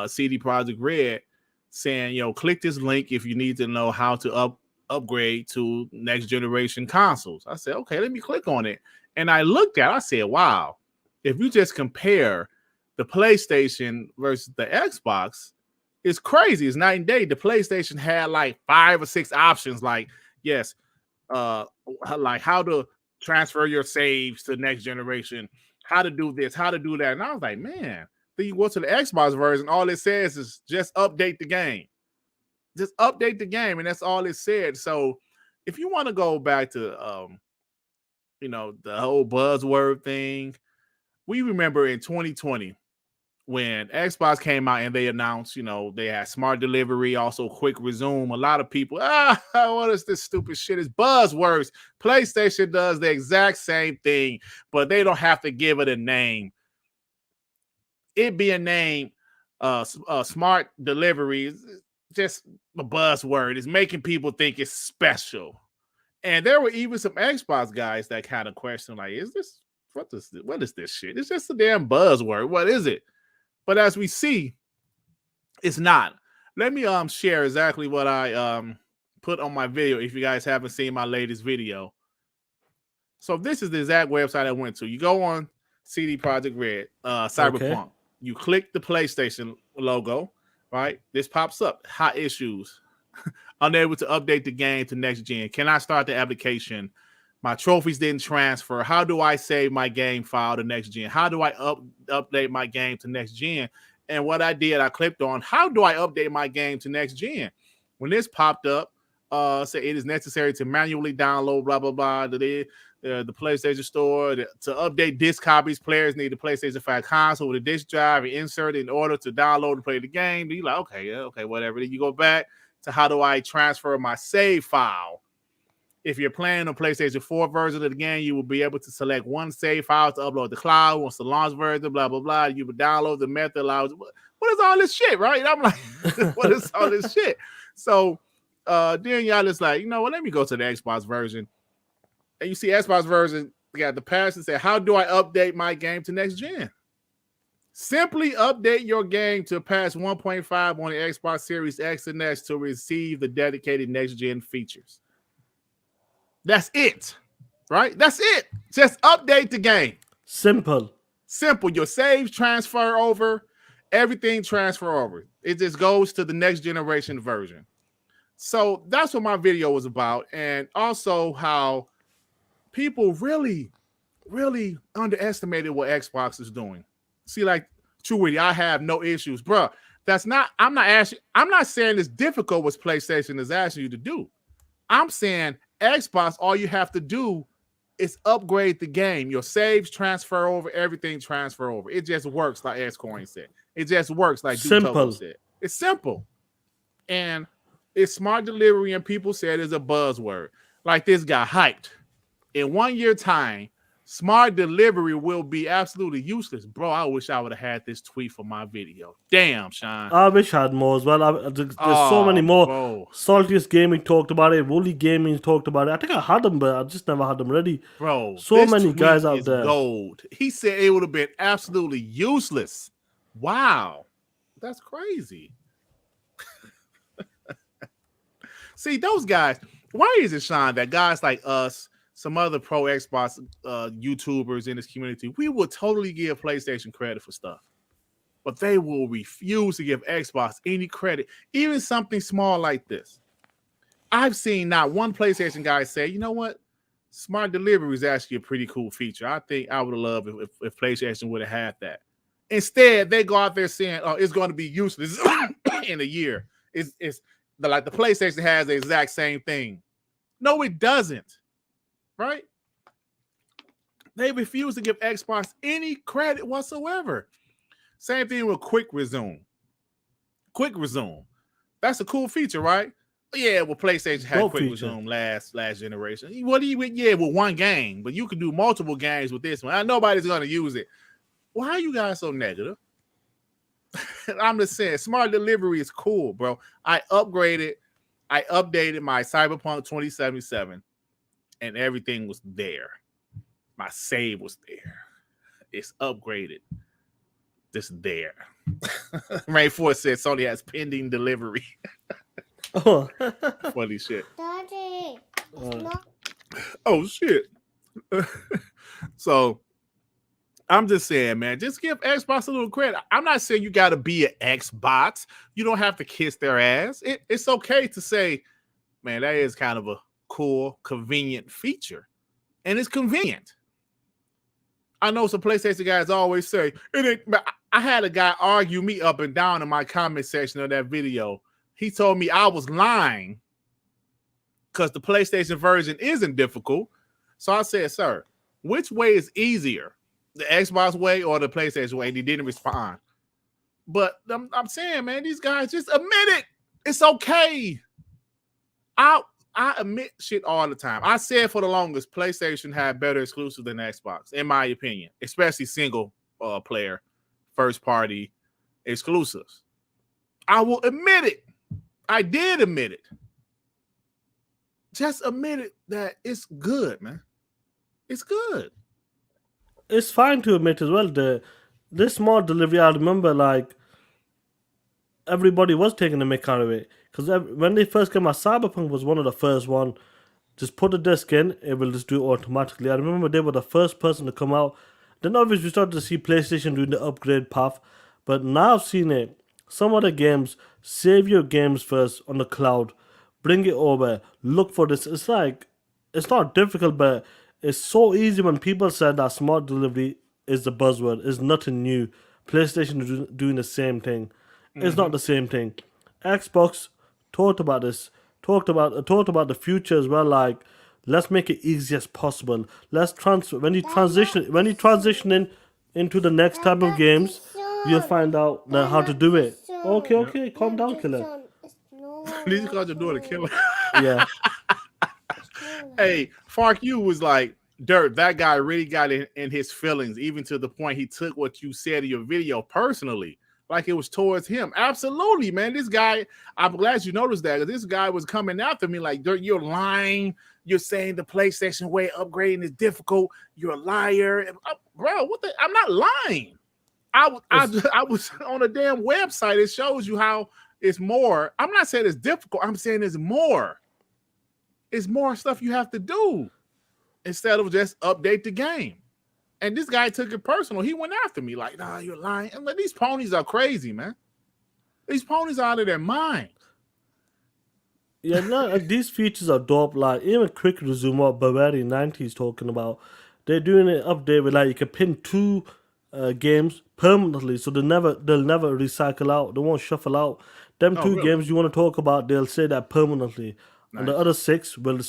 CD Projekt Red saying, click this link if you need to know how to upgrade to next generation consoles. I said, okay, let me click on it. And I looked at it, I said, wow, if you just compare the PlayStation versus the Xbox, it's crazy. It's night and day. The PlayStation had like 5 or 6 options, like, yes, uh like how to transfer your saves to next generation, how to do this, how to do that. And I was like, man, then you go to the Xbox version, all it says is just update the game. Just update the game, and that's all it said. So if you want to go back to the whole buzzword thing, we remember in 2020 when Xbox came out and they announced, they had smart delivery, also quick resume. A lot of people, what is this stupid shit? It's buzzwords. PlayStation does the exact same thing, but they don't have to give it a name. It be a name, smart delivery, is just a buzzword. It's making people think it's special. And there were even some Xbox guys that kind of question, like, what is this shit? It's just a damn buzzword. What is it? But as we see, it's not. Let me share exactly what I put on my video if you guys haven't seen my latest video. So this is the exact website I went to. You go on CD Projekt Red, Cyberpunk. Okay. You click the PlayStation logo, right? This pops up. Hot issues. Unable to update the game to next gen. Can I start the application? My trophies didn't transfer. How do I save my game file to next gen? How do I update my game to next gen? And what I did, I clicked on, how do I update my game to next gen? When this popped up, say it is necessary to manually download, blah, blah, blah, the PlayStation Store. To update disc copies, players need the PlayStation 5 console with a disc drive and insert it in order to download and play the game. You're like, okay, whatever. Then you go back to how do I transfer my save file? If you're playing a PlayStation 4 version of the game, you will be able to select one save file to upload the cloud. Once the launch version, blah, blah, blah, you will download the method allows. What is all this shit, right? And I'm like, what is all this shit? So then y'all just like, let me go to the Xbox version. And you see Xbox version, they got the patch and say, how do I update my game to next gen? Simply update your game to patch 1.5 on the Xbox Series X and S to receive the dedicated next gen features. That's it, right? That's it. Just update the game. Simple. Your saves transfer over, everything transfer over. It just goes to the next generation version. So that's what my video was about, and also how people really, really underestimated what Xbox is doing. See, like True Witty, I have no issues, bro. That's not. I'm not saying it's difficult what PlayStation is asking you to do. I'm saying Xbox, all you have to do is upgrade the game. Your saves transfer over, everything transfer over. It just works, like Xcoin said. It just works, like Dutobo Simple. said. It's simple. And it's smart delivery, and people said it's a buzzword. Like this got hyped. In 1 year time, smart delivery will be absolutely useless. Bro, I wish I would have had this tweet for my video. Damn, Sean. I wish I had more as well. There's so many more. Bro. Saltiest Gaming talked about it. Woolly Gaming talked about it. I think I had them, but I just never had them ready. Bro, so many guys out there. Gold. He said it would have been absolutely useless. Wow. That's crazy. See, those guys, why is it, Sean, that guys like us, some other pro Xbox YouTubers in this community, we will totally give PlayStation credit for stuff, but they will refuse to give Xbox any credit, even something small like this. I've seen not one PlayStation guy say, you know what? Smart delivery is actually a pretty cool feature. I think I would have loved if PlayStation would have had that. Instead, they go out there saying, oh, it's going to be useless in a year. It's like the PlayStation has the exact same thing. No, it doesn't. Right? They refuse to give Xbox any credit whatsoever. Same thing with Quick Resume. Quick Resume. That's a cool feature, right? Yeah, well, PlayStation had Quick Resume last generation. What do you? Yeah, with one game, but you can do multiple games with this one. Nobody's going to use it. Why are you guys so negative? I'm just saying, smart delivery is cool, bro. I updated my Cyberpunk 2077, and everything was there. My save was there. It's upgraded. It's there. Rain Force said Sony has pending delivery. Oh. Funny shit. Daddy, Oh shit. So I'm just saying, man, just give Xbox a little credit. I'm not saying you got to be an Xbox. You don't have to kiss their ass. It's okay to say, man, that is kind of a cool, convenient feature. And it's convenient. I know some PlayStation guys always say, I had a guy argue me up and down in my comment section of that video. He told me I was lying because the PlayStation version isn't difficult. So I said, sir, which way is easier? The Xbox way or the PlayStation way? And he didn't respond. But I'm saying, man, these guys just admit it. It's okay. I admit shit all the time. I said for the longest, PlayStation had better exclusives than Xbox, in my opinion, especially single player, first party exclusives. I will admit it. I did admit it. Just admit it that it's good, man. It's good. It's fine to admit as well. This smart delivery, I remember, like, everybody was taking the mick out of it. Because when they first came out, Cyberpunk was one of the first one. Just put the disc in, it will just do it automatically. I remember they were the first person to come out. Then obviously we started to see PlayStation doing the upgrade path. But now I've seen it. Some other games, save your games first on the cloud. Bring it over. Look for this. It's like, it's not difficult, but it's so easy when people said that smart delivery is the buzzword. It's nothing new. PlayStation is doing the same thing. It's not the same thing. Xbox talked about this. Talked about the future as well. Like, let's make it easy as possible. Let's transfer when you transition into the next type of games, you'll find out how to do it. Okay, calm down, killer. These guys are doing a killer. Yeah. Hey, Fark, you was like, Dirt, that guy really got in his feelings, even to the point he took what you said in your video personally, like it was towards him. Absolutely, man. This guy, I'm glad you noticed that, because this guy was coming after me like, Dirt, you're lying. You're saying the PlayStation way upgrading is difficult. You're a liar. Bro, I'm not lying. I was on a damn website. It shows you how it's more. I'm not saying it's difficult. I'm saying it's more. It's more stuff you have to do instead of just update the game. And this guy took it personal. He went after me like, nah, you're lying. And like, these ponies are crazy, man. These ponies are out of their mind. Yeah, no, these features are dope. Like even quick resume, what Bavarian 90 is talking about, they're doing an update with like you can pin two games permanently, so they'll never recycle out. They won't shuffle out. Them Oh, two really? games you want to talk about, they'll say that permanently, and the Nice. other six will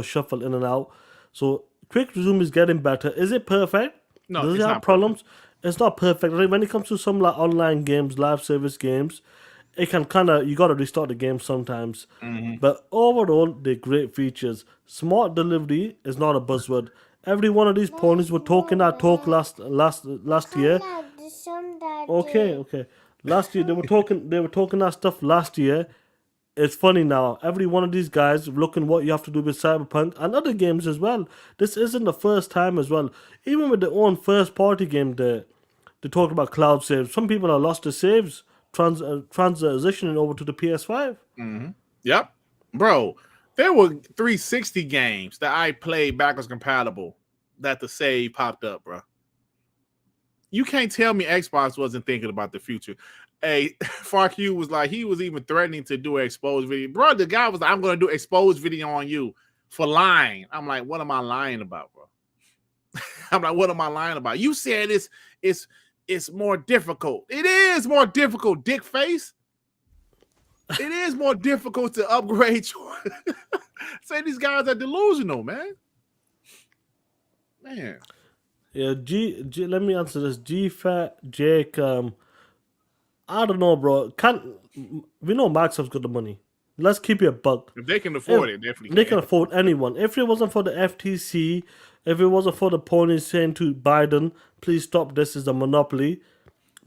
shuffle in and out. So quick resume is getting better. Is it perfect? No, Does it it's have not perfect. problems? It's not perfect. Like, when it comes to some like online games, live service games, it can kind of you got to restart the game sometimes. Mhm. But overall, they're great features. Smart delivery is not a buzzword. Every one of these ponies were talking that talk last year. Okay, okay. Last year they were talking that stuff last year. It's funny now. Every one of these guys looking what you have to do with Cyberpunk and other games as well. This isn't the first time as well. Even with their own first party game, they talked about cloud saves. Some people have lost their saves transitioning over to the PS5. Yep, bro. There were 360 games that I played backwards compatible that the save popped up, bro. You can't tell me Xbox wasn't thinking about the future. Hey, FarQ was like, he was even threatening to do an exposed video. Bro, the guy was like, I'm going to do exposed video on you for lying. I'm like, what am I lying about, bro? I'm like, what am I lying about? You said it's more difficult. It is more difficult, dick face. It is more difficult to upgrade your say these guys are delusional, man. Man. Yeah, let me answer this. G Fat Jake. I don't know, bro. Can't we know Microsoft's got the money? Let's keep it a buck. If they can If afford it, definitely they can. can afford anyone. If it wasn't for the FTC, if it wasn't for the ponies saying to Biden, please stop this is a monopoly,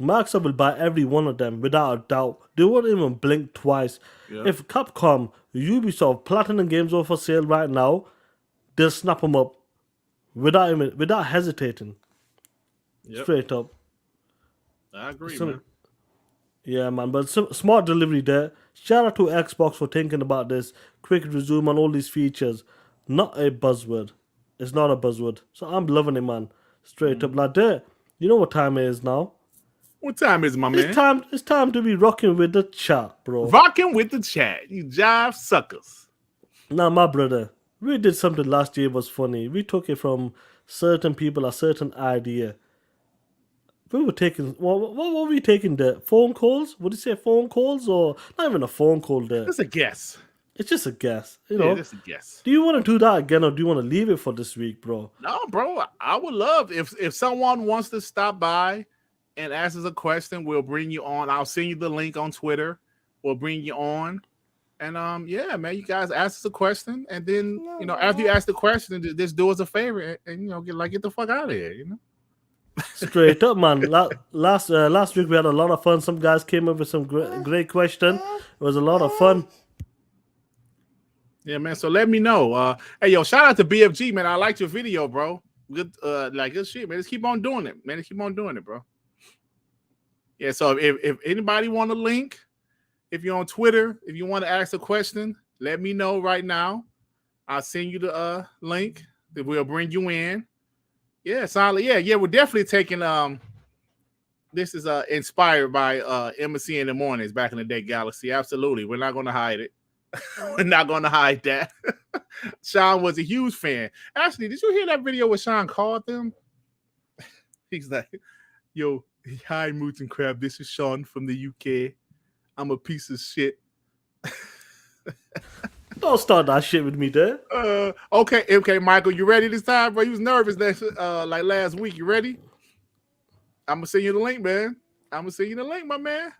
Microsoft will buy every one of them without a doubt. They won't even blink twice. Yeah. If Capcom, Ubisoft, Platinum Games are for sale right now, they'll snap them up without hesitating. Yep. Straight up. I agree, So, man. yeah, man. But smart delivery there. Shout out to Xbox for thinking about this. Quick resume and all these features. Not a buzzword. It's not a buzzword. So I'm loving it, man. Straight up. Like that. You know what time it is now? What time is it, my It's man? time. It's time to be rocking with the chat, bro. Rocking with the chat. You jive suckers. Now, my brother, we did something last year was funny. We took it from certain people, a certain idea. We were taking, what were we taking there? Phone calls? Would you say phone calls or not even a phone call there? That's a guess. It's just a guess, Yeah, that's a guess. Do you want to do that again or do you want to leave it for this week, bro? No, bro. I would love if someone wants to stop by and ask us a question, we'll bring you on. I'll send you the link on Twitter. We'll bring you on. And yeah, man, you guys ask us a question, and then after you ask the question, just do us a favor and get the fuck out of here, Straight up, man. Last week we had a lot of fun. Some guys came up with some great question. It was a lot of fun. Yeah, man. So let me know. Hey, yo, shout out to BFG, man. I liked your video, bro. Good, good shit, man. Just keep on doing it, man. Just keep on doing it, bro. Yeah. So if anybody want a link, if you're on Twitter, if you want to ask a question, let me know right now. I'll send you the link that we'll bring you in. Yeah, solid. Yeah. We're definitely taking this is inspired by Embassy in the Mornings back in the day, Galaxy. Absolutely. We're not gonna hide it. We're not gonna hide that. Sean was a huge fan. Actually, did you hear that video where Sean called them? He's like, yo, hi Moots and Crab. This is Sean from the UK. I'm a piece of shit. Don't start that shit with me there. Okay, Michael, you ready this time, bro? You was nervous like last week. You ready? I'm gonna send you the link, man. I'm gonna send you the link, my man.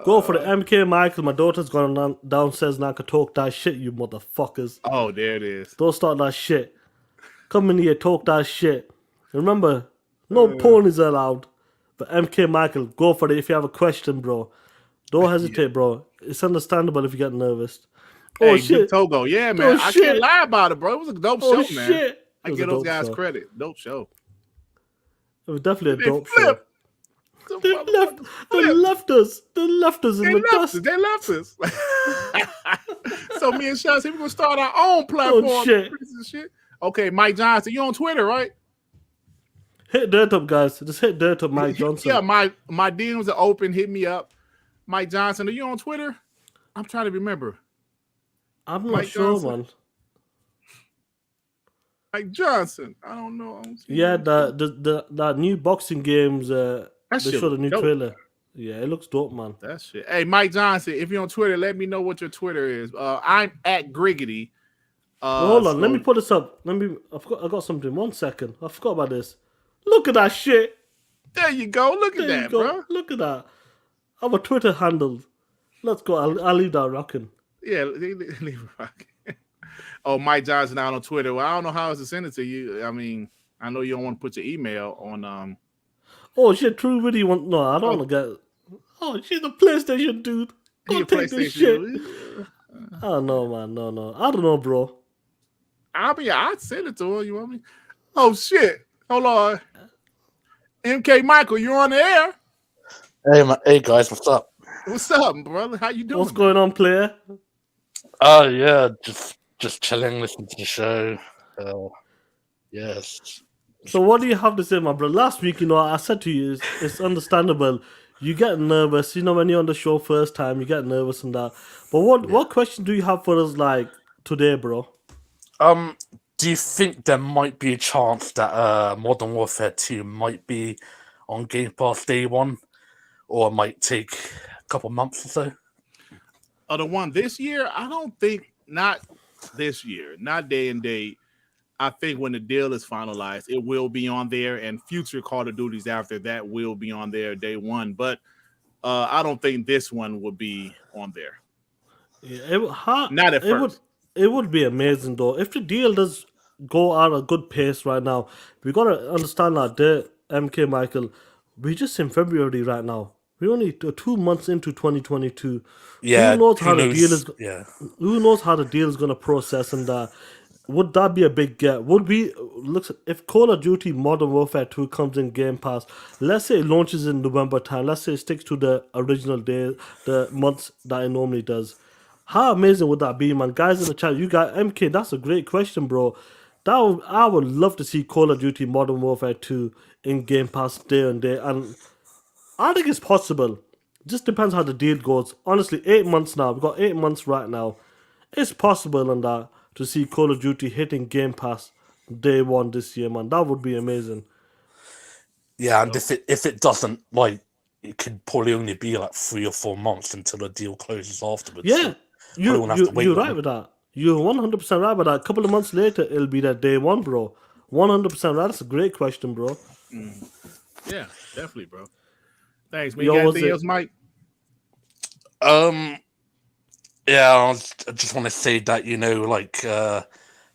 Go for the MK Michael. My daughter's gone downstairs and I can talk that shit, you motherfuckers. Oh, there it is. Don't start that shit. Come in here, talk that shit. Remember, no ponies allowed. But MK Michael, go for it if you have a question, bro. Don't hesitate, bro. It's understandable if you get nervous. Oh, Hey, shit. Big Togo. Yeah, man. I can't lie about it, bro. It was a dope show, man. Shit. I give those guys credit. Dope show. It was definitely a dope show. They left us. They left us in the dust. They left us. So me and Sean said we're gonna start our own platform. Oh, shit. Okay, Mike Johnson, you on Twitter, right? Hit dirt up, guys. Just hit dirt up, Mike Johnson. Yeah, my DMs are open. Hit me up. Mike Johnson, are you on Twitter? I'm trying to remember. I'm not Mike sure, Johnson. man. Mike Johnson. I don't know. I don't see Yeah, him. the new boxing games. That They shit showed a look new dope. trailer. Yeah, it looks dope, man. That shit. Hey, Mike Johnson, if you're on Twitter, let me know what your Twitter is. I'm at Griggity. Well, hold on, let me So put this up. I got something. 1 second. I forgot about this. Look at that shit. there you go. Look at There you that, go. bro. Look at that. Our Twitter handle. Let's go. I'll leave that rocking. Yeah, leave it rock. Oh, Mike Johnson out on Twitter. Well, I don't know how else to send it to you. I mean, I know you don't want to put your email on. Oh shit, True really want. No, I don't Oh, want to get. Oh shit, the PlayStation dude. Go your take this shit. PlayStation. Oh no, man, no. I don't know, bro. I'd send it to her. You want me? Oh shit! Hold on. MK Michael, you're on the air. Hey guys, what's up? What's up, brother? How you doing? What's going on, player? Oh yeah, just chilling, listening to the show. Yes. So what do you have to say, my brother? Last week, I said to you, it's understandable. You get nervous, when you're on the show first time, you get nervous and that. But what question do you have for us, like today, bro? Do you think there might be a chance that Modern Warfare 2 might be on Game Pass day one, or it might take a couple months or so? The one this year, I don't think, not this year, not day and date. I think when the deal is finalized, it will be on there, and future Call of Duties after that will be on there day one. But I don't think this one will be on there. Yeah, Not at first. It would be amazing though if the deal does go at a good pace right now. We gotta understand that, MK Michael. We're just in February right now. We're only 2 months into 2022. Yeah. Who knows how the deal is? Yeah. Who knows how the deal is gonna process and that? Would that be a big get? Would we look if Call of Duty Modern Warfare 2 comes in Game Pass? Let's say it launches in November time. Let's say it sticks to the original day, the months that it normally does. How amazing would that be, man? Guys in the chat, you got MK. That's a great question, bro. I would love to see Call of Duty Modern Warfare 2 in Game Pass day and day, and I think it's possible. Just depends how the deal goes. Honestly, 8 months now. We've got 8 months right now. It's possible on that to see Call of Duty hitting Game Pass day one this year, man. That would be amazing. Yeah, and if it doesn't, like, it could probably only be like 3 or 4 months until the deal closes afterwards. Yeah, so you're right with that. You're 100% right with that. A couple of months later, it'll be that day one, bro. 100% right. That's a great question, bro. Yeah, definitely, bro. Thanks, man. You got anything else, Mike? Yeah, I just want to say that,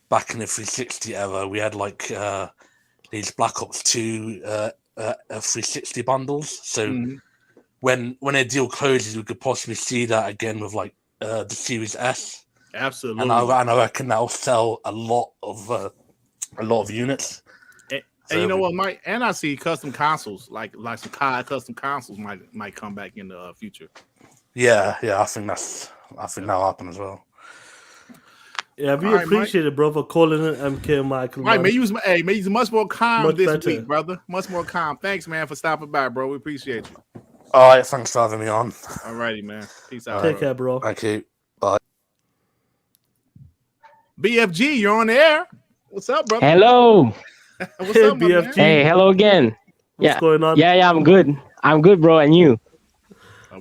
back in the 360 era, we had like these Black Ops 2 360 bundles. So when a deal closes, we could possibly see that again with like the Series S. Absolutely. And I reckon that'll sell a lot of units. And you know what, Mike? And I see custom consoles, like some COD custom consoles might come back in the future. Yeah, I think that'll happen as well. Yeah, we appreciate it, bro, for calling in MK Michael. Mike, may use much more calm this better. week, brother. Much more calm. Thanks, man, for stopping by, bro. We appreciate you. All right, thanks for having me on. All righty, man. Peace out. Take care, bro. Thank you. Bye. BFG, you're on the air. What's up, brother? Hello. What's up, my man? Hey, hello again. What's going on? Yeah, I'm good. I'm good, bro. And you?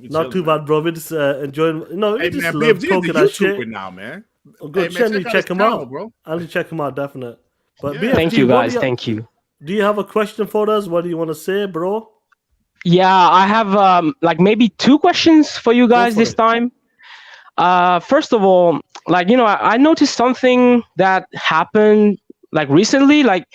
Not too bad, bro. We just enjoying. No, Hey, we just man, love BFG is talking a that shit. YouTuber now, man. Oh, good. Hey, man, Shen, check him channel, out, bro. I'll check him out, definite. But Yeah. BFG, Thank you, guys. Thank you. Do you have a question for us? What do you want to say, bro? Yeah, I have like maybe 2 questions for you guys for this it. time. First of all, like, I noticed something that happened like recently. Like,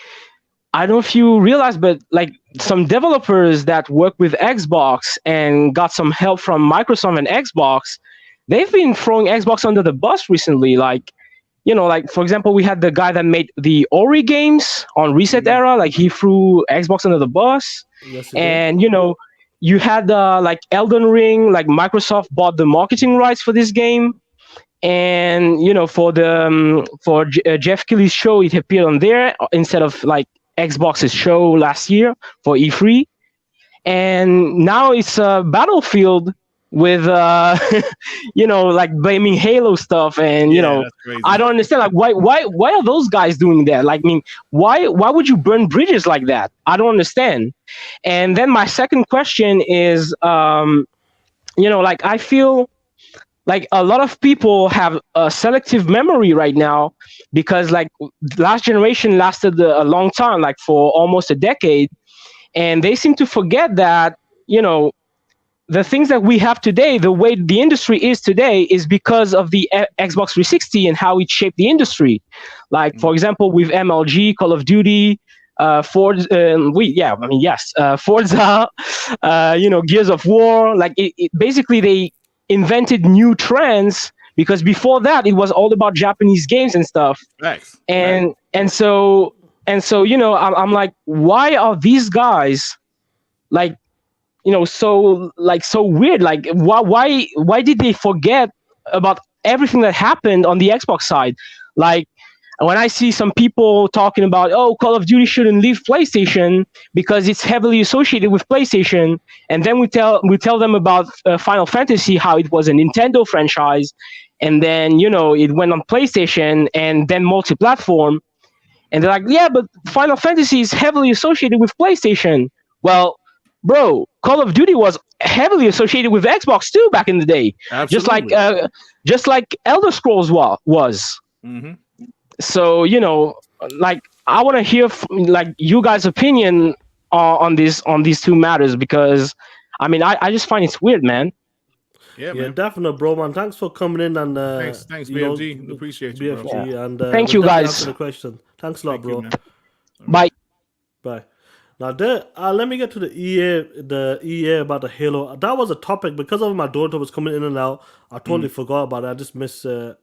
I don't know if you realize, but like some developers that work with Xbox and got some help from Microsoft and Xbox, they've been throwing Xbox under the bus recently. Like, like for example, we had the guy that made the Ori games on Reset Era. Like, he threw Xbox under the bus. Yes, he did. And you had like Elden Ring. Like, Microsoft bought the marketing rights for this game. And for the Jeff Keighley's show, it appeared on there instead of like Xbox's show last year for E3. And now it's Battlefield with like blaming Halo stuff, and that's crazy. I don't understand, like, why are those guys doing that? Like, I mean, why would you burn bridges like that? I don't understand. And then my second question is, like, I feel like a lot of people have a selective memory right now, because like last generation lasted a long time, like for almost a decade, and they seem to forget that the things that we have today, the way the industry is today, is because of the Xbox 360 and how it shaped the industry. Like, for example, with MLG, Call of Duty, Forza, Forza, Gears of War. Like, basically they invented new trends, because before that it was all about Japanese games and stuff. Facts. And so I'm like, why are these guys like so weird? Like, why did they forget about everything that happened on the Xbox side? Like, when I see some people talking about, oh, Call of Duty shouldn't leave PlayStation because it's heavily associated with PlayStation, and then we tell them about Final Fantasy, how it was a Nintendo franchise, and then it went on PlayStation and then multi-platform, and they're like, yeah, but Final Fantasy is heavily associated with PlayStation. Well, bro, Call of Duty was heavily associated with Xbox too back in the day, Absolutely. just like Elder Scrolls was. Mm-hmm. So like, I want to hear like you guys' opinion on these two matters, because I mean, I just find it's weird, man. Yeah, Yeah, man. definitely, bro, man. Thanks for coming in and Thanks, BFG. Appreciate you, bro. BFG, and Thank we'll you, definitely guys. answer the question. Thanks a lot, Thank bro. you, man. Bye. Bye. Now, let me get to the EA about the Halo. That was a topic because of my daughter was coming in and out. I totally forgot about it. I just missed. I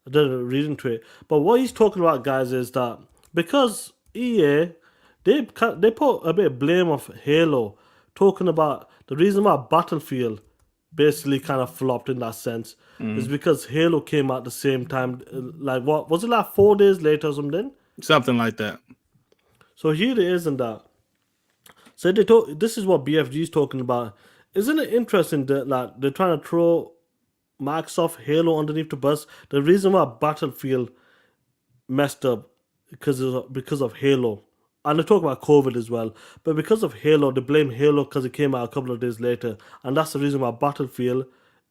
didn't read into it. But what he's talking about, guys, is that because EA they put a bit of blame of Halo, talking about the reason why Battlefield basically kind of flopped in that sense is because Halo came out the same time. Like, what was it, like 4 days later or something? Something like that. So here it is, and that. So this is what BFG is talking about. Isn't it interesting that like they're trying to throw Microsoft Halo underneath the bus? The reason why Battlefield messed up because of Halo, and they talk about COVID as well. But because of Halo, they blame Halo because it came out a couple of days later, and that's the reason why Battlefield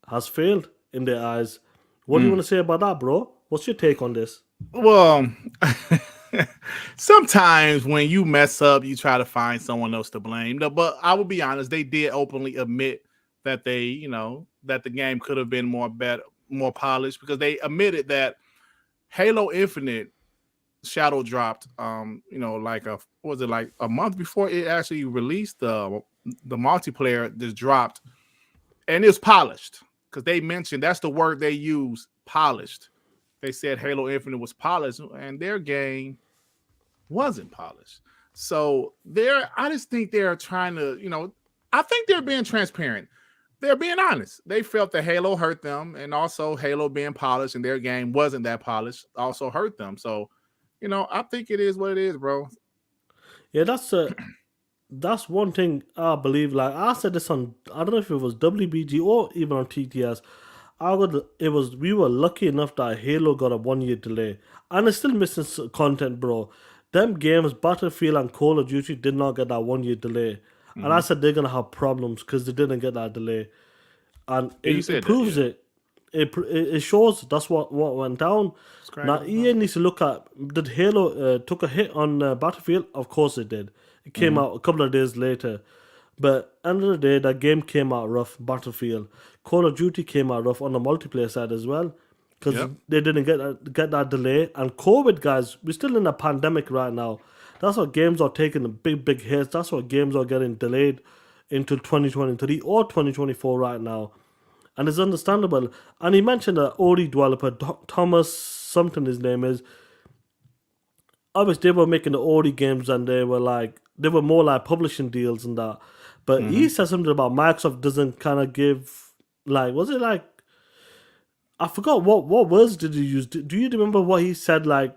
has failed in their eyes. What do you want to say about that, bro? What's your take on this? Well, sometimes when you mess up, you try to find someone else to blame. No, but I will be honest, they did openly admit that that the game could have been more polished, because they admitted that Halo Infinite shadow dropped like a month before it actually released. The multiplayer just dropped, and it's polished, because they mentioned that's the word they use, polished. They said Halo Infinite was polished, and their game wasn't polished. So I just think they're trying to, I think they're being transparent. They're being honest. They felt that Halo hurt them, and also Halo being polished and their game wasn't that polished also hurt them. So, I think it is what it is, bro. Yeah, that's one thing I believe. Like I said this on, I don't know if it was WBG or even on TTS. We were lucky enough that Halo got a 1 year delay, and it's still missing content, bro. Them games, Battlefield and Call of Duty, did not get that 1 year delay, and I said they're gonna have problems because they didn't get that delay, and it proves it. It shows that's what went down. Now EA needs to look at, did Halo took a hit on Battlefield? Of course it did. It came out a couple of days later. But end of the day, that game came out rough. Battlefield, Call of Duty came out rough on the multiplayer side as well, because they didn't get that delay. And COVID, guys, we're still in a pandemic right now. That's why games are taking the big hits. That's why games are getting delayed into 2023 or 2024 right now. And it's understandable. And he mentioned an Ori developer, Thomas something his name is. Obviously, they were making the Ori games, and they were more like publishing deals and that. But he said something about Microsoft doesn't kind of give, like, was it like, I forgot what words did he use? Do you remember what he said, like,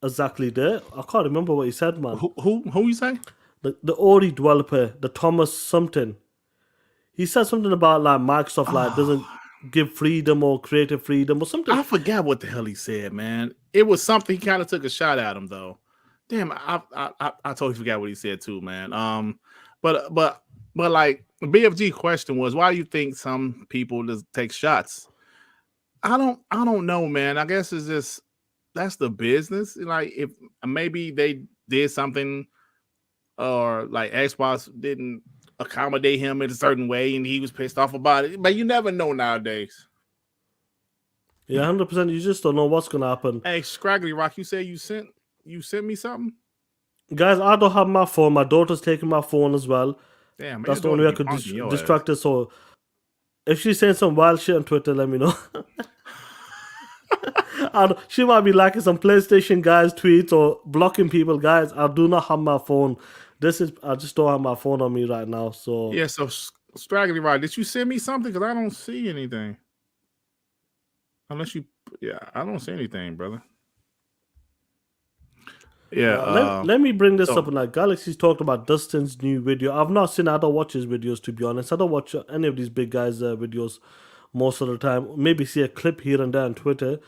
exactly there? I can't remember what he said, man. Who you say? The Ori developer, the Thomas something. He said something about like Microsoft like doesn't give freedom or creative freedom or something. I forgot what the hell he said, man. It was something. He kind of took a shot at him though. Damn, I totally forgot what he said too, man. But like the BFG question was, why do you think some people just take shots? I don't know, man. I guess it's just that's the business. Like if maybe they did something or like Xbox didn't accommodate him in a certain way and he was pissed off about it. But you never know nowadays. Yeah, 100%. You just don't know what's gonna happen. Hey, Scraggly Rock, you said you sent me something? Guys, I don't have my phone. My daughter's taking my phone as well. Damn, man, That's the your only way I daughter could be punking your distract her. So if she's saying some wild shit on Twitter, let me know. She might be liking some PlayStation guys' tweets or blocking people. Guys, I do not have my phone. I just don't have my phone on me right now. So Yeah, so Straggly Rock, did you send me something? Because I don't see anything. Unless you, yeah, I don't see anything, brother. Yeah. let me bring this so- up. Like Galaxy's talked about Dustin's new video. I've not seen. I don't watch his videos, to be honest. I don't watch any of these big guys' videos most of the time. Maybe see a clip here and there on Twitter.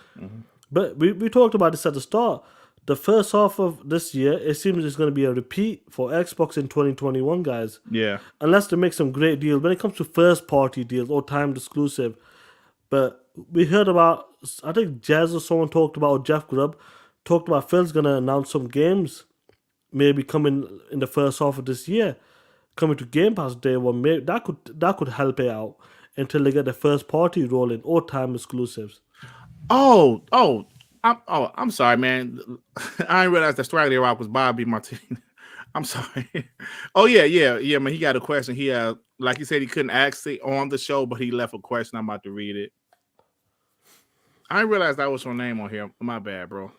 But we talked about this at the start. The first half of this year, it seems it's going to be a repeat for Xbox in 2021, guys. Yeah. Unless they make some great deals when it comes to first party deals or timed exclusive. But we heard about, I think Jazz or someone talked about, or Jeff Grubb talked about Phil's going to announce some games maybe coming in the first half of this year, coming to Game Pass day one. Maybe that could help it out until they get the first party rolling or time exclusives. I'm sorry, man. I didn't realize that Straggly Rock was Bobby Martin. I'm sorry. Oh yeah, man. He got a question. He like he said, he couldn't ask it on the show, but he left a question. I'm about to read it. I didn't realize that was your name on here. My bad, bro.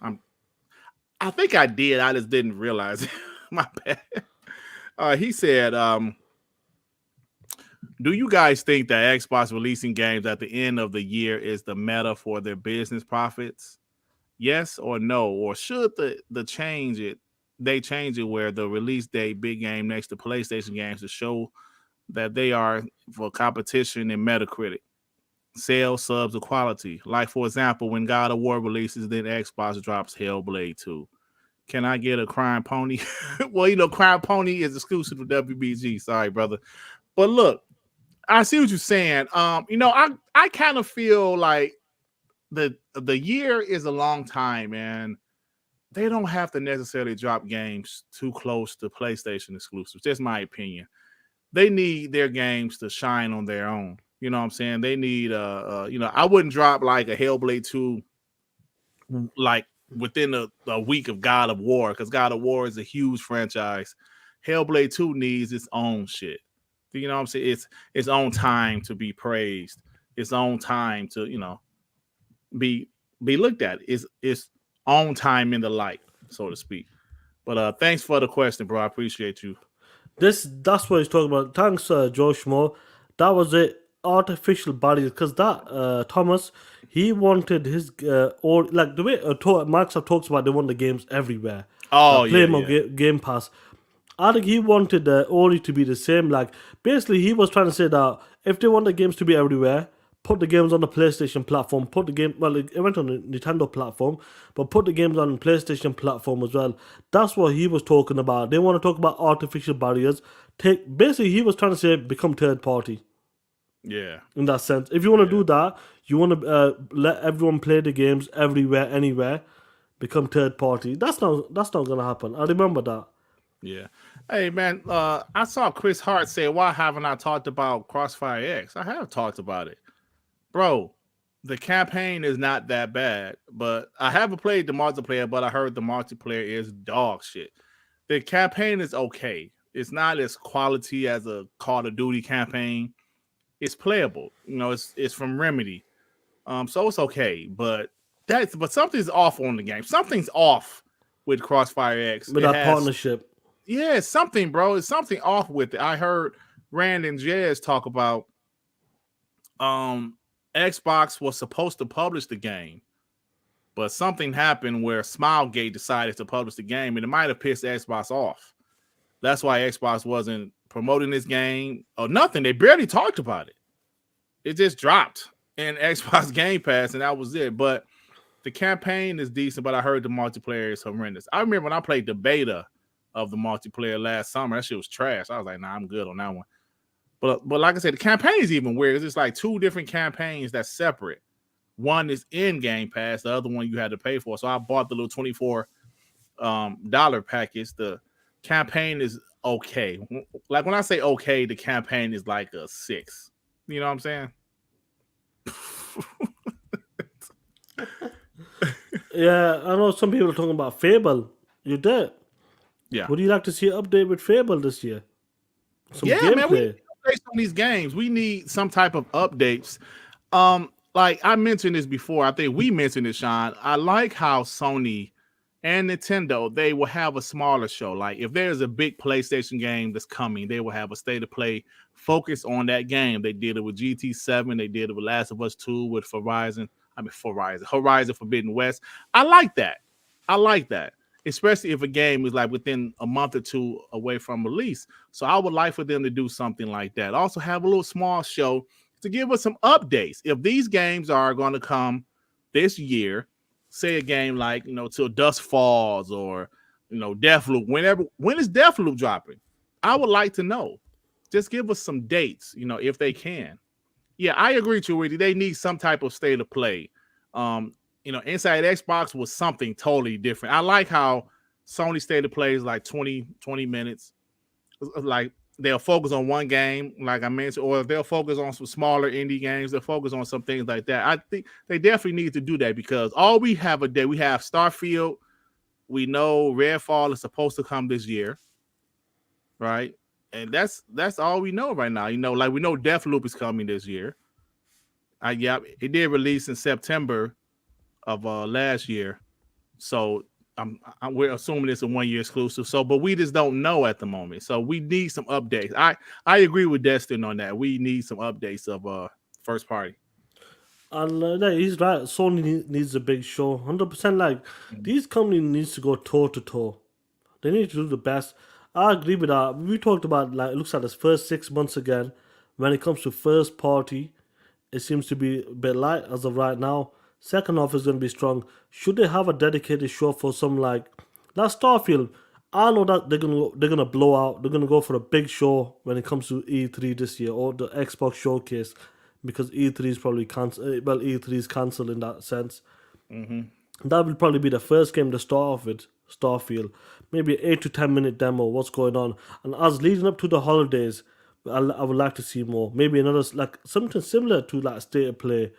I think I did. I just didn't realize it. My bad. He said, do you guys think that Xbox releasing games at the end of the year is the meta for their business profits? Yes or no? Or should they change it where the release date big game next to PlayStation games to show that they are for competition in Metacritic, sales, subs, or quality? Like, for example, when God of War releases, then Xbox drops Hellblade 2. Can I get a Crime Pony? Well, Crime Pony is exclusive to WBG. Sorry, brother. But look, I see what you're saying. I kind of feel like the year is a long time, and they don't have to necessarily drop games too close to PlayStation exclusives. Just my opinion. They need their games to shine on their own. You know what I'm saying? They need I wouldn't drop like a Hellblade 2 like within a week of God of War, because God of War is a huge franchise. Hellblade 2 needs its own shit. You know what I'm saying? It's its own time to be praised. Its own time to, be looked at. It's own time in the light, so to speak. But thanks for the question, bro. I appreciate you. That's what he's talking about. Thanks, Josh Moore. That was it. Artificial barriers, because that Thomas, he wanted his or like the way Microsoft talks about, they want the games everywhere. Oh, play yeah, on Game Pass. I think he wanted Ori to be the same. Like basically, he was trying to say that if they want the games to be everywhere, put the games on the PlayStation platform. It went on the Nintendo platform, but put the games on the PlayStation platform as well. That's what he was talking about. They want to talk about artificial barriers. Basically, he was trying to say become third party. Yeah. In that sense, if you want to do that, you want to let everyone play the games everywhere, anywhere, become third party. That's not gonna happen. I remember that. Yeah. Hey man, I saw Chris Hart say, "Why haven't I talked about Crossfire X?" I have talked about it, bro. The campaign is not that bad, but I haven't played the multiplayer. But I heard the multiplayer is dog shit. The campaign is okay. It's not as quality as a Call of Duty campaign. It's playable. It's from Remedy. So it's okay, but something's off on the game. Something's off with Crossfire X. With that partnership. Yeah, it's something, bro. It's something off with it. I heard Rand and Jez talk about Xbox was supposed to publish the game, but something happened where Smilegate decided to publish the game, and it might have pissed Xbox off. That's why Xbox wasn't promoting this game or nothing. They barely talked about it. It just dropped in Xbox Game Pass, and that was it. But the campaign is decent, but I heard the multiplayer is horrendous. I remember when I played the beta of the multiplayer last summer, that shit was trash. I was like, nah, I'm good on that one. But like I said, the campaign is even weird. It's just like two different campaigns that's separate. One is in Game Pass, the other one you had to pay for. So I bought the little $24 package. The campaign is okay. Like when I say okay, the campaign is like a 6. You know what I'm saying? Yeah, I know some people are talking about Fable. You did. Yeah. Would you like to see an update with Fable this year? Some Yeah, man, we gameplay. need updates on these games. We need some type of updates. Like I mentioned this before. I think we mentioned it, Sean. I like how Sony and Nintendo, they will have a smaller show. Like if there's a big PlayStation game that's coming, they will have a state of play focus on that game. They did it with GT7. They did it with Last of Us 2 with Horizon Forbidden West. I like that. I like that. Especially if a game is like within a month or two away from release. So I would like for them to do something like that. Also have a little small show to give us some updates. If these games are going to come this year, say a game like, Till Dusk Falls or, Deathloop, when is Deathloop dropping? I would like to know. Just give us some dates, if they can. Yeah, I agree with you, Rudy. They need some type of state of play. Inside Xbox was something totally different. I like how Sony state of play is like 20 minutes. Like they'll focus on one game, like I mentioned, or they'll focus on some smaller indie games. They'll focus on some things like that. I think they definitely need to do that because all we have we have Starfield. We know Redfall is supposed to come this year, right? And that's all we know right now. Like we know Deathloop is coming this year. It did release in September of last year, so we're assuming it's a 1-year exclusive. So, but we just don't know at the moment. So we need some updates. I agree with Destin on that. We need some updates of first party. And he's right. Sony needs a big show. 100%. Like these companies needs to go toe to toe. They need to do the best. I agree with that. We talked about it looks like this first 6 months again. When it comes to first party, it seems to be a bit light as of right now. Second half is going to be strong. Should they have a dedicated show for some like Starfield? I know that they're gonna blow out. They're gonna go for a big show when it comes to E3 this year or the Xbox showcase because E3 is probably cancelled. Well, E3 is cancelled in that sense. That will probably be the first game to start off with Starfield. Maybe an 8 to 10 minute demo. What's going on? And as leading up to the holidays, I would like to see more. Maybe another like something similar to like State of Play.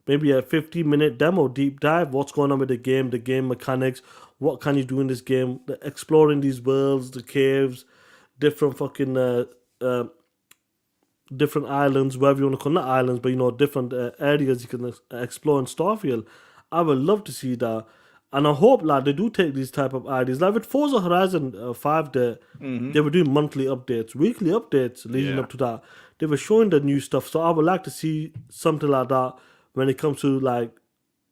Maybe a 15-minute demo, deep dive. What's going on with the game mechanics. What can you do in this game? Exploring these worlds, the caves, different fucking different islands, wherever you want to call them, not islands, but different areas you can explore in Starfield. I would love to see that. And I hope they do take these type of ideas. Like with Forza Horizon 5, they were doing monthly updates, weekly updates leading up to that. They were showing the new stuff. So I would like to see something like that when it comes to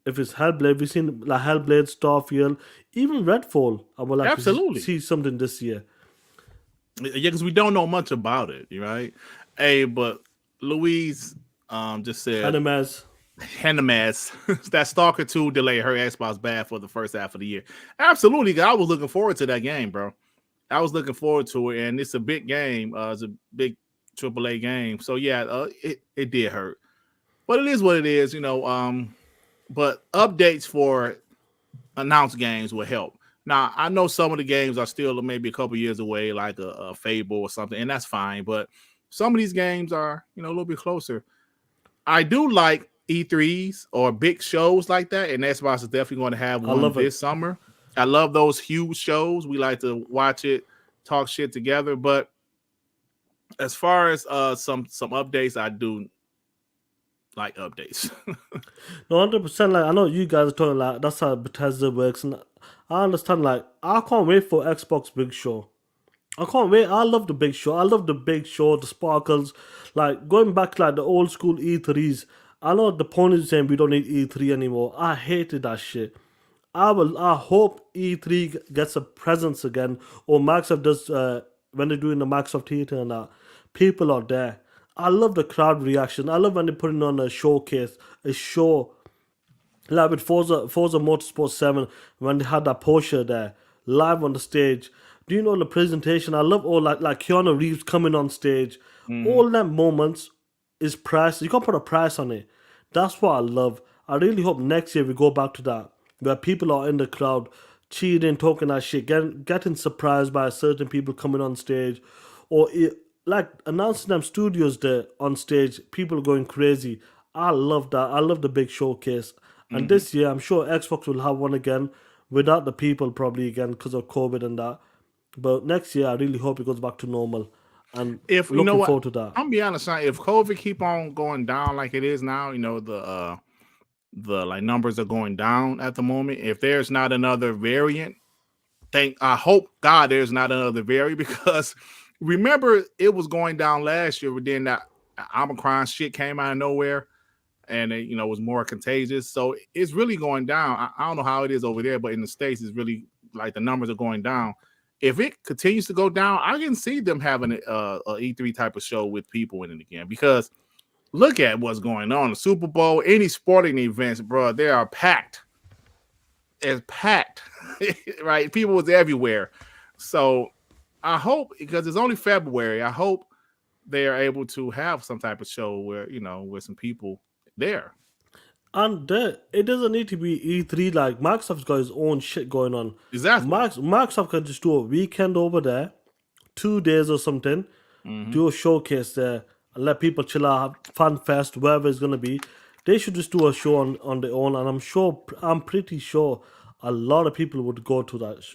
if it's Hellblade. We've seen like Hellblade, Starfield, even Redfall. I would like to see something this year. Yeah, because we don't know much about it, right? Hey, but Louise just said Hanamaz that Stalker 2 delay her Xbox bad for the first half of the year. Absolutely, I was looking forward to that game, bro. I was looking forward to it, and it's a big game. It's a big AAA game. So yeah, it did hurt, but it is what it is, But updates for announced games will help. Now I know some of the games are still maybe a couple years away, like a Fable or something, and that's fine. But some of these games are, a little bit closer. I do like E3s or big shows like that, and Xbox is definitely going to have one this summer. I love those huge shows. We like to watch it, talk shit together. But as far as some updates, I do like updates. No, 100%. Like I know you guys are talking like that's how Bethesda works, and I understand. Like I can't wait for Xbox Big Show. I can't wait. I love the big show. I love the big show, the sparkles. Like going back to the old school E3s. I know the ponies saying we don't need E3 anymore. I hated that shit. I hope E3 gets a presence again, or Microsoft does when they're doing the Microsoft Theater and that, people are there. I love the crowd reaction. I love when they're putting on a showcase, a show. Like with Forza Motorsport 7, when they had that Porsche there, live on the stage. Do you know the presentation? I love all like Keanu Reeves coming on stage. All them moments is price. You can't put a price on it. That's what I love. I really hope next year we go back to that, where people are in the crowd, cheering, talking that shit, getting surprised by certain people coming on stage, or like announcing them studios there on stage, people going crazy. I love that. I love the big showcase. And this year, I'm sure Xbox will have one again without the people probably again because of COVID and that. But next year, I really hope it goes back to normal. And If you know looking what, forward to that. I'm gonna be honest, Sean, if COVID keep on going down like it is now, the like numbers are going down at the moment. If there's not another variant, I hope God there's not another variant, because remember it was going down last year, but then that Omicron shit came out of nowhere, and it was more contagious. So it's really going down. I don't know how it is over there, but in the States, it's really like the numbers are going down. If it continues to go down, I can see them having a E3 type of show with people in it again, because look at what's going on. The Super Bowl, any sporting events, bro, they are packed. It's packed, right? People was everywhere. So I hope, because it's only February, I hope they are able to have some type of show where, with some people there. And it doesn't need to be E3. Like Microsoft's got its own shit going on. Exactly. Microsoft can just do a weekend over there, 2 days or something, do a showcase there, and let people chill out, have fan fest, wherever it's gonna be. They should just do a show on their own, and I'm pretty sure a lot of people would go to that,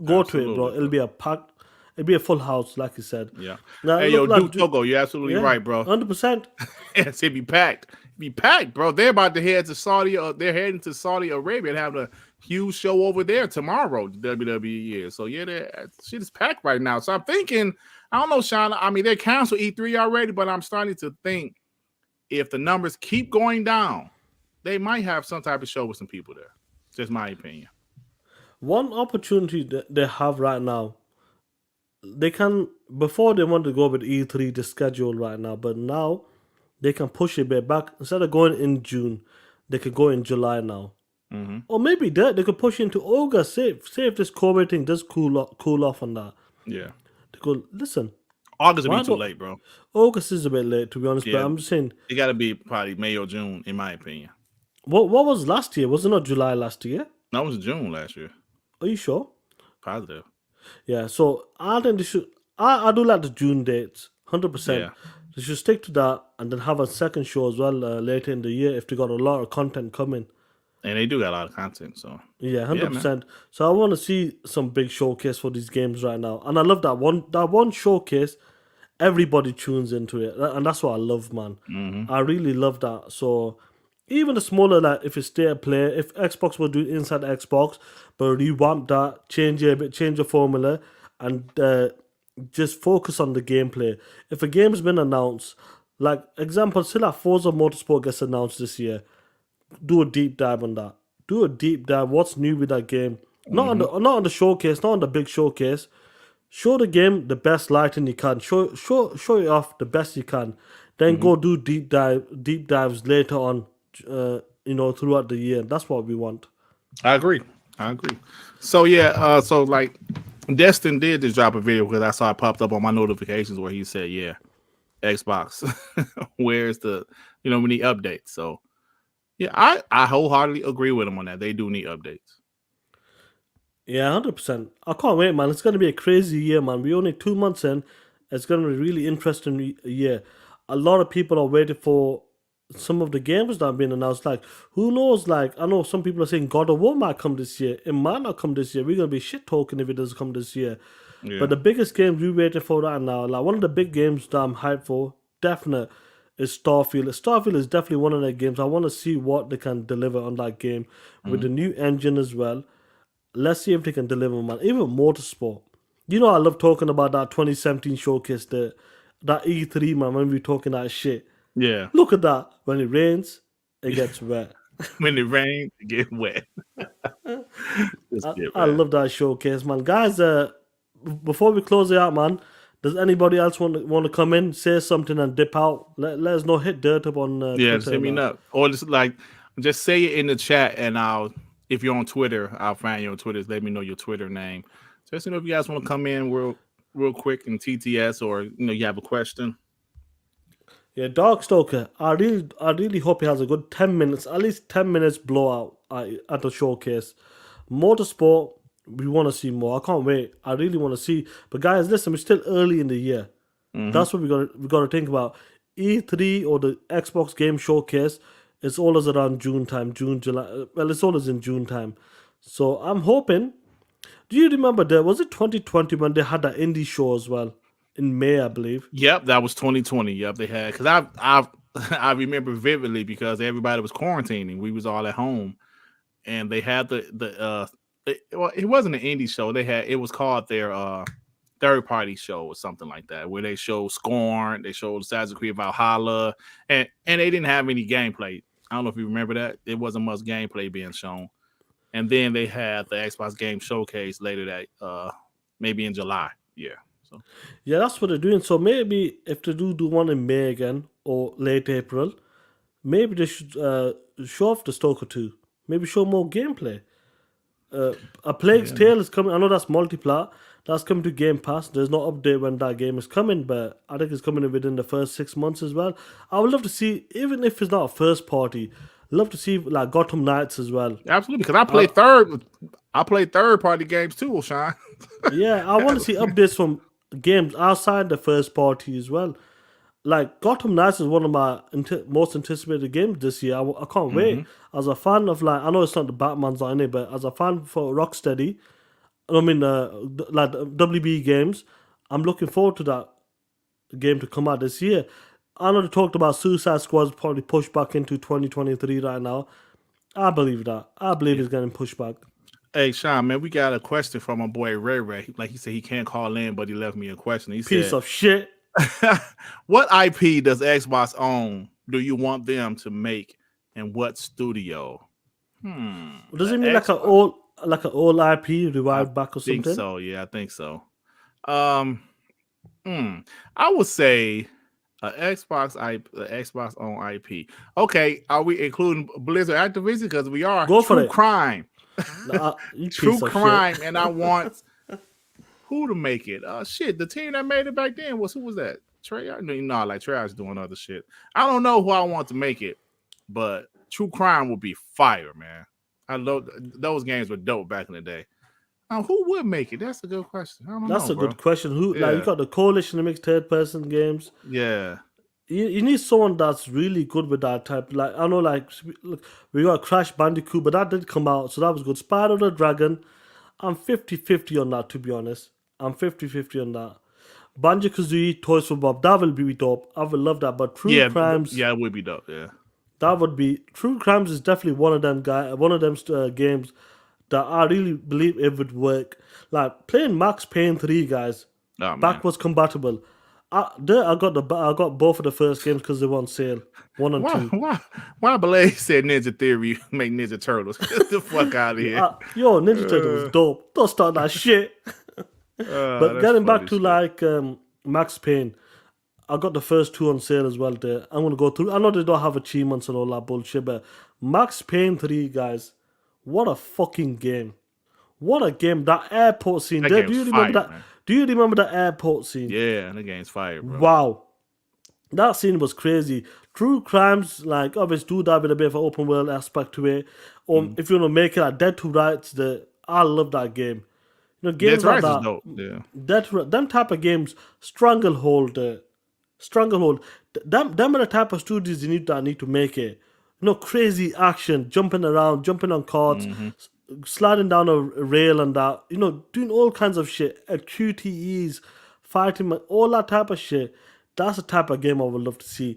go to it, bro. It'll be a packed, it'll be a full house, like you said. Yeah. Now, Hey, yo, Duke Togo, you're absolutely right, bro. 100%. Yes, it'd be packed. Be packed, bro. They're about to head to Saudi. They're heading to Saudi Arabia and having a huge show over there tomorrow. The WWE is. So yeah, shit is packed right now. So I'm thinking, I don't know, Sean. I mean, they canceled E3 already, but I'm starting to think if the numbers keep going down, they might have some type of show with some people there. Just my opinion. One opportunity that they have right now, they can, before they want to go with E3, the schedule right now, but now they can push it a bit back. Instead of going in June, they could go in July now. Or maybe they could push into August. Say if this COVID thing does cool off on that. Yeah. They go, listen, August why would be too not- late, bro. August is a bit late, to be honest, but Yeah. I'm just saying, It got to be probably May or June, in my opinion. what was last year? Was it not July last year? No, it was June last year. Are you sure? Positive. Yeah, so I think they should. I do like the June dates, 100%. Yeah. They should stick to that and then have a second show as well later in the year if they got a lot of content coming. And they do got a lot of content, so Yeah, man. 100%. So I want to see some big showcase for these games right now, and I love that one showcase. Everybody tunes into it, and that's what I love, man. I really love that. So even the smaller, like if it's state of play, if Xbox will do it inside Xbox, but revamp that, change it a bit, change the formula, and just focus on the gameplay. If a game's been announced, like example, say like Forza Motorsport gets announced this year, do a deep dive on that. Do a deep dive. What's new with that game? Not on the showcase, not on the big showcase. Show the game the best lighting you can. Show it off the best you can. Then go do deep dives later on. Throughout the year. That's what we want. I agree. So yeah, so like Destin did just drop a video because I saw it popped up on my notifications where he said, yeah, Xbox, where's the, we need updates. So yeah, I wholeheartedly agree with him on that. They do need updates. Yeah, 100%. I can't wait, man. It's going to be a crazy year, man. We're only 2 months in. It's going to be a really interesting year. A lot of people are waiting for some of the games that have been announced. Like, who knows? Like, I know some people are saying God of War might come this year. It might not come this year. We're going to be shit talking if it doesn't come this year. Yeah. But the biggest games we're waiting for right now, like one of the big games that I'm hyped for, definite, is Starfield. Starfield is definitely one of the games. I want to see what they can deliver on that game with the new engine as well. Let's see if they can deliver, man. Even Motorsport. I love talking about that 2017 showcase, that E3, man, when we're talking that shit. Yeah. Look at that. When it rains, it gets wet. When it rains, it get wet. I love that showcase, man. Guys, before we close it out, man, Does anybody else want to come in, say something, and dip out? Let us know. Hit dirt up on Yeah, just Twitter. hit me up. Or just say it in the chat, and if you're on Twitter, I'll find you on Twitter. Let me know your Twitter name. Just if you guys want to come in real quick in TTS, or you have a question. Yeah, Darkstalker. I really hope he has a good 10 minutes, at least 10 minutes blowout at the showcase. Motorsport, we want to see more. I can't wait. I really want to see. But guys, listen, we're still early in the year. That's what we got to think about. E3 or the Xbox Game Showcase, it's always around June time, June, July. Well, it's always in June time. So I'm hoping. Do you remember was it 2020 when they had that indie show as well in May, I believe? Yep, that was 2020. Yep, they had because I remember vividly because everybody was quarantining. We was all at home, and they had it wasn't an indie show. It was called their third party show or something like that, where they showed Scorn, they showed Assassin's Creed Valhalla, and they didn't have any gameplay. I don't know if you remember that. There wasn't much gameplay being shown. And then they had the Xbox Game Showcase later that maybe in July. Yeah. So Yeah, that's what they're doing. So maybe if they do one in May again or late April, maybe they should show off the Stalker 2. Maybe show more gameplay. A Plague's Tale is coming. I know that's multiplayer. That's coming to Game Pass. There's no update when that game is coming, but I think it's coming in within the first 6 months as well. I would love to see, even if it's not a first party, love to see like Gotham Knights as well. absolutely, because I play third party games too, Sean. Yeah, I want to see updates from games outside the first party as well. Like Gotham Knights is one of my most anticipated games this year. I can't wait. As a fan of I know it's not the Batman's on it, but as a fan for Rocksteady, I mean like WB games, I'm looking forward to that game to come out this year. I know they talked about Suicide Squad's probably pushed back into 2023 right now. I believe that. I believe it's getting pushed back. Hey, Sean, man, we got a question from my boy Ray Ray. Like he said, he can't call in, but he left me a question. He Piece said, of shit. what IP does Xbox own? Do you want them to make, and what studio? Does it mean like an old IP revived back or I think something? so. Yeah, I think so. I would say Xbox own IP. Okay, are we including Blizzard Activision? Because we are. Go for True it. Crime. You True piece of Crime, shit. and I want who to make it. Shit, the team that made it back then who was that? Treyarch? No, like Treyarch's doing other shit. I don't know who I want to make it, but True Crime would be fire, man. I love those games were dope back in the day. Who would make it? That's a good question. I don't know. That's a bro. good question. Who like you got the coalition that makes third person games. Yeah. You need someone that's really good with that type. Like I know, like look, we got Crash Bandicoot, but that did come out, so that was good. Spyro the Dragon, I'm 50-50 on that, to be honest. I'm 50-50 on that. Banjo-Kazooie, Toys for Bob, that will be dope. I would love that. But True Crimes, it would be dope. Yeah, that would be True Crimes is definitely one of them games that I really believe it would work. Like playing Max Payne 3, guys, backwards compatible. I got both of the first games because they were on sale. 1 and 2. Why Blaze said Ninja Theory make Ninja Turtles? Get the fuck out of here. Yo, Ninja Turtles was dope. Don't start that shit. But getting back to Max Payne, I got the first 2 on sale as well there. I'm gonna go through. I know they don't have achievements and all that bullshit, but Max Payne 3, guys, what a fucking game. What a game. That airport scene. Do you remember that? Man. Do you remember that airport scene? Yeah, the game's fire, bro. Wow. That scene was crazy. True Crimes, like, obviously do that with a bit of an open world aspect to it. Or if you want to make it like Dead to Rights, I love that game. You know, games like that. Dope. Yeah. Them type of games, Stranglehold. Them are the type of studios you need to make it. You know, crazy action, jumping around, jumping on carts, sliding down a rail and that. You know, doing all kinds of shit. QTEs, fighting, all that type of shit. That's the type of game I would love to see.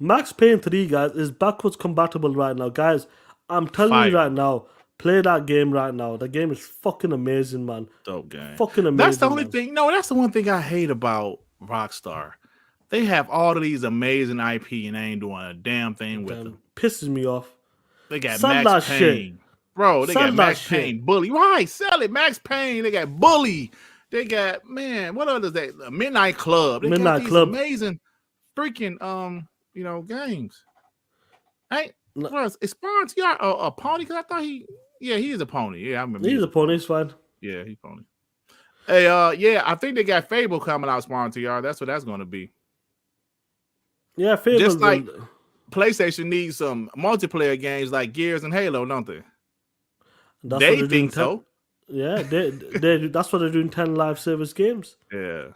Max Payne 3, guys, is backwards compatible right now. Guys, I'm telling you right now, play that game right now. The game is fucking amazing, man. Dope game. Fucking amazing. That's the only thing. No, that's the one thing I hate about Rockstar. They have all of these amazing IP and they ain't doing a damn thing with them. Pisses me off. They got Max Payne. Bro, they got Max Payne. Bully. Right, sell it. Max Payne. They got Bully. They got what others they Midnight Club. They Midnight got these Club. amazing freaking games. Hey, No. is Spawn TR a pony? Because I thought he is a pony. Yeah, I remember. He's a pony. He's fine. Yeah, he's pony. Hey, I think they got Fable coming out. Spawn TR. That's what that's going to be. Yeah, Fable. Just like PlayStation needs some multiplayer games like Gears and Halo, don't they? They think so. Yeah, they that's what they're doing. 10 live service games. Yeah.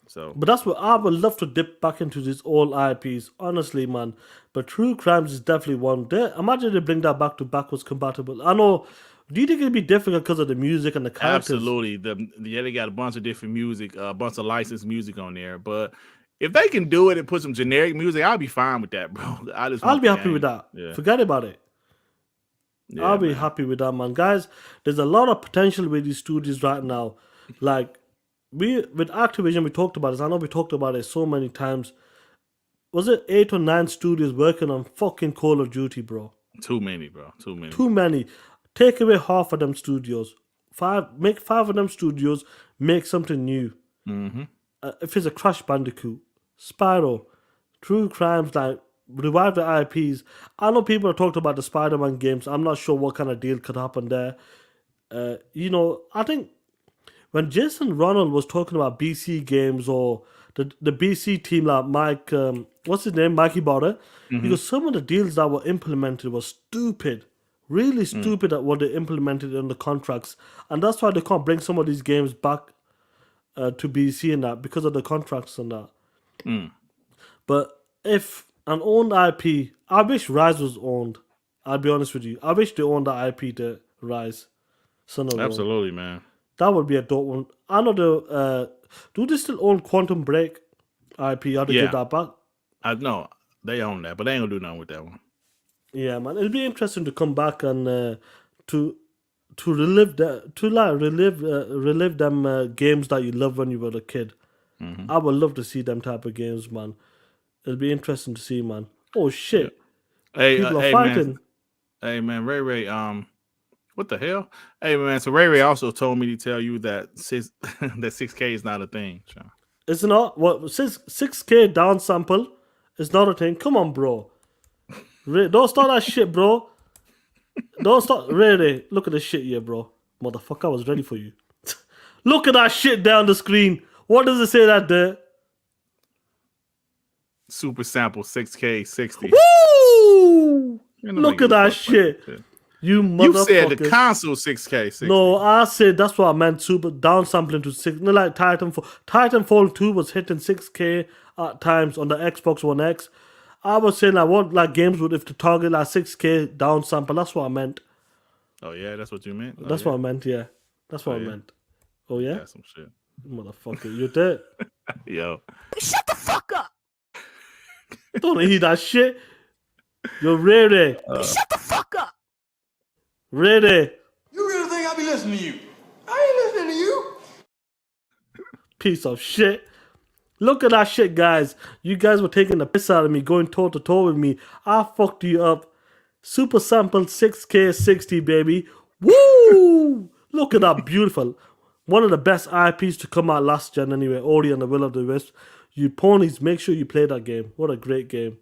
So, but that's what I would love to dip back into these old IPs, honestly, man. But True Crimes is definitely one. Imagine they bring that back to backwards compatible. I know. Do you think it'd be difficult because of the music and the characters? Absolutely. They got a bunch of different music, a bunch of licensed music on there. But if they can do it and put some generic music, I'll be fine with that, bro. I'll be happy with that. Yeah. Forget about it. Yeah, I'll be happy with that, man. Guys, there's a lot of potential with these studios right now. Like, with Activision, we talked about this. I know we talked about it so many times. Was it 8 or 9 studios working on fucking Call of Duty, bro? Too many, bro. Too many. Too many. Take away half of them studios. Make 5 of them studios. Make something new. Mm-hmm. If it's a Crash Bandicoot, Spyro, True Crimes, like revive the IPs. I know people have talked about the Spider-Man games. I'm not sure what kind of deal could happen there. I think when Jason Ronald was talking about BC games or the BC team like Mike, what's his name, Mikey Border, because some of the deals that were implemented were stupid. Really stupid at what they implemented in the contracts. And that's why they can't bring some of these games back to BC and that because of the contracts and that. But if an owned IP, I wish Rise was owned. I'll be honest with you. I wish they owned that IP to Rise. Absolutely, man. That would be a dope one. I know do they still own Quantum Break IP? How to get that back? I know they own that, but they ain't gonna do nothing with that one. Yeah, man. It'll be interesting to come back and to relive them games that you loved when you were a kid. I would love to see them type of games, man. It'll be interesting to see, man. Oh shit! Hey, people are fighting. Man, Ray. What the hell? Hey, man. So Ray also told me to tell you that 6K is not a thing. Sean. It's not. What 6K down sample is not a thing. Come on, bro. Don't start that shit, bro. Don't start. Ray. Look at this shit here, bro. Motherfucker, I was ready for you. Look at that shit down the screen. What does it say that there? Super sample 6K 60. Woo! Look at that shit. You motherfucker. You said the console 6K 60. No, I said that's what I meant. Super downsampling to 6. No, like Titanfall. Titanfall 2 was hitting 6K at times on the Xbox One X. I was saying I want like games with if the target like 6K downsample. That's what I meant. Oh yeah, that's what you meant. That's what I meant. Yeah, that's what I meant. Oh yeah, some shit. Motherfucker, you did. Yo, shut the fuck up. Don't hear that shit. You're ready. Shut the fuck up. Ready. You really think I'll be listening to you? I ain't listening to you. Piece of shit. Look at that shit, guys. You guys were taking the piss out of me, going toe to toe with me. I fucked you up. Super sample 6K 60, baby. Woo! Look at that, beautiful. One of the best IPs to come out last gen anyway. Ori and the Will of the Wisp. You ponies, make sure you play that game. What a great game.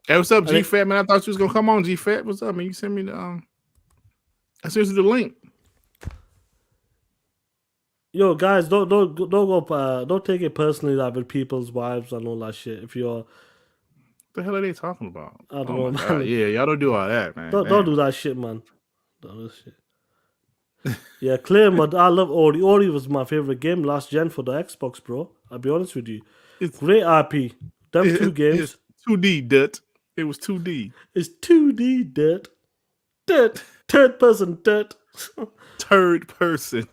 Hey, what's up, G-Fat, man? I thought you was gonna come on, G-Fat. What's up, man? You sent me the I sent you the link. Yo, guys, don't take it personally like with people's wives and all that shit. If you're, what the hell are they talking about? I don't know, man. God. Yeah, y'all don't do all that, man. Don't do that shit, man. Don't do that shit. Yeah, clear, but I love Ori. Ori was my favorite game last gen for the Xbox, bro. I'll be honest with you. It's great IP. Them 2 games. It's 2D, dirt. It was 2D. It's 2D, dirt. Dirt. Third person, dirt. Third person.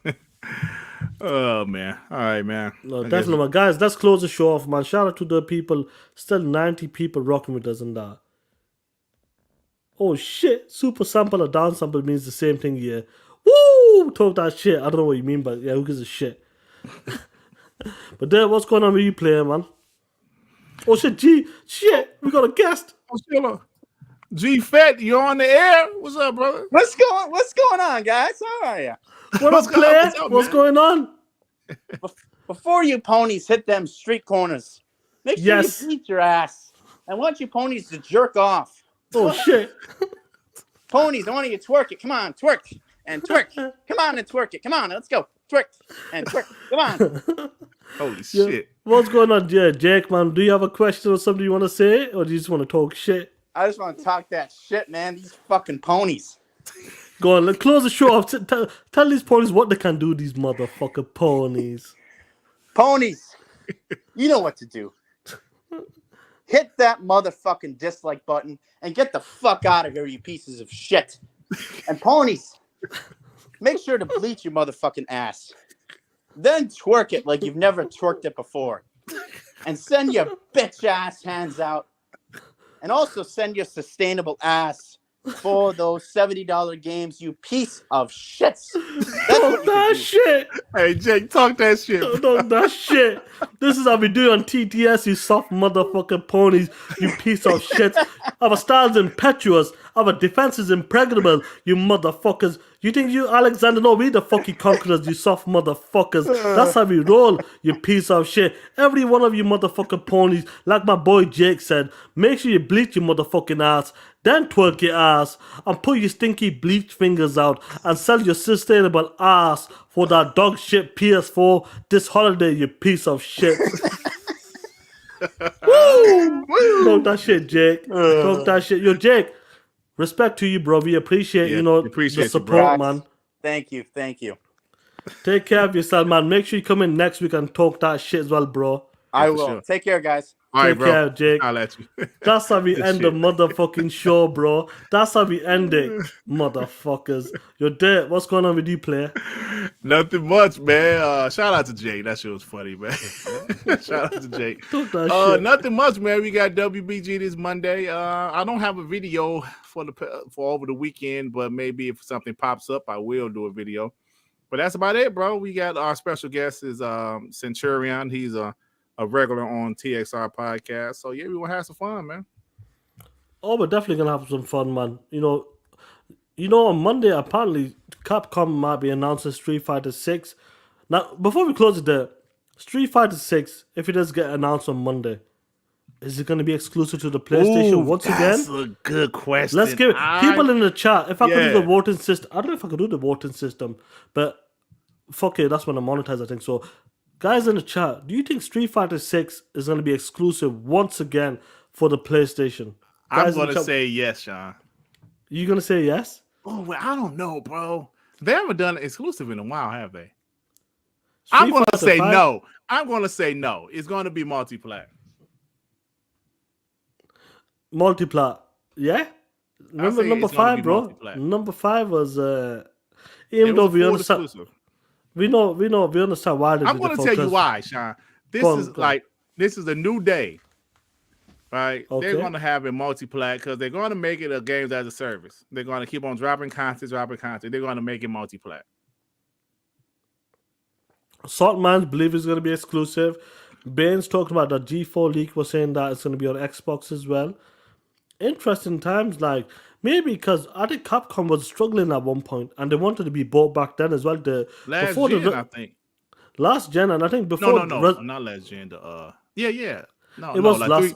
Oh, man. All right, man. No, definitely, man. Guys, let's close the show off, man. Shout out to the people. Still 90 people rocking with us and that. Oh, shit. Super sample or down sample means the same thing here. Woo! Talk that shit. I don't know what you mean, but yeah, who gives a shit? But there, what's going on with you, player, man? Oh, shit, shit. We got a guest. Oh, G-Fat, you're on the air. What's up, brother? What's going on, guys? How are you? What up, player? What's going on? Before you ponies hit them street corners, make sure Yes. you beat your ass. I want you ponies to jerk off. Oh shit. Ponies, I want you to twerk it. Come on, twerk and twerk. Come on and twerk it. Come on, let's go. Twerk and twerk. Come on. Holy Yeah. shit. What's going on, Jake, man? Do you have a question or something you want to say? Or do you just want to talk shit? I just want to talk that shit, man. These fucking ponies. Go on, let's close the show off. Tell these ponies what they can do, these motherfucker ponies. Ponies, you know what to do. Hit that motherfucking dislike button and get the fuck out of here, you pieces of shit. And ponies, make sure to bleach your motherfucking ass. Then twerk it like you've never twerked it before. And send your bitch ass hands out. And also send your sustainable ass for those $70 games, you piece of shits. That's what you can That do. shit. Hey, Jake, talk that shit. Talk that shit. This is how we do it on TTS, you soft motherfucking ponies, you piece of shit. Our style's impetuous. Our defense is impregnable, you motherfuckers. You think you, Alexander, no, we the fucking conquerors, you soft motherfuckers. That's how we roll, you piece of shit. Every one of you motherfucking ponies, like my boy Jake said, make sure you bleach your motherfucking ass, then twerk your ass, and put your stinky bleach fingers out, and sell your sustainable ass for that dog shit PS4 this holiday, you piece of shit. Woo! Talk that shit, Jake. Talk that shit. Yo, Jake, respect to you, bro. We appreciate, Yeah, you know, appreciate the you, support, bro. man. Thank you. Thank you. Take care of yourself, man. Make sure you come in next week and talk that shit as well, bro. I for will. sure. Take care, guys. All right, Take bro. care, Jake. I'll let you. That's how we Good end the shit. motherfucking show, bro. That's how we end it, motherfuckers. Yo, Dirt, what's going on with you, player? Nothing much, man. Shout out to Jake. That shit was funny, man. Shout out to Jake. Talk that shit. Nothing much, man. We got WBG this Monday. I don't have a video for over the weekend, but maybe if something pops up, I will do a video. But that's about it, bro. We got our special guest is Centurion. He's a regular on TXR podcast. So yeah, we will have some fun, man. Oh, we're definitely gonna have some fun, man. You know, on Monday apparently Capcom might be announcing Street Fighter 6. Now, before we close it there, Street Fighter 6, if it does get announced on Monday, is it gonna be exclusive to the PlayStation once again? That's a good question. Let's give people in the chat. If I could do the Yeah. voting system, I don't know if I could do the voting system, but fuck it, that's when I monetize, I think. So, guys in the chat, do you think Street Fighter 6 is going to be exclusive once again for the PlayStation? I'm Guys in going the to chat, say yes, Sean. you going to say yes? Oh, well, I don't know, bro. They haven't done it exclusive in a while, have they? Street I'm going to Fighter say 5? no. I'm going to say no. It's going to be multiplayer. Multiplat, yeah? Remember say number it's gonna 5, be bro? multiplayer. Number 5 was, It even though was we full understand, exclusive. we understand why they I'm did going the to tell you focus. why, Sean. This Go on, is go on. like this is a new day, right? Okay. They're going to have a multiplayer because they're going to make it a games as a service. They're going to keep on dropping content. They're going to make it multiplayer. Saltman's believe it's going to be exclusive. Bane's talking about the G4 leak was saying that it's going to be on Xbox as well. Interesting times, like maybe because I think Capcom was struggling at one point and they wanted to be bought back then as well. Last Before gen, the I think. last gen, and I think before No, not last gen. Yeah. No, It was like last-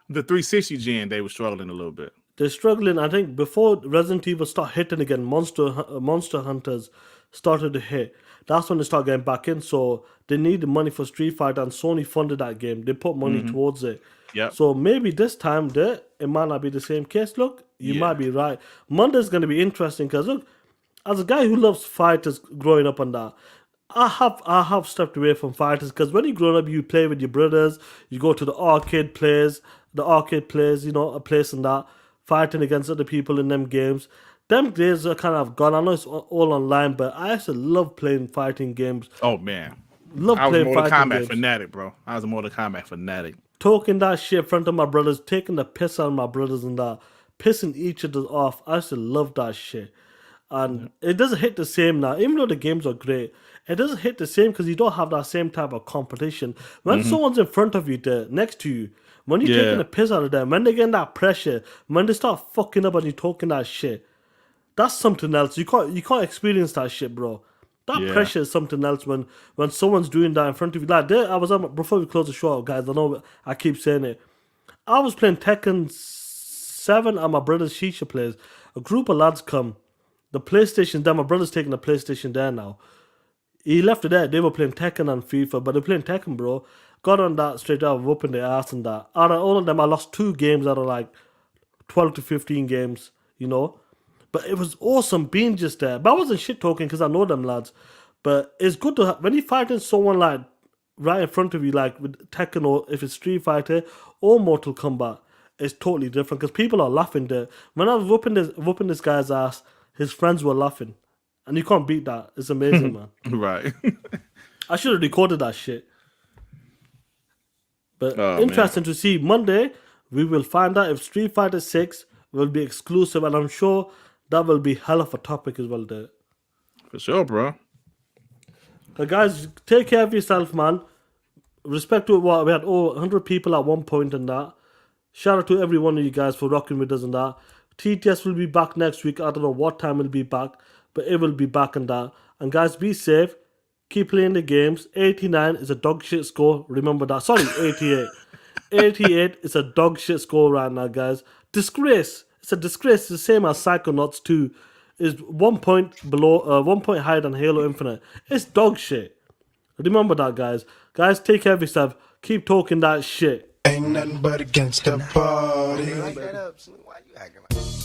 the 360 gen. They were struggling a little bit. they're struggling. I think before Resident Evil start hitting again, Monster Hunters started to hit. That's when they start getting back in. So they needed money for Street Fighter, and Sony funded that game. They put money towards it. Yep. So maybe this time it might not be the same case. Look, you Yeah. might be right. Monday's going to be interesting because look, as a guy who loves fighters growing up on that, I have stepped away from fighters because when you grow up, you play with your brothers, you go to the arcade plays, you know, a place and that, fighting against other people in them games. Them days are kind of gone. I know it's all online, but I actually love playing fighting games. Oh man, Love I was a playing Mortal fighting Kombat games. fanatic, bro. I was a Mortal Kombat fanatic. Talking that shit in front of my brothers, taking the piss out of my brothers and that, pissing each other off. I used to love that shit. And it doesn't hit the same now. Even though the games are great, it doesn't hit the same because you don't have that same type of competition. When someone's in front of you, there, next to you, when you're Yeah. taking the piss out of them, when they're getting that pressure, when they start fucking up and you're talking that shit, that's something else. You can't experience that shit, bro. That Yeah. pressure is something else when someone's doing that in front of you. Like, I was before we close the show out, guys. I know I keep saying it. I was playing Tekken 7 at my brother's shisha place. A group of lads come. The PlayStation there, my brother's taking the PlayStation there now. He left it there. They were playing Tekken and FIFA, but they're playing Tekken, bro. Got on that straight out, whooping their ass and that. Out of all of them, I lost 2 games out of like 12 to 15 games, you know. But it was awesome being just there. But I wasn't shit talking because I know them lads. But it's good to when you fighting someone like right in front of you, like with Tekken or if it's Street Fighter or Mortal Kombat, it's totally different because people are laughing there. When I was whooping this guy's ass, his friends were laughing. And you can't beat that. It's amazing, man. Right. I should have recorded that shit. But Oh, interesting to see. Monday, we will find out if Street Fighter 6 will be exclusive. And I'm sure that will be hell of a topic as well there. For sure, bro. But guys, take care of yourself, man. Respect to what we had 100 people at one point and that. Shout out to every one of you guys for rocking with us and that. TTS will be back next week. I don't know what time it'll be back, but it will be back and that. And guys, be safe. Keep playing the games. 89 is a dog shit score. Remember that. Sorry, 88. 88 is a dog shit score right now, guys. Disgrace. It's a disgrace. It's the same as Psychonauts 2. Is 1 point below, 1 point higher than Halo Infinite. It's dog shit. Remember that, guys. Guys, take care of yourself. Keep talking that shit. Ain't nothing but against the party.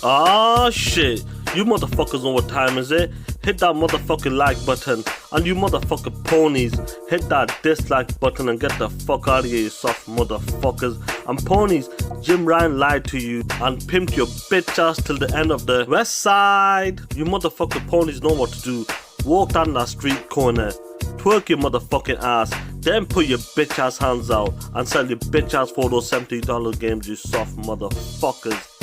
Ah shit. You motherfuckers know what time is it? Hit that motherfucking like button. And you motherfucking ponies, hit that dislike button and get the fuck out of here, you soft motherfuckers. And ponies, Jim Ryan lied to you and pimped your bitch ass till the end of the west side. You motherfucking ponies know what to do. Walk down that street corner, twerk your motherfucking ass, then put your bitch ass hands out and sell your bitch ass for those $70 games, you soft motherfuckers.